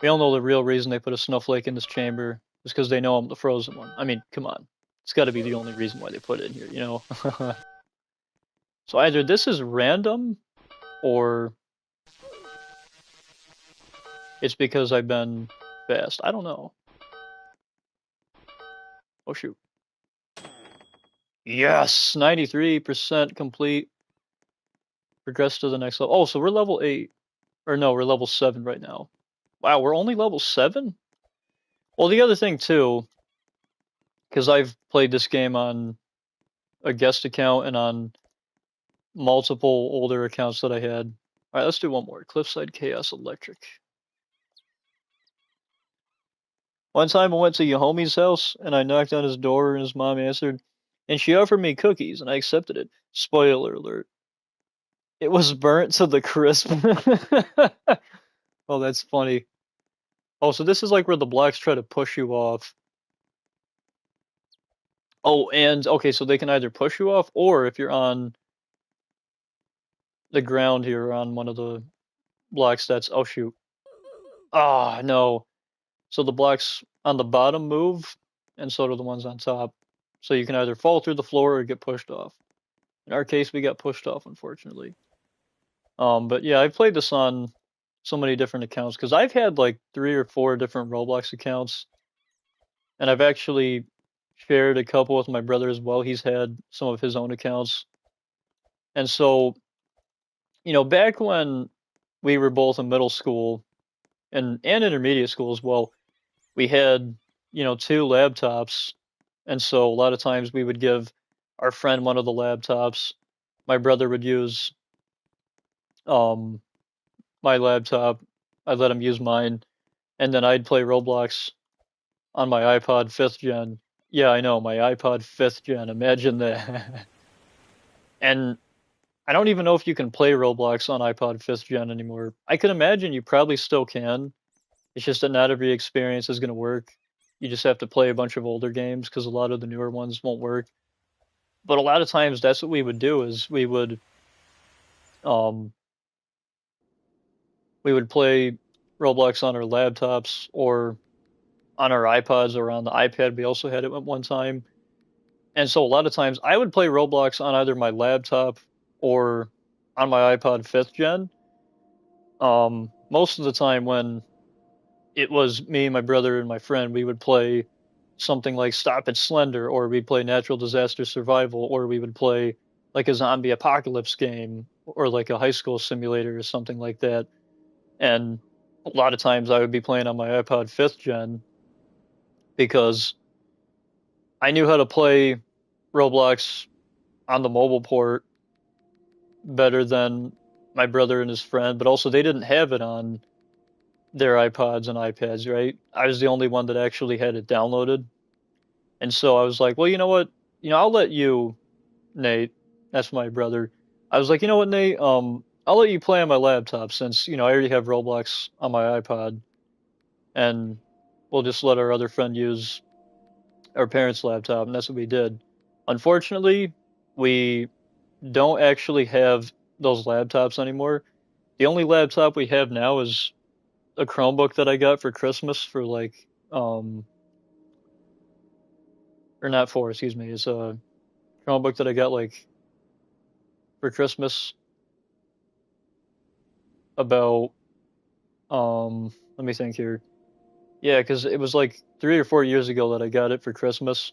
we all know the real reason they put a snowflake in this chamber is because they know I'm the frozen one. I mean, come on. It's got to be the only reason why they put it in here, you know? So either this is random, or it's because I've been fast. I don't know. Oh shoot. Yes! 93% complete. Progress to the next level. Oh, so we're level 8. Or no, we're level 7 right now. Wow, we're only level 7? Well, the other thing too, because I've played this game on a guest account and on multiple older accounts that I had. Alright, let's do one more. Cliffside Chaos Electric. One time I went to your homie's house and I knocked on his door and his mom answered, and she offered me cookies and I accepted it. Spoiler alert. It was burnt to the crisp. Oh, that's funny. Oh, so this is like where the blocks try to push you off. Oh, and okay, so they can either push you off, or if you're on the ground here on one of the blocks that's, oh shoot. Ah, no. So the blocks on the bottom move, and so do the ones on top. So you can either fall through the floor or get pushed off. In our case, we got pushed off, unfortunately. But yeah, I've played this on so many different accounts because I've had like 3 or 4 different Roblox accounts, and I've actually shared a couple with my brother as well. He's had some of his own accounts, and so back when we were both in middle school and intermediate school as well, we had 2 laptops, and so a lot of times we would give our friend one of the laptops. My brother would use um my laptop. I'd let him use mine, and then I'd play Roblox on my iPod 5th gen. Yeah, I know, my iPod 5th gen. Imagine that. And I don't even know if you can play Roblox on iPod 5th gen anymore. I can imagine you probably still can. It's just that not every experience is going to work. You just have to play a bunch of older games because a lot of the newer ones won't work. But a lot of times that's what we would do is um we would play Roblox on our laptops or on our iPods or on the iPad. We also had it at one time. And so a lot of times I would play Roblox on either my laptop or on my iPod 5th gen. Most of the time when it was me, my brother, and my friend, we would play something like Stop It Slender, or we'd play Natural Disaster Survival, or we would play like a zombie apocalypse game, or like a high school simulator or something like that. And a lot of times I would be playing on my iPod 5th gen because I knew how to play Roblox on the mobile port better than my brother and his friend, but also they didn't have it on their iPods and iPads, right? I was the only one that actually had it downloaded. And so I was like, well, you know what? I'll let you, Nate, that's my brother. I was like, you know what, Nate? I'll let you play on my laptop since, I already have Roblox on my iPod, and we'll just let our other friend use our parents' laptop, and that's what we did. Unfortunately, we don't actually have those laptops anymore. The only laptop we have now is a Chromebook that I got for Christmas for like or not for, excuse me, it's a Chromebook that I got like for Christmas about let me think here. Yeah, because it was like 3 or 4 years ago that I got it for Christmas.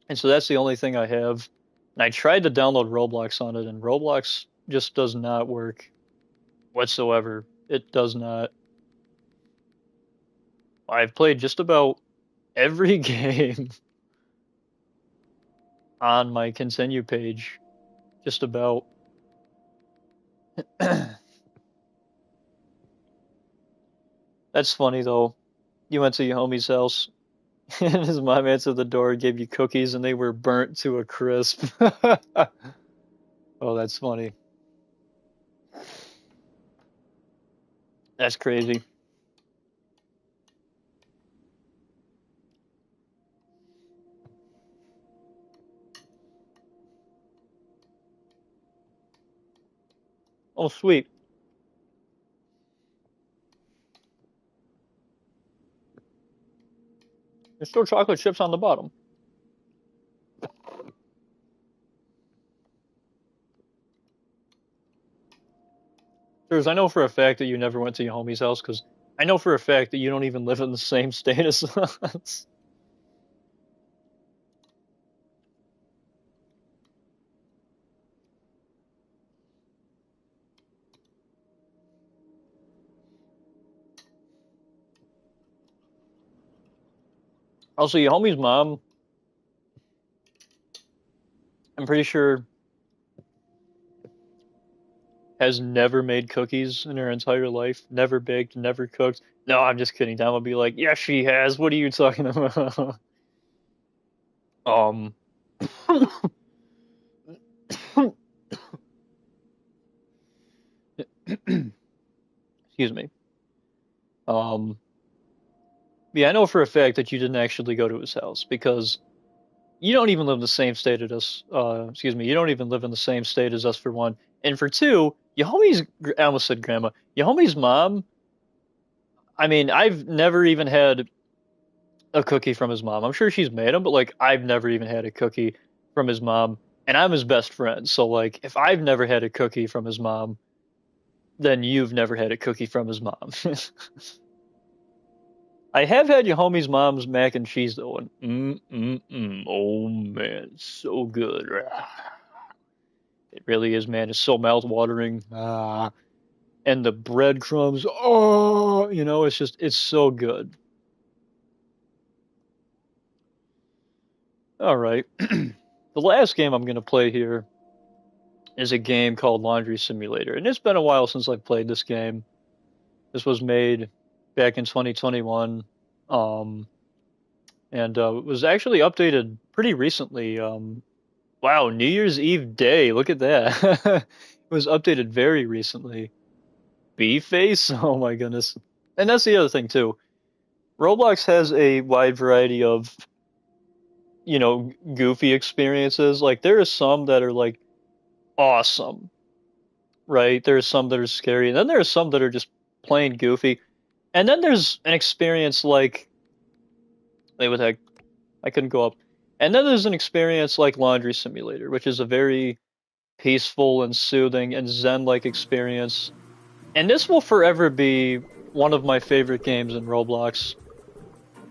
And so that's the only thing I have. And I tried to download Roblox on it, and Roblox just does not work whatsoever. It does not. I've played just about every game on my continue page. Just about. That's funny though. You went to your homie's house and his mom answered the door and gave you cookies and they were burnt to a crisp. Oh, that's funny. That's crazy. Oh, sweet. There's still chocolate chips on the bottom. Because I know for a fact that you never went to your homie's house, because I know for a fact that you don't even live in the same state as us. Also, your homie's mom, I'm pretty sure, has never made cookies in her entire life. Never baked, never cooked. No, I'm just kidding. Dom would be like, yeah, she has. What are you talking about? um, excuse me. Um, yeah, I know for a fact that you didn't actually go to his house because you don't even live in the same state as us. Excuse me, you don't even live in the same state as us for one, and for two, your homie's. I almost said grandma. Your homie's mom. I mean, I've never even had a cookie from his mom. I'm sure she's made them, but like I've never even had a cookie from his mom, and I'm his best friend. So like, if I've never had a cookie from his mom, then you've never had a cookie from his mom. I have had your homie's mom's mac and cheese though, and oh man, it's so good. It really is, man. It's so mouth-watering. And the breadcrumbs, oh, it's so good. All right. The last game I'm going to play here is a game called Laundry Simulator. And it's been a while since I've played this game. This was made back in 2021. And it was actually updated pretty recently. Wow, New Year's Eve day. Look at that. It was updated very recently. B-Face? Oh my goodness. And that's the other thing too. Roblox has a wide variety of, goofy experiences. Like there are some that are like awesome, right? There's some that are scary, and then there's some that are just plain goofy. And then there's an experience like, wait, what the heck? I couldn't go up. And then there's an experience like Laundry Simulator, which is a very peaceful and soothing and zen-like experience. And this will forever be one of my favorite games in Roblox.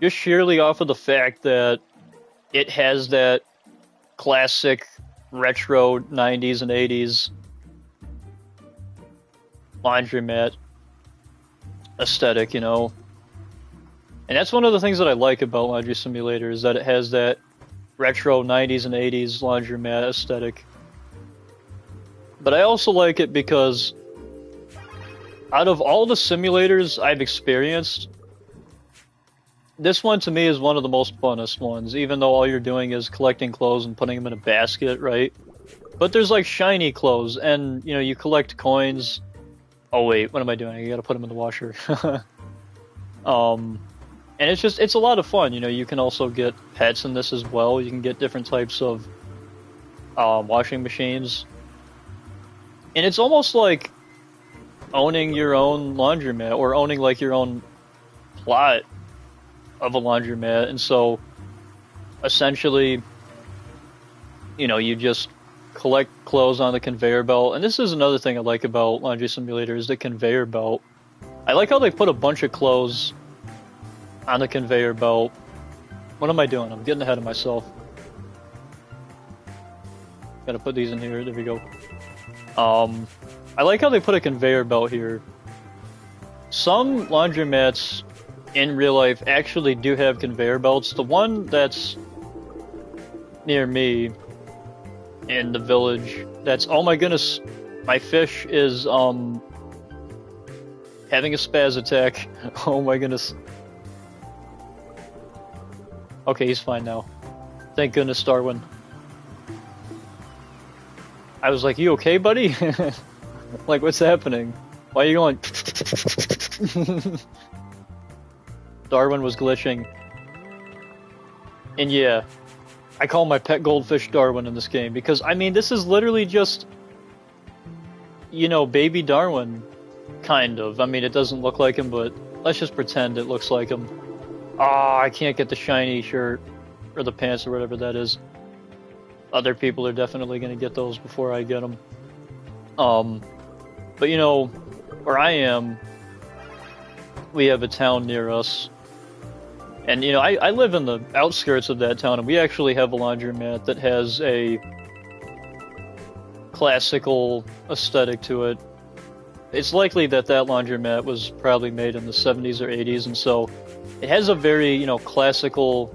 Just sheerly off of the fact that it has that classic retro 90s and 80s laundromat aesthetic, And that's one of the things that I like about Laundry Simulator is that it has that retro 90s and 80s laundromat aesthetic. But I also like it because out of all the simulators I've experienced, this one to me is one of the most funnest ones, even though all you're doing is collecting clothes and putting them in a basket, right? But there's like shiny clothes, and you collect coins. Oh wait, what am I doing? I gotta put them in the washer. And it's a lot of fun. You can also get pets in this as well. You can get different types of washing machines, and it's almost like owning your own laundromat or owning like your own plot of a laundromat. And so essentially, you just collect clothes on the conveyor belt. And this is another thing I like about Laundry Simulator is the conveyor belt. I like how they put a bunch of clothes on the conveyor belt. What am I doing? I'm getting ahead of myself. Gotta put these in here. There we go. I like how they put a conveyor belt here. Some laundromats in real life actually do have conveyor belts. The one that's near me in the village, oh my goodness, my fish is having a spaz attack. Oh my goodness. Okay, he's fine now. Thank goodness, Darwin. I was like, you okay, buddy? Like, what's happening? Why are you going? Darwin was glitching. And yeah, I call my pet goldfish Darwin in this game because, I mean, this is literally just, baby Darwin, kind of. I mean, it doesn't look like him, but let's just pretend it looks like him. Ah, I can't get the shiny shirt, or the pants, or whatever that is. Other people are definitely going to get those before I get them. But where I am, we have a town near us. And, you know, I live in the outskirts of that town, and we actually have a laundromat that has a classical aesthetic to it. It's likely that that laundromat was probably made in the 70s or 80s, and so it has a very, you know, classical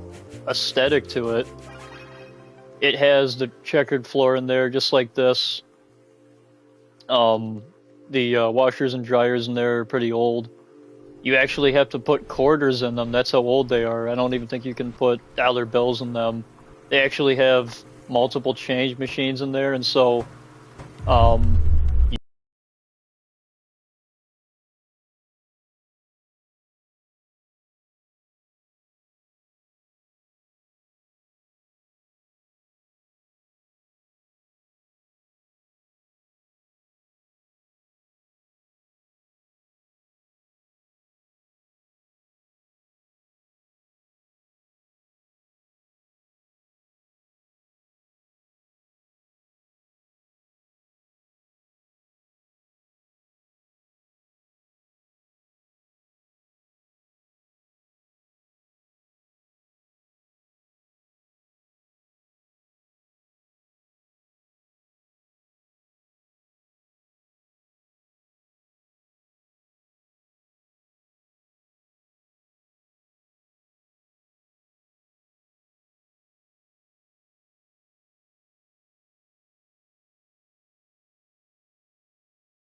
aesthetic to it. It has the checkered floor in there, just like this. The washers and dryers in there are pretty old. You actually have to put quarters in them. That's how old they are. I don't even think you can put dollar bills in them. They actually have multiple change machines in there, and so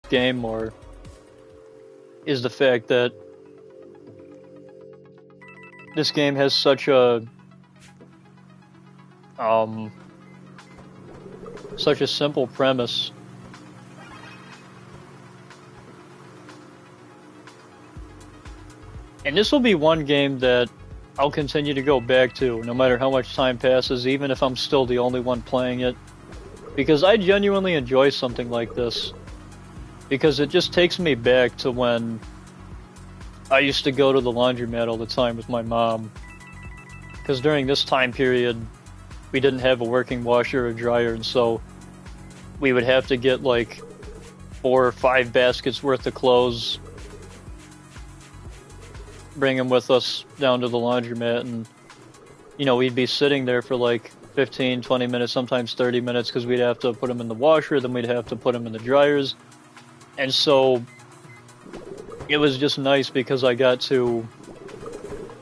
game more is the fact that this game has such a simple premise. And this will be one game that I'll continue to go back to no matter how much time passes, even if I'm still the only one playing it, because I genuinely enjoy something like this, because it just takes me back to when I used to go to the laundromat all the time with my mom, because during this time period we didn't have a working washer or dryer, and so we would have to get like 4 or 5 baskets worth of clothes, bring them with us down to the laundromat, and you know, we'd be sitting there for like 15, 20 minutes, sometimes 30 minutes, because we'd have to put them in the washer, then we'd have to put them in the dryers. And so it was just nice because I got to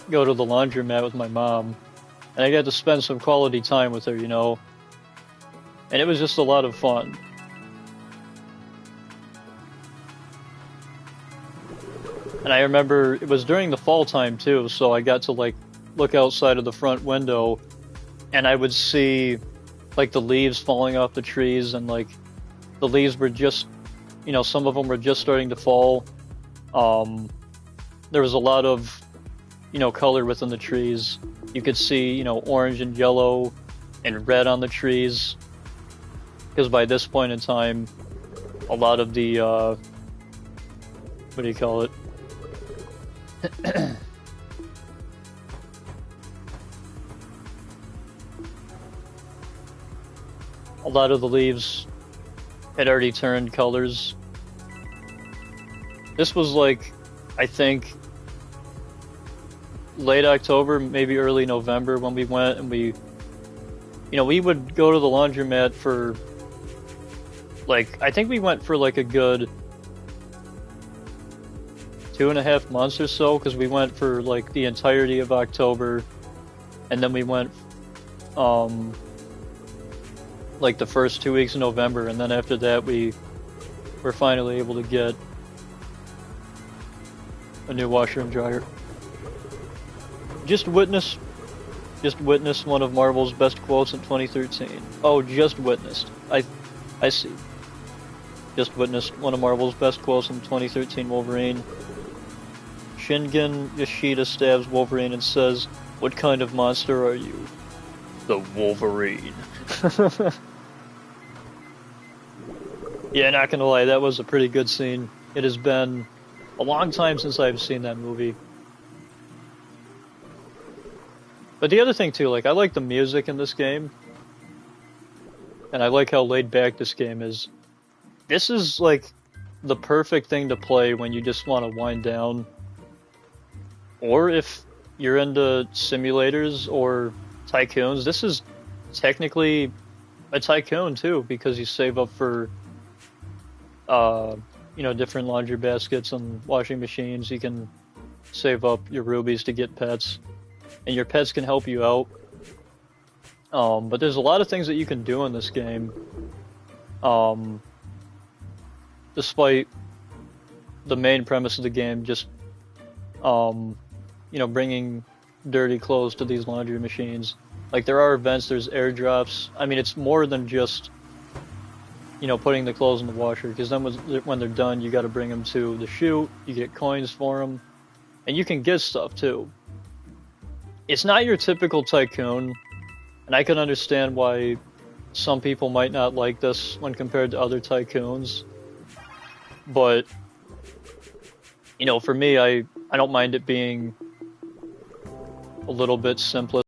go to the laundromat with my mom, and I got to spend some quality time with her, you know, and it was just a lot of fun. And I remember it was during the fall time too, so I got to like look outside of the front window, and I would see like the leaves falling off the trees, and like the leaves were just, you know, some of them were just starting to fall. There was a lot of, you know, color within the trees. You could see, you know, orange and yellow and red on the trees, because by this point in time, a lot of the, what do you call it? A lot of the leaves had already turned colors. This was like, I think, late October, maybe early November when we went, and we, you know, we would go to the laundromat for, like, I think we went for like a good 2.5 months or so, because we went for like the entirety of October, and then we went like the first 2 weeks of November, and then after that we were finally able to get a new washer and dryer. Just witnessed one of Marvel's best quotes in 2013. Oh, just witnessed. I see. Just witnessed one of Marvel's best quotes in 2013 Wolverine. Shingen Yoshida stabs Wolverine and says, "What kind of monster are you?" "The Wolverine." Yeah, not gonna lie, that was a pretty good scene. It has been a long time since I've seen that movie. But the other thing too, like, I like the music in this game, and I like how laid back this game is. This is like the perfect thing to play when you just want to wind down, or if you're into simulators or tycoons. This is technically a tycoon too, because you save up for uh, different laundry baskets and washing machines. You can save up your rubies to get pets, and your pets can help you out. But there's a lot of things that you can do in this game, um, despite the main premise of the game just, um, bringing dirty clothes to these laundry machines. Like, there are events, there's airdrops. I mean, it's more than just, putting the clothes in the washer, because then when they're done, you got to bring them to the chute, you get coins for them, and you can get stuff too. It's not your typical tycoon, and I can understand why some people might not like this when compared to other tycoons, but, for me, I don't mind it being a little bit simpler.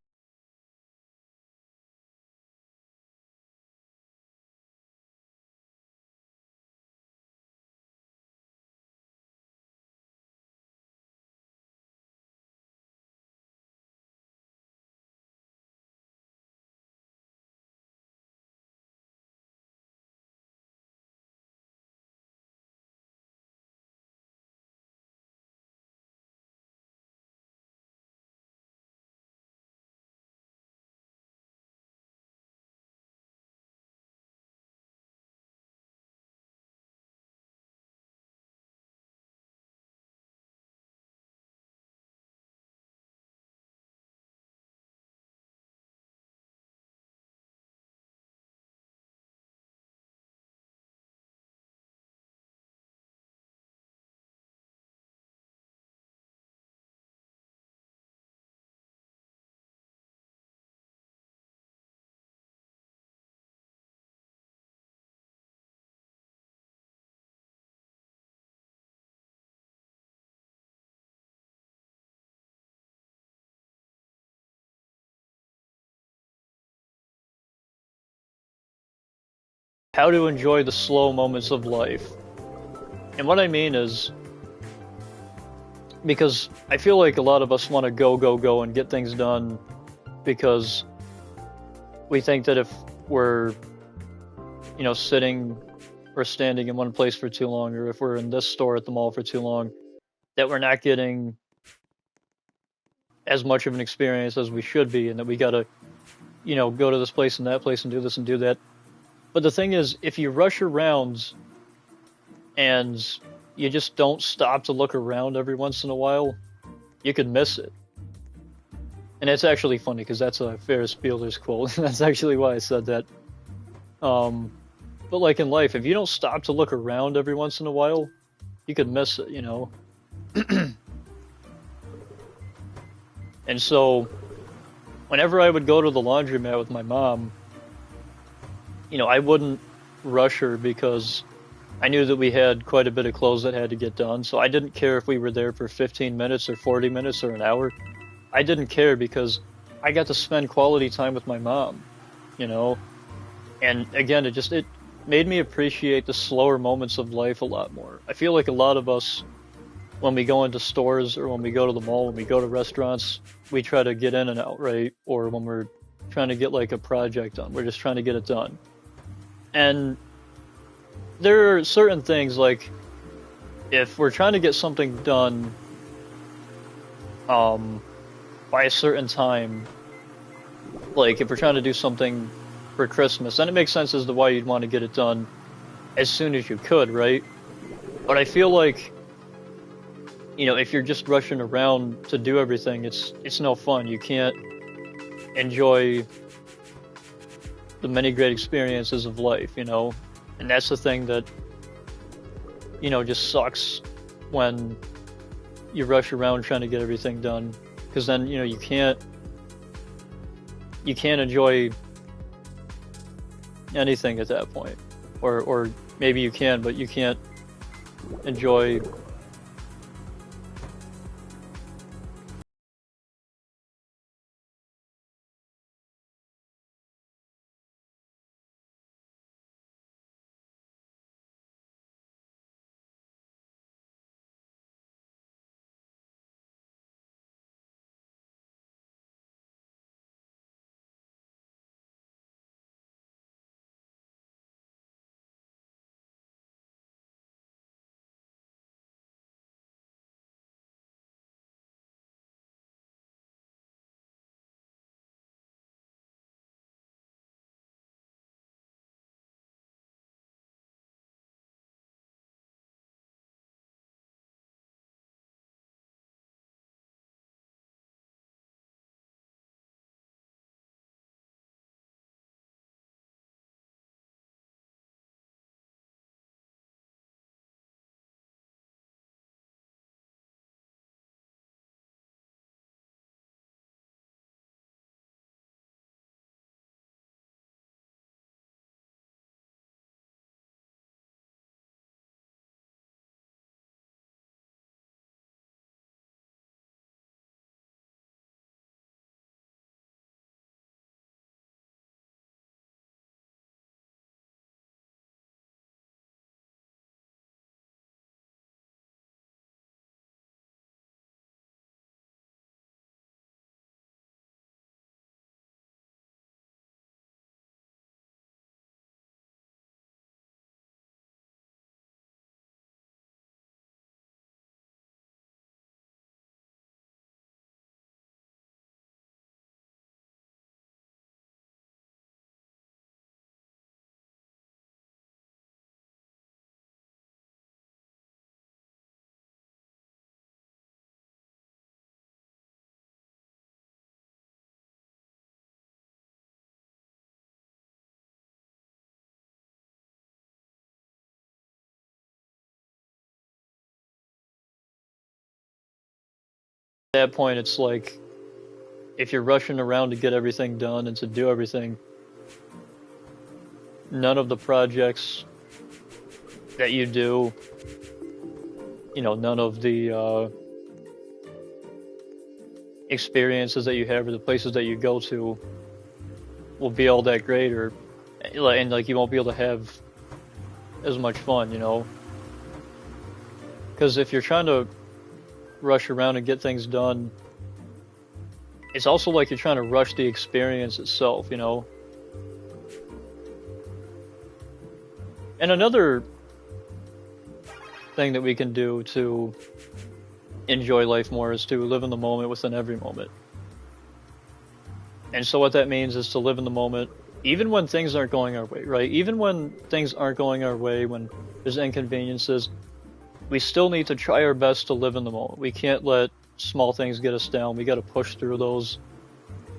How to enjoy the slow moments of life. And what I mean is, because I feel like a lot of us want to go, go, go and get things done because we think that if we're, sitting or standing in one place for too long, or if we're in this store at the mall for too long, that we're not getting as much of an experience as we should be, and that we gotta, go to this place and that place and do this and do that. But the thing is, if you rush around and you just don't stop to look around every once in a while, you could miss it. And it's actually funny because that's a Ferris Bueller's quote. That's actually why I said that. But like in life, if you don't stop to look around every once in a while, you could miss it, And so, whenever I would go to the laundromat with my mom, I wouldn't rush her because I knew that we had quite a bit of clothes that had to get done. So I didn't care if we were there for 15 minutes or 40 minutes or an hour. I didn't care because I got to spend quality time with my mom, you know? And again, it made me appreciate the slower moments of life a lot more. I feel like a lot of us, when we go into stores or when we go to the mall, when we go to restaurants, we try to get in and out, right? Or when we're trying to get like a project done, we're just trying to get it done. And there are certain things like if we're trying to get something done by a certain time, like if we're trying to do something for Christmas, then it makes sense as to why you'd want to get it done as soon as you could, right? But I feel like, if you're just rushing around to do everything, it's no fun. You can't enjoy the many great experiences of life, And that's the thing that, just sucks when you rush around trying to get everything done, because then, you can't enjoy anything at that point. Or maybe you can, but you can't enjoy that point, it's like if you're rushing around to get everything done and to do everything, none of the projects that you do, none of the experiences that you have or the places that you go to will be all that great, and like you won't be able to have as much fun, Because if you're trying to rush around and get things done, it's also like you're trying to rush the experience itself, And another thing that we can do to enjoy life more is to live in the moment within every moment. And so what that means is to live in the moment, even when things aren't going our way, right? Even when things aren't going our way, when there's inconveniences, we still need to try our best to live in the moment. We can't let small things get us down. We got to push through those.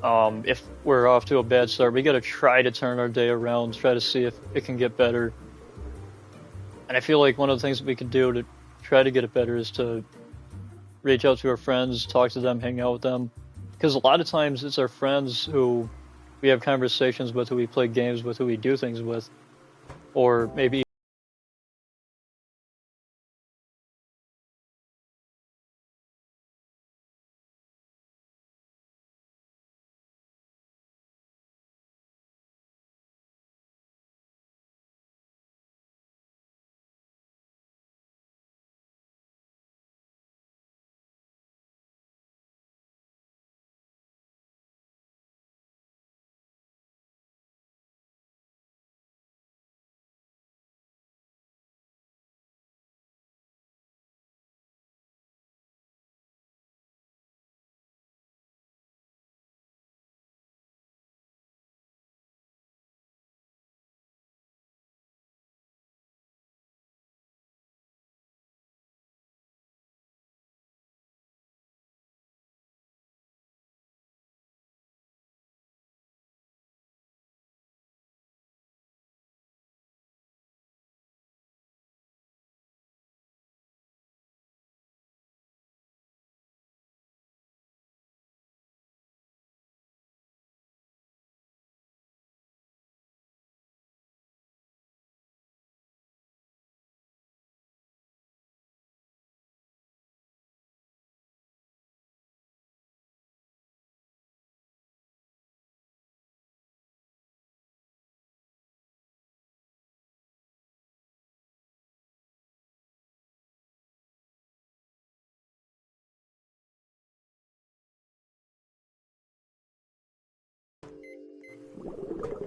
If we're off to a bad start, we got to try to turn our day around, try to see if it can get better. And I feel like one of the things that we can do to try to get it better is to reach out to our friends, talk to them, hang out with them. Because a lot of times it's our friends who we have conversations with, who we play games with, who we do things with, or maybe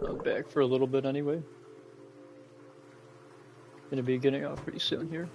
I'm back for a little bit anyway. Gonna be getting off pretty soon here.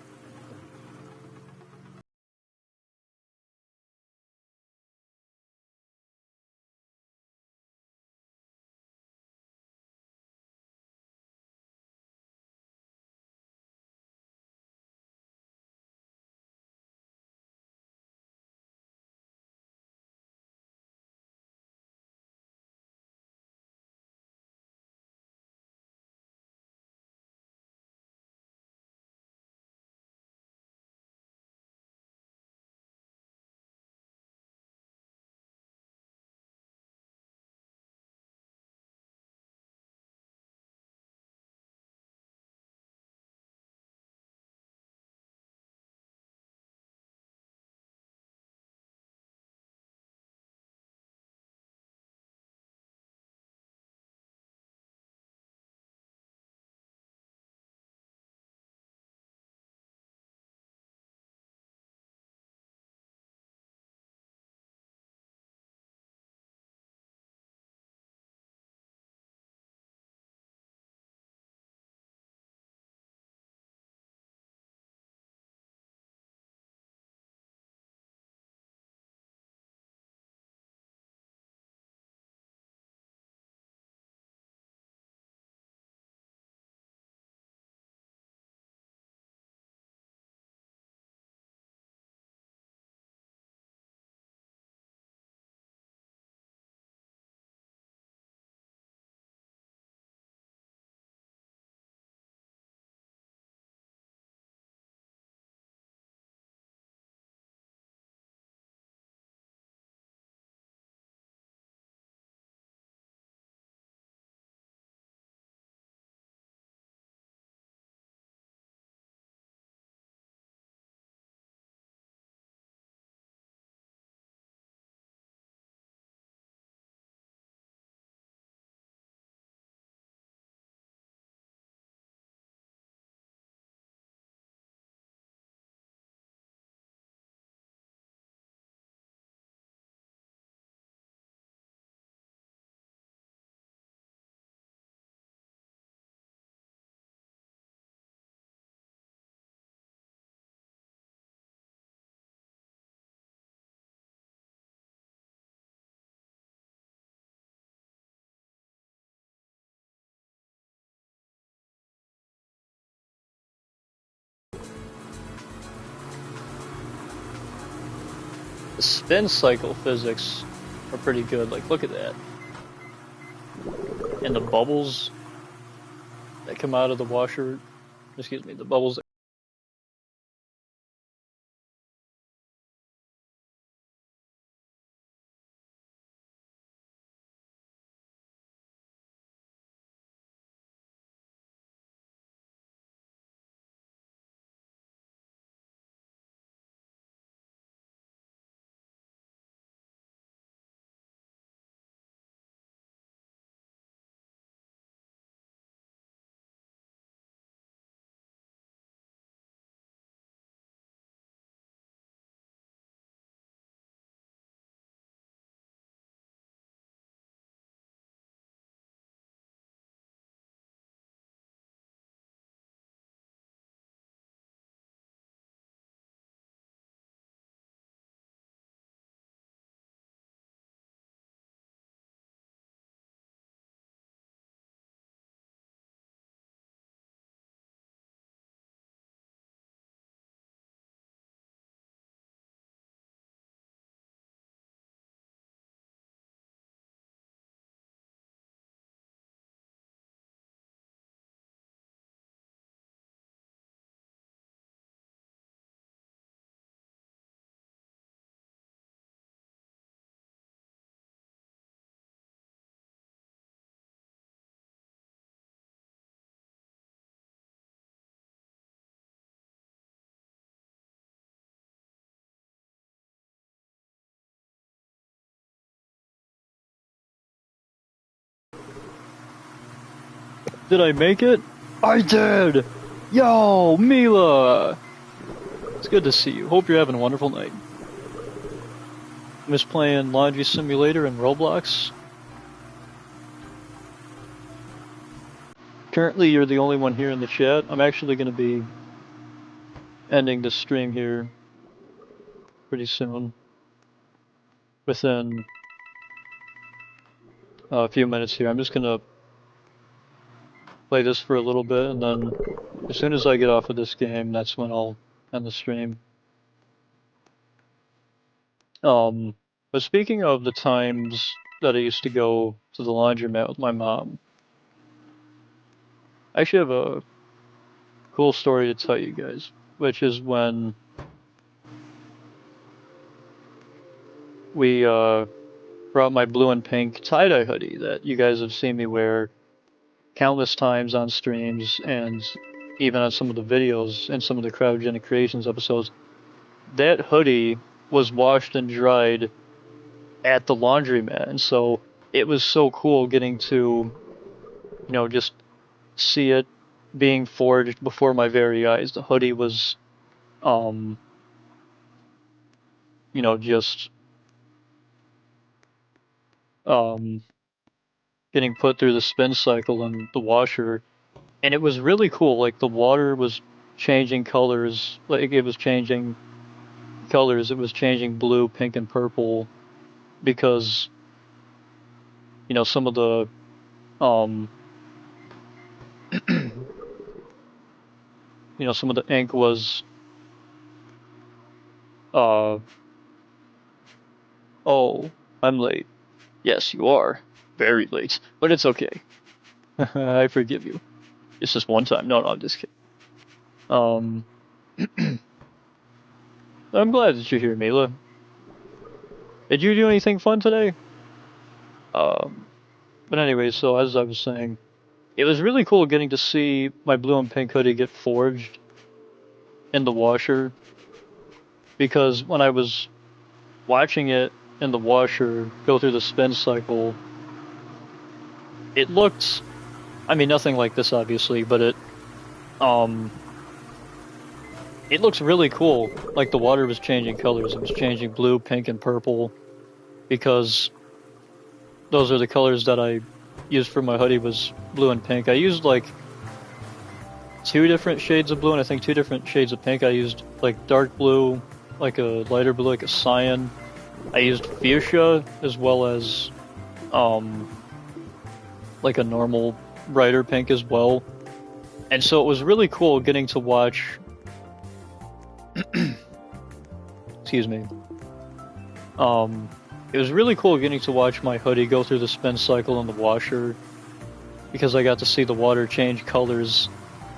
The spin cycle physics are pretty good. Like, look at that. And the bubbles that come out of the washer, excuse me, the bubbles. Did I make it? I did! Yo, Mila! It's good to see you. Hope you're having a wonderful night. Miss playing Laundry Simulator and Roblox? Currently, you're the only one here in the chat. I'm actually going to be ending the stream here pretty soon. Within a few minutes here. I'm just going to play this for a little bit, and then as soon as I get off of this game, that's when I'll end the stream. But speaking of the times that I used to go to the laundromat with my mom, I actually have a cool story to tell you guys, which is when we brought my blue and pink tie-dye hoodie that you guys have seen me wear countless times on streams and even on some of the videos and some of the Cryogenic Creations episodes. That hoodie was washed and dried at the laundromat, and so it was so cool getting to, just see it being forged before my very eyes. The hoodie was, just getting put through the spin cycle and the washer, and it was really cool. Like, the water was changing colors, like it was changing colors. It was changing blue, pink, and purple because some of the some of the ink was uh oh, I'm late. Yes, you are very late, but it's okay. I forgive you. It's just one time. No, I'm just kidding. I'm glad that you're here, Mila. Did you do anything fun today? But anyway, so as I was saying, it was really cool getting to see my blue and pink hoodie get forged in the washer, because when I was watching it in the washer go through the spin cycle, it looked, I mean, nothing like this obviously, but it looks really cool. Like, the water was changing colors. It was changing blue, pink, and purple, because those are the colors that I used for my hoodie, was blue and pink. I used like 2 different shades of blue and I think 2 different shades of pink. I used like dark blue, like a lighter blue, like a cyan. I used fuchsia as well as like a normal brighter pink as well. And so it was really cool getting to watch excuse me. It was really cool getting to watch my hoodie go through the spin cycle in the washer because I got to see the water change colors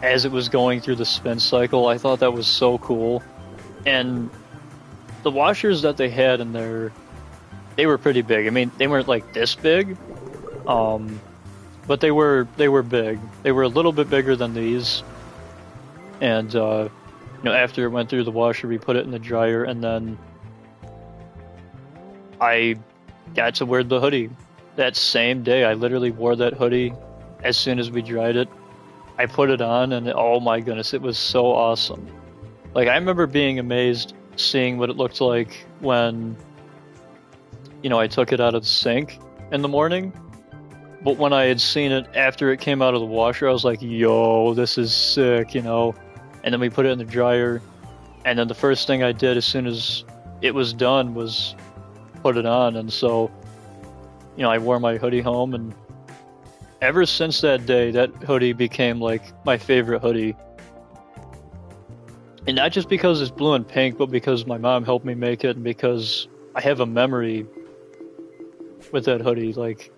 as it was going through the spin cycle. I thought that was so cool. And the washers that they had in there, they were pretty big. I mean, they weren't like this big, but they were big. They were a little bit bigger than these. And after it went through the washer, we put it in the dryer, and then I got to wear the hoodie. That same day, I literally wore that hoodie as soon as we dried it. I put it on, and oh my goodness, it was so awesome. Like, I remember being amazed seeing what it looked like when, I took it out of the sink in the morning. But when I had seen it after it came out of the washer, I was like, yo, this is sick, And then we put it in the dryer, and then the first thing I did as soon as it was done was put it on. And so, I wore my hoodie home, and ever since that day, that hoodie became like my favorite hoodie. And not just because it's blue and pink, but because my mom helped me make it, and because I have a memory with that hoodie. Like,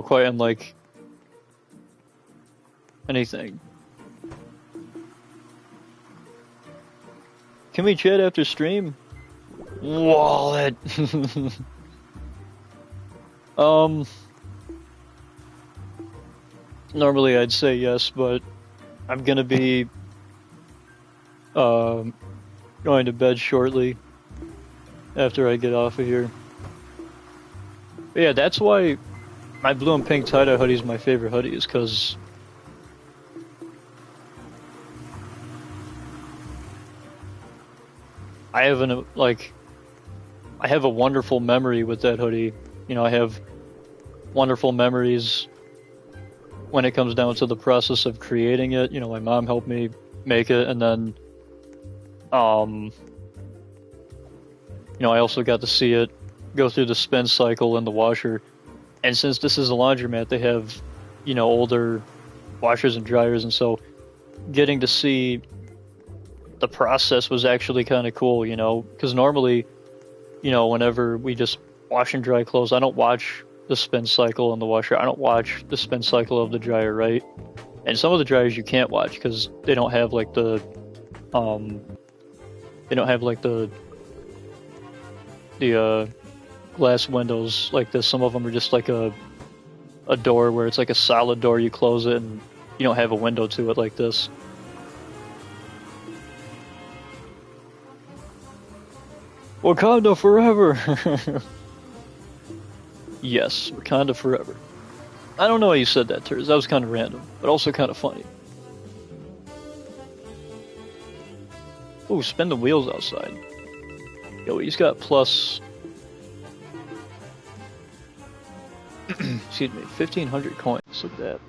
quite unlike anything. Can we chat after stream? Wallet. Normally I'd say yes, but I'm gonna be going to bed shortly after I get off of here. But yeah, that's why my blue and pink tie-dye hoodie is my favorite hoodie, is because I have I have a wonderful memory with that hoodie. I have wonderful memories when it comes down to the process of creating it. My mom helped me make it, and then I also got to see it go through the spin cycle in the washer. And since this is a laundromat, they have, older washers and dryers, and so getting to see the process was actually kind of cool, because normally, whenever we just wash and dry clothes, I don't watch the spin cycle in the washer. I don't watch the spin cycle of the dryer, right? And some of the dryers you can't watch because they don't have like the glass windows like this. Some of them are just like a door where it's like a solid door. You close it and you don't have a window to it like this. Wakanda forever! Yes, Wakanda forever. I don't know why you said that, Turs. That was kind of random, but also kind of funny. Ooh, spin the wheels outside. Yo, he's got plus... excuse me, 1,500 coins. Look at that.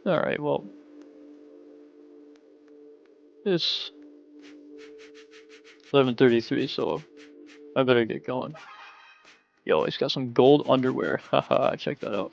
Alright, well... it's 11:33, so I better get going. Yo, he's got some gold underwear. Haha, check that out.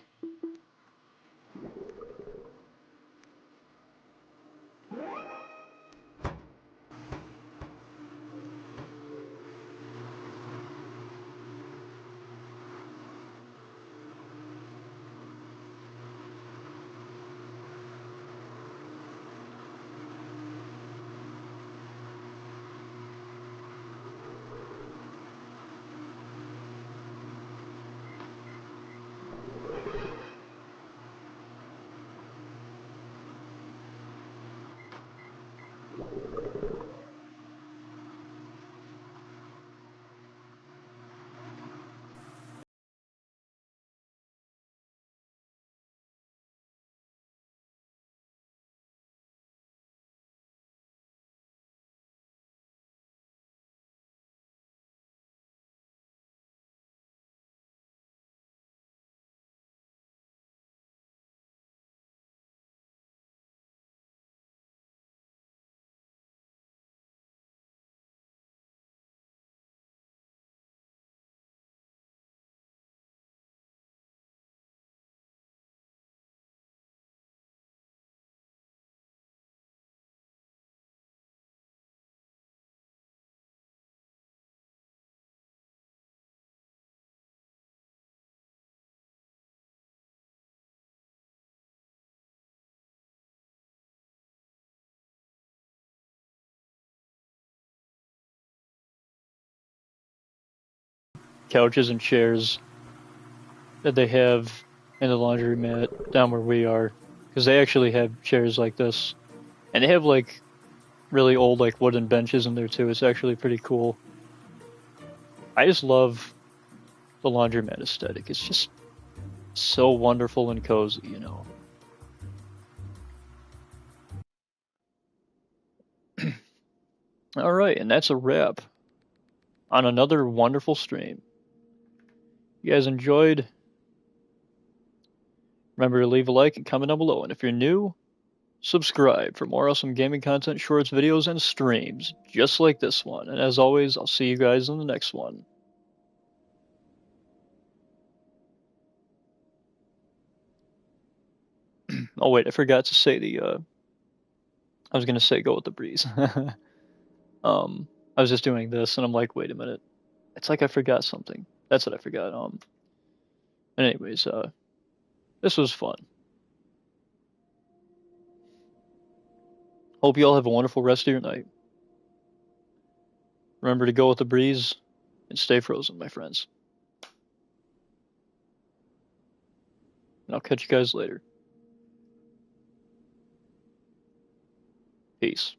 couches and chairs that they have in the laundromat down where we are, because they actually have chairs like this, and they have like really old like wooden benches in there too. It's actually pretty cool. I just love the laundromat aesthetic. It's just so wonderful and cozy, you know. All right, and that's a wrap on another wonderful stream. You guys enjoyed? Remember to leave a like and comment down below. And if you're new, subscribe for more awesome gaming content, shorts, videos, and streams just like this one. And as always, I'll see you guys in the next one. Oh wait, I forgot to say I was gonna say go with the breeze. I was just doing this, and I'm like, wait a minute. It's like I forgot something. That's what I forgot. Anyways, this was fun. Hope you all have a wonderful rest of your night. Remember to go with the breeze and stay frozen, my friends. And I'll catch you guys later. Peace.